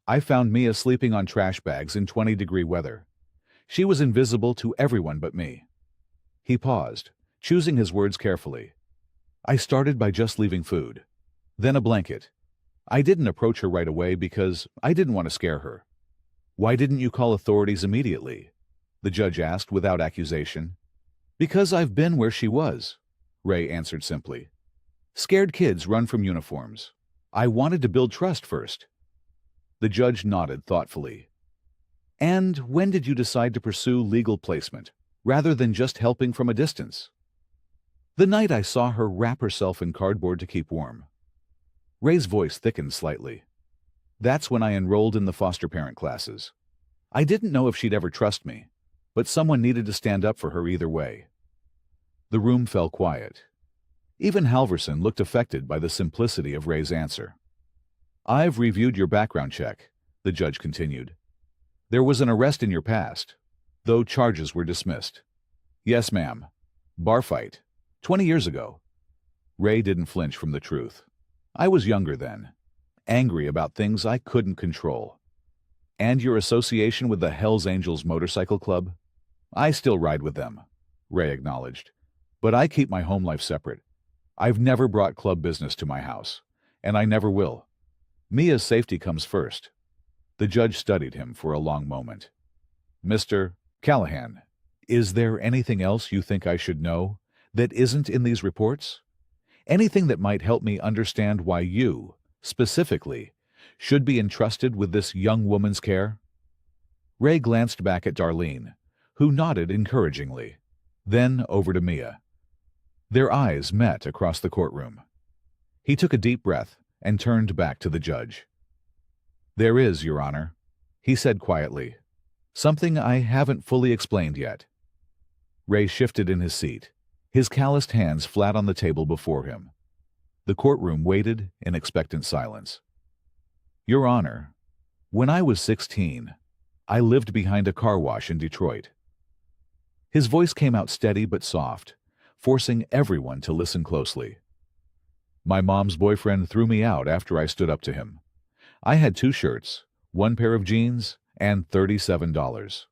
Speaker 1: I found Mia sleeping on trash bags in 20-degree weather. She was invisible to everyone but me." He paused, choosing his words carefully. "I started by just leaving food, then a blanket. I didn't approach her right away because I didn't want to scare her." "Why didn't you call authorities immediately?" the judge asked without accusation. "Because I've been where she was," Ray answered simply. "Scared kids run from uniforms. I wanted to build trust first." The judge nodded thoughtfully. "And when did you decide to pursue legal placement, rather than just helping from a distance?" "The night I saw her wrap herself in cardboard to keep warm." Ray's voice thickened slightly. "That's when I enrolled in the foster parent classes. I didn't know if she'd ever trust me, but someone needed to stand up for her either way." The room fell quiet. Even Halverson looked affected by the simplicity of Ray's answer. "I've reviewed your background check," the judge continued. "There was an arrest in your past, though charges were dismissed." "Yes, ma'am. Bar fight. 20 years ago." Ray didn't flinch from the truth. "I was younger then, angry about things I couldn't control." "And your association with the Hells Angels Motorcycle Club?" "I still ride with them," Ray acknowledged. "But I keep my home life separate. I've never brought club business to my house, and I never will. Mia's safety comes first." The judge studied him for a long moment. "Mr. Callahan, is there anything else you think I should know that isn't in these reports? Anything that might help me understand why you, specifically, should be entrusted with this young woman's care?" Ray glanced back at Darlene, who nodded encouragingly, then over to Mia. Their eyes met across the courtroom. He took a deep breath and turned back to the judge. "There is, Your Honor," he said quietly. "Something I haven't fully explained yet." Ray shifted in his seat, his calloused hands flat on the table before him. The courtroom waited in expectant silence. "Your Honor, when I was 16, I lived behind a car wash in Detroit." His voice came out steady but soft, forcing everyone to listen closely. "My mom's boyfriend threw me out after I stood up to him. I had 2 shirts, 1 pair of jeans, and $37.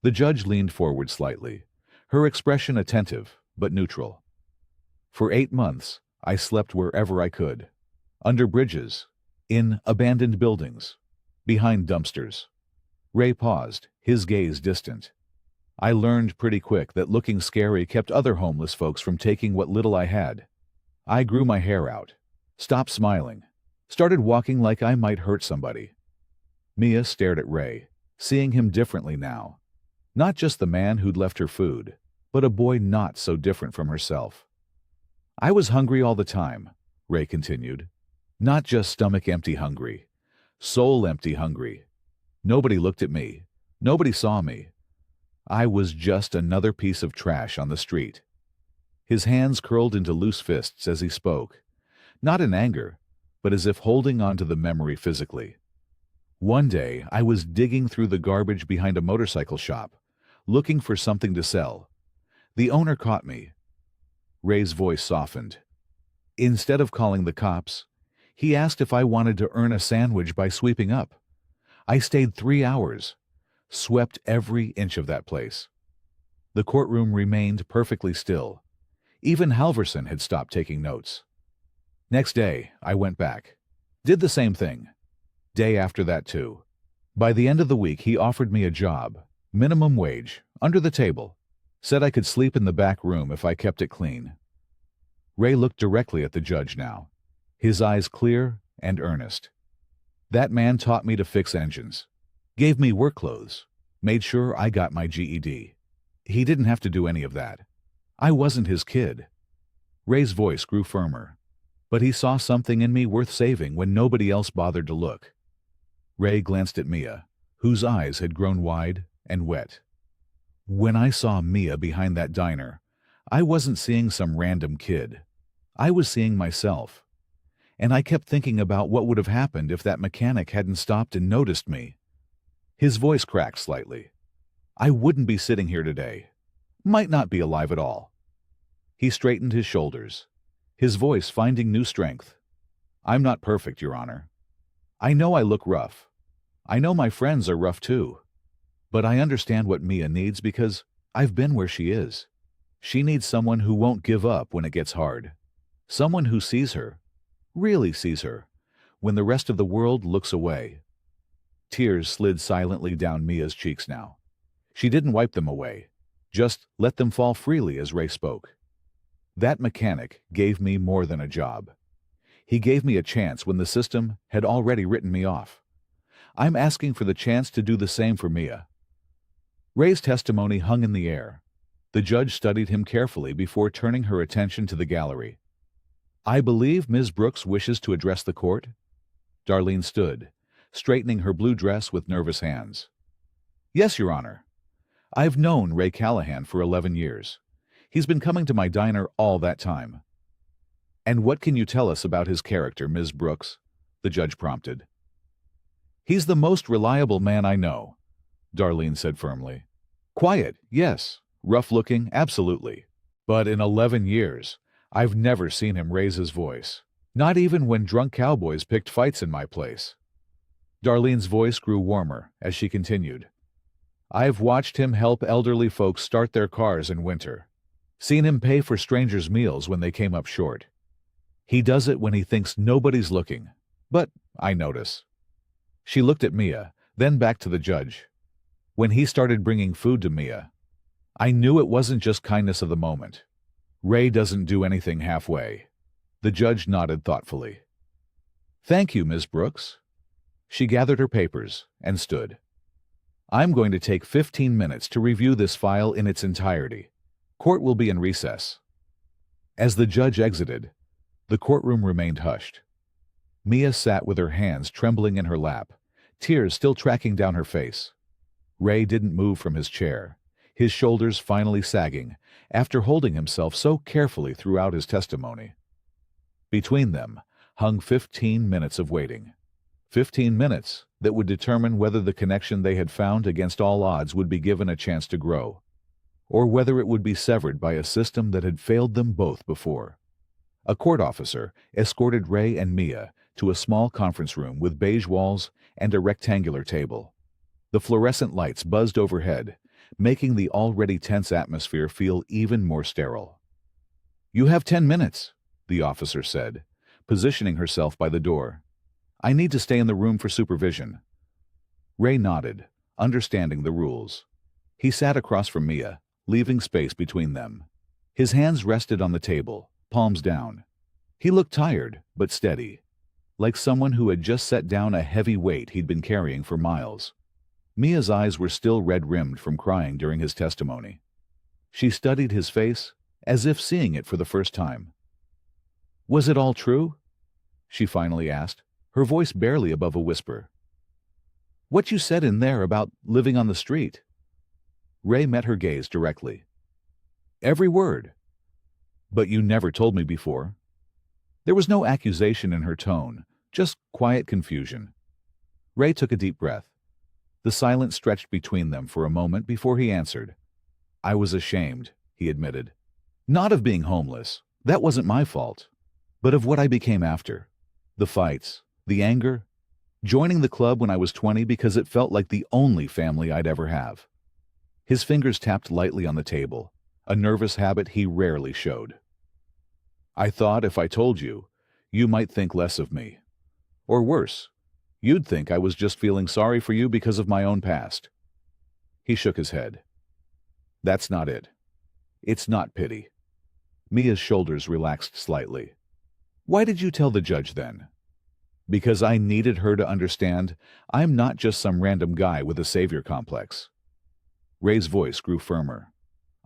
Speaker 1: The judge leaned forward slightly, her expression attentive but neutral. "For 8 months, I slept wherever I could, under bridges, in abandoned buildings, behind dumpsters." Ray paused, his gaze distant. "I learned pretty quick that looking scary kept other homeless folks from taking what little I had. I grew my hair out, stopped smiling, started walking like I might hurt somebody. Mia stared at Ray, seeing him differently now. Not just the man who'd left her food, but a boy not so different from herself. I was hungry all the time, Ray continued. Not just stomach-empty hungry, soul-empty hungry. Nobody looked at me. Nobody saw me. I was just another piece of trash on the street. His hands curled into loose fists as he spoke, not in anger, but as if holding on to the memory physically. One day, I was digging through the garbage behind a motorcycle shop, looking for something to sell. The owner caught me. Ray's voice softened. Instead of calling the cops, he asked if I wanted to earn a sandwich by sweeping up. I stayed 3 hours, swept every inch of that place. The courtroom remained perfectly still. Even Halverson had stopped taking notes. Next day, I went back. Did the same thing. Day after that too. By the end of the week, he offered me a job, minimum wage, under the table. Said I could sleep in the back room if I kept it clean. Ray looked directly at the judge now, his eyes clear and earnest. That man taught me to fix engines, gave me work clothes, made sure I got my GED. He didn't have to do any of that. I wasn't his kid. Ray's voice grew firmer, but he saw something in me worth saving when nobody else bothered to look. Ray glanced at Mia, whose eyes had grown wide and wet. When I saw Mia behind that diner, I wasn't seeing some random kid. I was seeing myself. And I kept thinking about what would have happened if that mechanic hadn't stopped and noticed me. His voice cracked slightly. I wouldn't be sitting here today. Might not be alive at all. He straightened his shoulders, his voice finding new strength. I'm not perfect, Your Honor. I know I look rough. I know my friends are rough too. But I understand what Mia needs because I've been where she is. She needs someone who won't give up when it gets hard. Someone who sees her, really sees her, when the rest of the world looks away. Tears slid silently down Mia's cheeks now. She didn't wipe them away, just let them fall freely as Ray spoke. That mechanic gave me more than a job. He gave me a chance when the system had already written me off. I'm asking for the chance to do the same for Mia. Ray's testimony hung in the air. The judge studied him carefully before turning her attention to the gallery. I believe Ms. Brooks wishes to address the court. Darlene stood, straightening her blue dress with nervous hands. Yes, Your Honor. I've known Ray Callahan for 11 years. He's been coming to my diner all that time. And what can you tell us about his character, Ms. Brooks? The judge prompted. He's the most reliable man I know, Darlene said firmly. Quiet, yes. Rough-looking, absolutely. But in 11 years, I've never seen him raise his voice. Not even when drunk cowboys picked fights in my place. Darlene's voice grew warmer as she continued. I've watched him help elderly folks start their cars in winter. Seen him pay for strangers' meals when they came up short. He does it when he thinks nobody's looking. But I notice. She looked at Mia, then back to the judge. When he started bringing food to Mia, I knew it wasn't just kindness of the moment. Ray doesn't do anything halfway. The judge nodded thoughtfully. Thank you, Ms. Brooks. She gathered her papers and stood. I'm going to take 15 minutes to review this file in its entirety. Court will be in recess. As the judge exited, the courtroom remained hushed. Mia sat with her hands trembling in her lap, tears still tracking down her face. Ray didn't move from his chair, his shoulders finally sagging after holding himself so carefully throughout his testimony. Between them hung 15 minutes of waiting. 15 minutes that would determine whether the connection they had found against all odds would be given a chance to grow, or whether it would be severed by a system that had failed them both before. A court officer escorted Ray and Mia to a small conference room with beige walls and a rectangular table. The fluorescent lights buzzed overhead, making the already tense atmosphere feel even more sterile. You have 10 minutes, the officer said, positioning herself by the door. I need to stay in the room for supervision. Ray nodded, understanding the rules. He sat across from Mia, leaving space between them. His hands rested on the table, palms down. He looked tired, but steady, like someone who had just set down a heavy weight he'd been carrying for miles. Mia's eyes were still red-rimmed from crying during his testimony. She studied his face, as if seeing it for the first time. "Was it all true?" she finally asked, her voice barely above a whisper. "What you said in there about living on the street?" Ray met her gaze directly. "Every word." "But you never told me before." There was no accusation in her tone, just quiet confusion. Ray took a deep breath. The silence stretched between them for a moment before he answered. "I was ashamed," he admitted. "Not of being homeless. That wasn't my fault. But of what I became after. The fights, the anger, joining the club when I was 20 because it felt like the only family I'd ever have." His fingers tapped lightly on the table, a nervous habit he rarely showed. "I thought if I told you, you might think less of me. Or worse, you'd think I was just feeling sorry for you because of my own past." He shook his head. "That's not it. It's not pity." Mia's shoulders relaxed slightly. "Why did you tell the judge then?" "Because I needed her to understand I'm not just some random guy with a savior complex." Ray's voice grew firmer.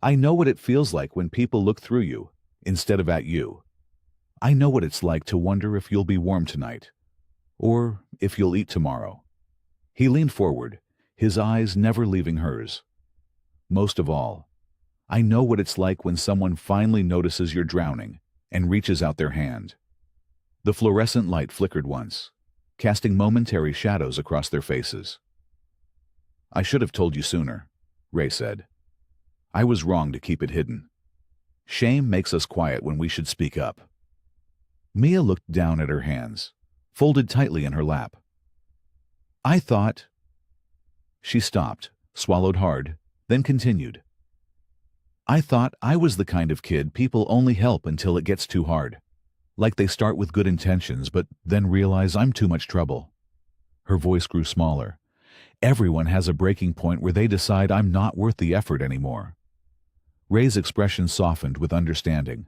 Speaker 1: "I know what it feels like when people look through you, instead of at you. I know what it's like to wonder if you'll be warm tonight, or if you'll eat tomorrow." He leaned forward, his eyes never leaving hers. "Most of all, I know what it's like when someone finally notices you're drowning and reaches out their hand." The fluorescent light flickered once, casting momentary shadows across their faces. "I should have told you sooner," Ray said. "I was wrong to keep it hidden. Shame makes us quiet when we should speak up." Mia looked down at her hands, folded tightly in her lap. "I thought—" She stopped, swallowed hard, then continued. "I thought I was the kind of kid people only help until it gets too hard. Like they start with good intentions but then realize I'm too much trouble." Her voice grew smaller. "Everyone has a breaking point where they decide I'm not worth the effort anymore." Ray's expression softened with understanding.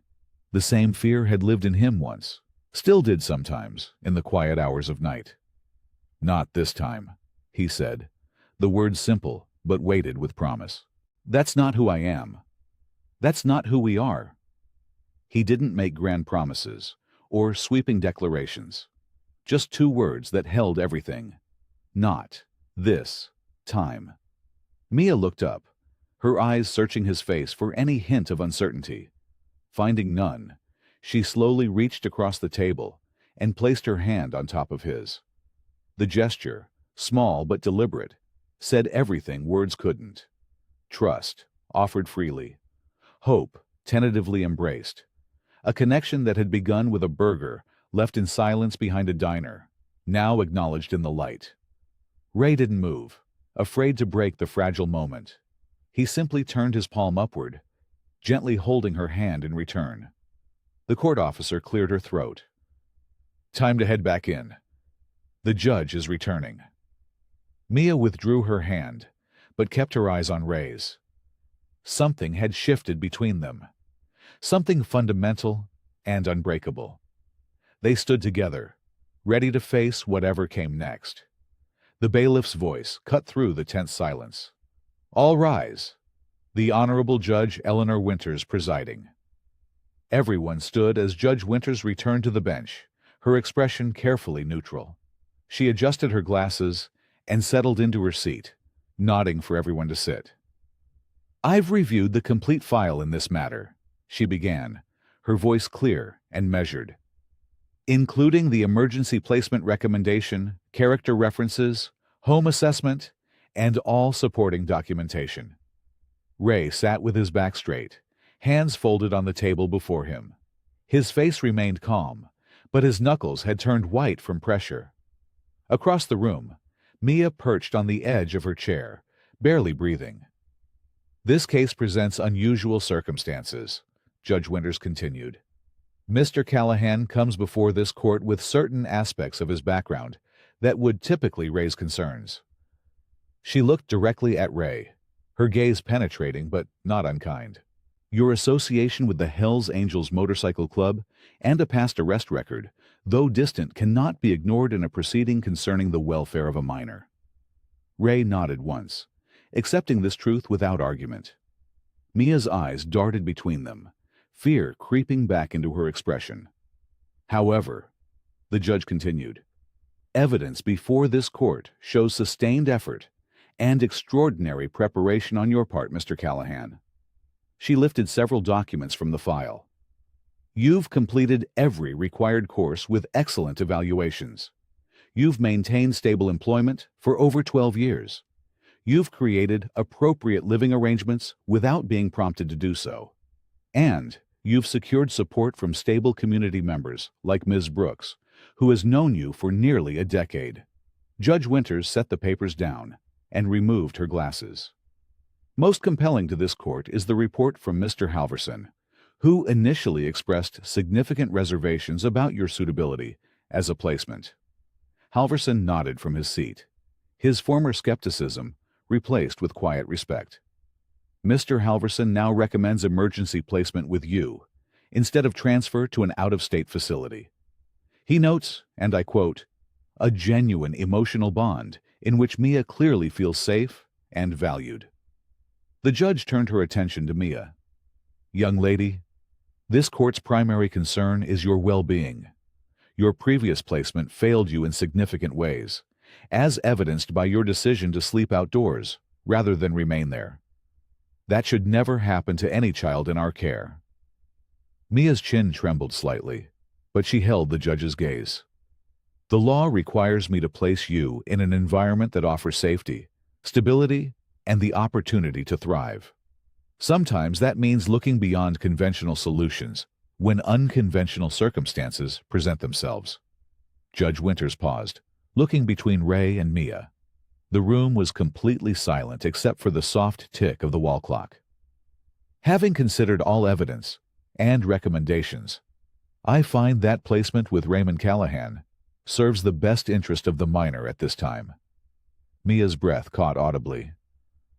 Speaker 1: The same fear had lived in him once, still did sometimes, in the quiet hours of night. "Not this time," he said, the words simple but weighted with promise. "That's not who I am. That's not who we are." He didn't make grand promises or sweeping declarations, just two words that held everything. "Not this time." Mia looked up, her eyes searching his face for any hint of uncertainty. Finding none, she slowly reached across the table and placed her hand on top of his. The gesture, small but deliberate, said everything words couldn't. Trust, offered freely. Hope, tentatively embraced. A connection that had begun with a burger left in silence behind a diner, now acknowledged in the light. Ray didn't move, afraid to break the fragile moment. He simply turned his palm upward, gently holding her hand in return. The court officer cleared her throat. "Time to head back in. The judge is returning." Mia withdrew her hand, but kept her eyes on Ray's. Something had shifted between them. Something fundamental and unbreakable. They stood together, ready to face whatever came next. The bailiff's voice cut through the tense silence. "All rise." The Honorable Judge Eleanor Winters presiding. Everyone stood as Judge Winters returned to the bench, her expression carefully neutral. She adjusted her glasses and settled into her seat, nodding for everyone to sit. "I've reviewed the complete file in this matter," she began, her voice clear and measured, "including the emergency placement recommendation, character references, home assessment, and all supporting documentation." Ray sat with his back straight, hands folded on the table before him. His face remained calm, but his knuckles had turned white from pressure. Across the room, Mia perched on the edge of her chair, barely breathing. "This case presents unusual circumstances," Judge Winters continued. "Mr. Callahan comes before this court with certain aspects of his background that would typically raise concerns." She looked directly at Ray, her gaze penetrating but not unkind. Your association with the Hells Angels Motorcycle Club and a past arrest record, though distant, cannot be ignored in a proceeding concerning the welfare of a minor. Ray nodded once, accepting this truth without argument. Mia's eyes darted between them, fear creeping back into her expression. However, the judge continued, evidence before this court shows sustained effort and extraordinary preparation on your part, Mr. Callahan. She lifted several documents from the file. You've completed every required course with excellent evaluations. You've maintained stable employment for over 12 years. You've created appropriate living arrangements without being prompted to do so. And you've secured support from stable community members like Ms. Brooks, who has known you for nearly a decade. Judge Winters set the papers down and removed her glasses. Most compelling to this court is the report from Mr. Halverson, who initially expressed significant reservations about your suitability as a placement. Halverson nodded from his seat, his former skepticism replaced with quiet respect. Mr. Halverson now recommends emergency placement with you, instead of transfer to an out-of-state facility. He notes, and I quote, a genuine emotional bond in which Mia clearly feels safe and valued. The judge turned her attention to Mia. Young lady, this court's primary concern is your well-being. Your previous placement failed you in significant ways, as evidenced by your decision to sleep outdoors rather than remain there. That should never happen to any child in our care. Mia's chin trembled slightly, but she held the judge's gaze. The law requires me to place you in an environment that offers safety, stability, and the opportunity to thrive. Sometimes that means looking beyond conventional solutions when unconventional circumstances present themselves. Judge Winters paused, looking between Ray and Mia. The room was completely silent except for the soft tick of the wall clock. Having considered all evidence and recommendations, I find that placement with Raymond Callahan serves the best interest of the minor at this time. Mia's breath caught audibly.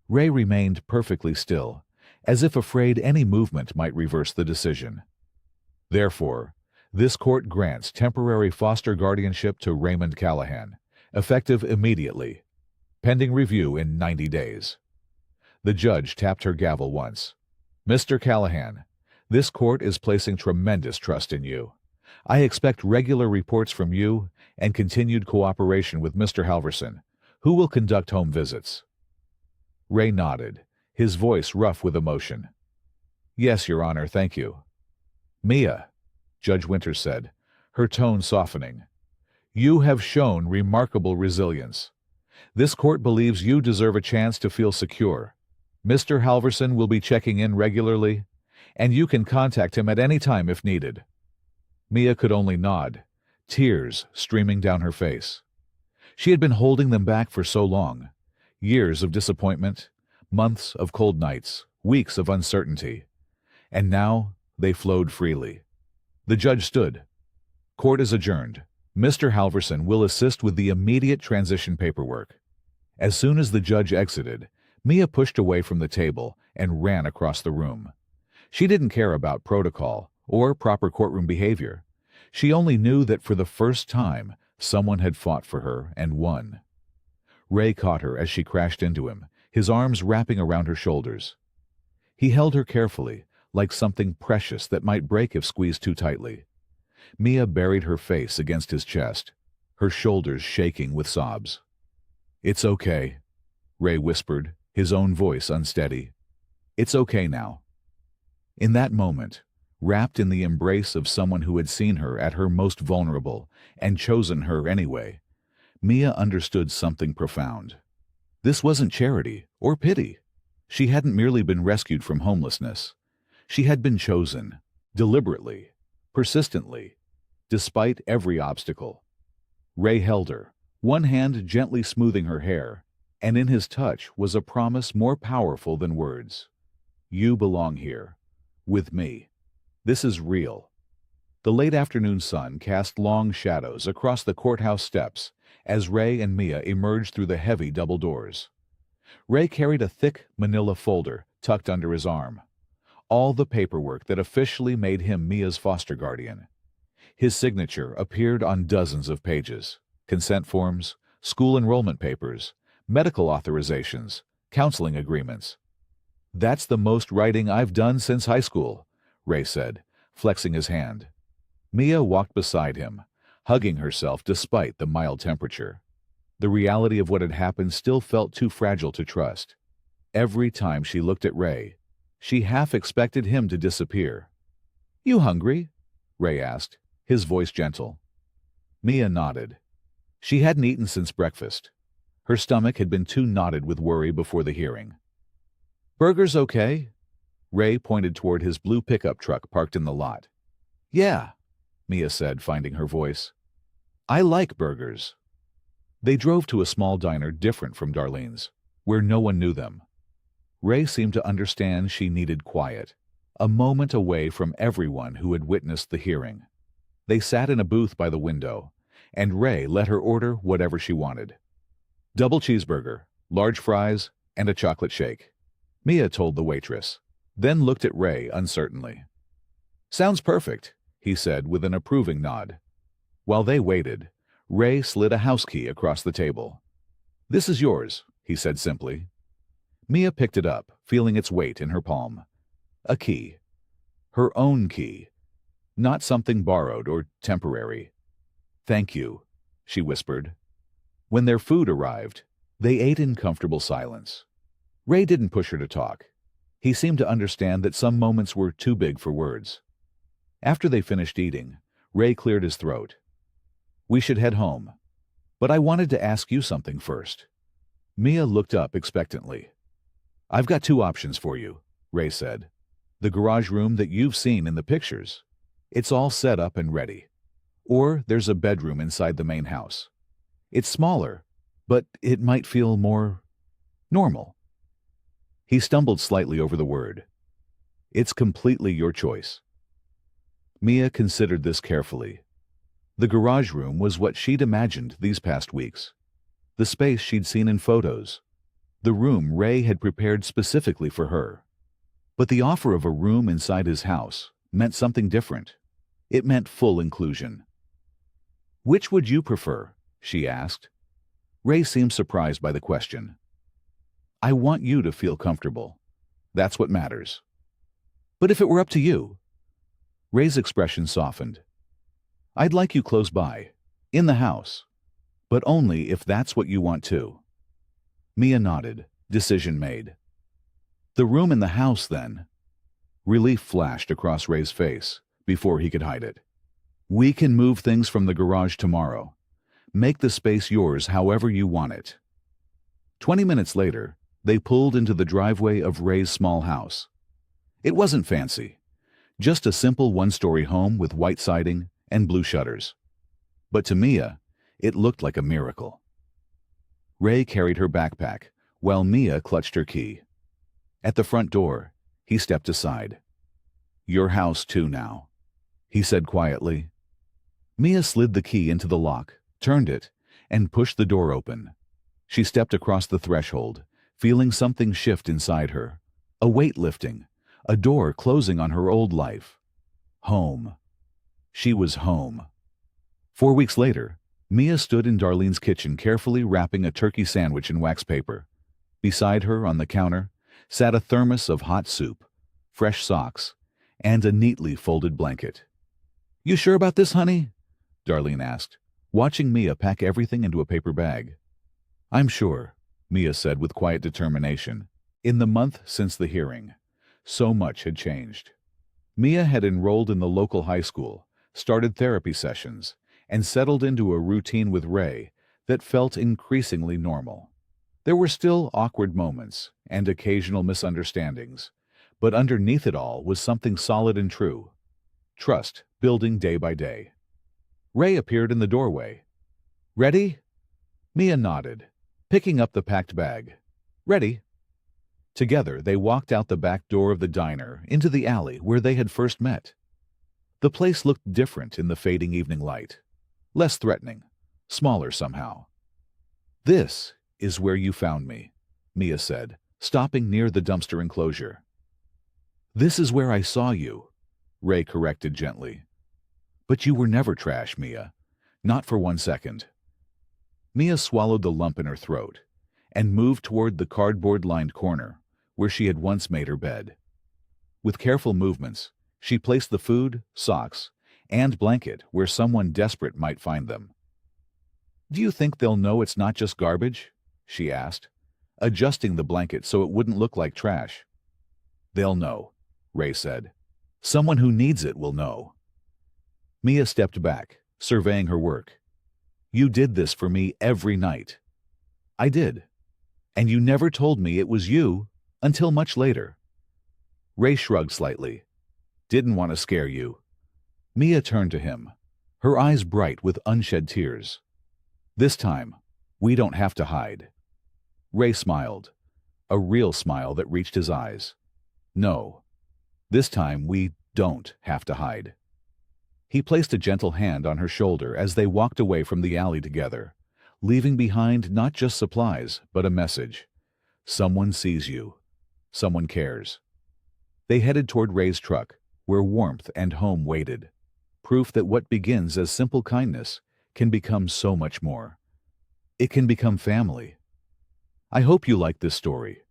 Speaker 1: Ray remained perfectly still, as if afraid any movement might reverse the decision. Therefore, this court grants temporary foster guardianship to Raymond Callahan, effective immediately, pending review in 90 days. The judge tapped her gavel once. Mr. Callahan, this court is placing tremendous trust in you. I expect regular reports from you and continued cooperation with Mr. Halverson, who will conduct home visits. Ray nodded, his voice rough with emotion. Yes, Your Honor, thank you. Mia, Judge Winters said, her tone softening, you have shown remarkable resilience. This court believes you deserve a chance to feel secure. Mr. Halverson will be checking in regularly, and you can contact him at any time if needed. Mia could only nod, tears streaming down her face. She had been holding them back for so long. Years of disappointment, months of cold nights, weeks of uncertainty. And now they flowed freely. The judge stood. Court is adjourned. Mr. Halverson will assist with the immediate transition paperwork. As soon as the judge exited, Mia pushed away from the table and ran across the room. She didn't care about protocol or proper courtroom behavior. She only knew that for the first time, someone had fought for her and won. Ray caught her as she crashed into him, his arms wrapping around her shoulders. He held her carefully, like something precious that might break if squeezed too tightly. Mia buried her face against his chest, her shoulders shaking with sobs. It's okay, Ray whispered, his own voice unsteady. It's okay now. In that moment, wrapped in the embrace of someone who had seen her at her most vulnerable and chosen her anyway, Mia understood something profound. This wasn't charity or pity. She hadn't merely been rescued from homelessness. She had been chosen, deliberately, persistently, despite every obstacle. Ray held her, one hand gently smoothing her hair, and in his touch was a promise more powerful than words. You belong here, with me. This is real. The late afternoon sun cast long shadows across the courthouse steps as Ray and Mia emerged through the heavy double doors. Ray carried a thick manila folder tucked under his arm. all the paperwork that officially made him Mia's foster guardian. His signature appeared on dozens of pages: consent forms, school enrollment papers, medical authorizations, counseling agreements. "That's the most writing I've done since high school," Ray said, flexing his hand. Mia walked beside him, hugging herself despite the mild temperature. The reality of what had happened still felt too fragile to trust. Every time she looked at Ray, she half expected him to disappear. "You hungry?" Ray asked, his voice gentle. Mia nodded. She hadn't eaten since breakfast. Her stomach had been too knotted with worry before the hearing. "Burgers okay?" Ray pointed toward his blue pickup truck parked in the lot. "Yeah," Mia said, finding her voice. "I like burgers." They drove to a small diner different from Darlene's, where no one knew them. Ray seemed to understand she needed quiet, a moment away from everyone who had witnessed the hearing. They sat in a booth by the window, and Ray let her order whatever she wanted. "Double cheeseburger, large fries, and a chocolate shake," Mia told the waitress, then looked at Ray uncertainly. "Sounds perfect," he said with an approving nod. While they waited, Ray slid a house key across the table. "This is yours," he said simply. Mia picked it up, feeling its weight in her palm. A key. Her own key. Not something borrowed or temporary. "Thank you," she whispered. When their food arrived, they ate in comfortable silence. Ray didn't push her to talk. He seemed to understand that some moments were too big for words. After they finished eating, Ray cleared his throat. "We should head home. But I wanted to ask you something first." Mia looked up expectantly. "I've got two options for you," Ray said. "The garage room that you've seen in the pictures. It's all set up and ready. Or there's a bedroom inside the main house. It's smaller, but it might feel more normal." He stumbled slightly over the word. "It's completely your choice." Mia considered this carefully. The garage room was what she'd imagined these past weeks. The space she'd seen in photos. The room Ray had prepared specifically for her. But the offer of a room inside his house meant something different. It meant full inclusion. "Which would you prefer?" she asked. Ray seemed surprised by the question. "I want you to feel comfortable. That's what matters." "But if it were up to you?" Ray's expression softened. "I'd like you close by, in the house, but only if that's what you want too." Mia nodded, decision made. "The room in the house, then." Relief flashed across Ray's face before he could hide it. "We can move things from the garage tomorrow. Make the space yours however you want it." 20 minutes later, they pulled into the driveway of Ray's small house. It wasn't fancy, just a simple one-story home with white siding and blue shutters. But to Mia, it looked like a miracle. Ray carried her backpack, while Mia clutched her key. At the front door, he stepped aside. "Your house too now," he said quietly. Mia slid the key into the lock, turned it, and pushed the door open. She stepped across the threshold, feeling something shift inside her. A weight lifting, a door closing on her old life. Home. She was home. 4 weeks later, Mia stood in Darlene's kitchen carefully wrapping a turkey sandwich in wax paper. Beside her, on the counter, sat a thermos of hot soup, fresh socks, and a neatly folded blanket. "You sure about this, honey?" Darlene asked, watching Mia pack everything into a paper bag. "I'm sure," Mia said with quiet determination. In the month since the hearing, so much had changed. Mia had enrolled in the local high school, started therapy sessions, and settled into a routine with Ray that felt increasingly normal. There were still awkward moments and occasional misunderstandings, but underneath it all was something solid and true. Trust building day by day. Ray appeared in the doorway. "Ready?" Mia nodded, picking up the packed bag. "Ready." Together, they walked out the back door of the diner into the alley where they had first met. The place looked different in the fading evening light. Less threatening, smaller somehow. "This is where you found me," Mia said, stopping near the dumpster enclosure. This is where I saw you, Ray corrected gently. But you were never trash, Mia. Not for 1 second. Mia swallowed the lump in her throat and moved toward the cardboard-lined corner where she had once made her bed. With careful movements, she placed the food, socks, and blanket where someone desperate might find them. "Do you think they'll know it's not just garbage?" she asked, adjusting the blanket so it wouldn't look like trash. "They'll know," Ray said. "Someone who needs it will know." Mia stepped back, surveying her work. "You did this for me every night." "I did. And you never told me it was you until much later." Ray shrugged slightly. "Didn't want to scare you." Mia turned to him, her eyes bright with unshed tears. "This time, we don't have to hide." Ray smiled, a real smile that reached his eyes. "No, this time we don't have to hide." He placed a gentle hand on her shoulder as they walked away from the alley together, leaving behind not just supplies, but a message. Someone sees you. Someone cares. They headed toward Ray's truck, where warmth and home waited. Proof that what begins as simple kindness can become so much more. It can become family. I hope you like this story.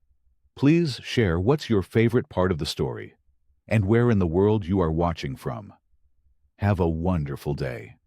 Speaker 1: Please share what's your favorite part of the story and where in the world you are watching from. Have a wonderful day.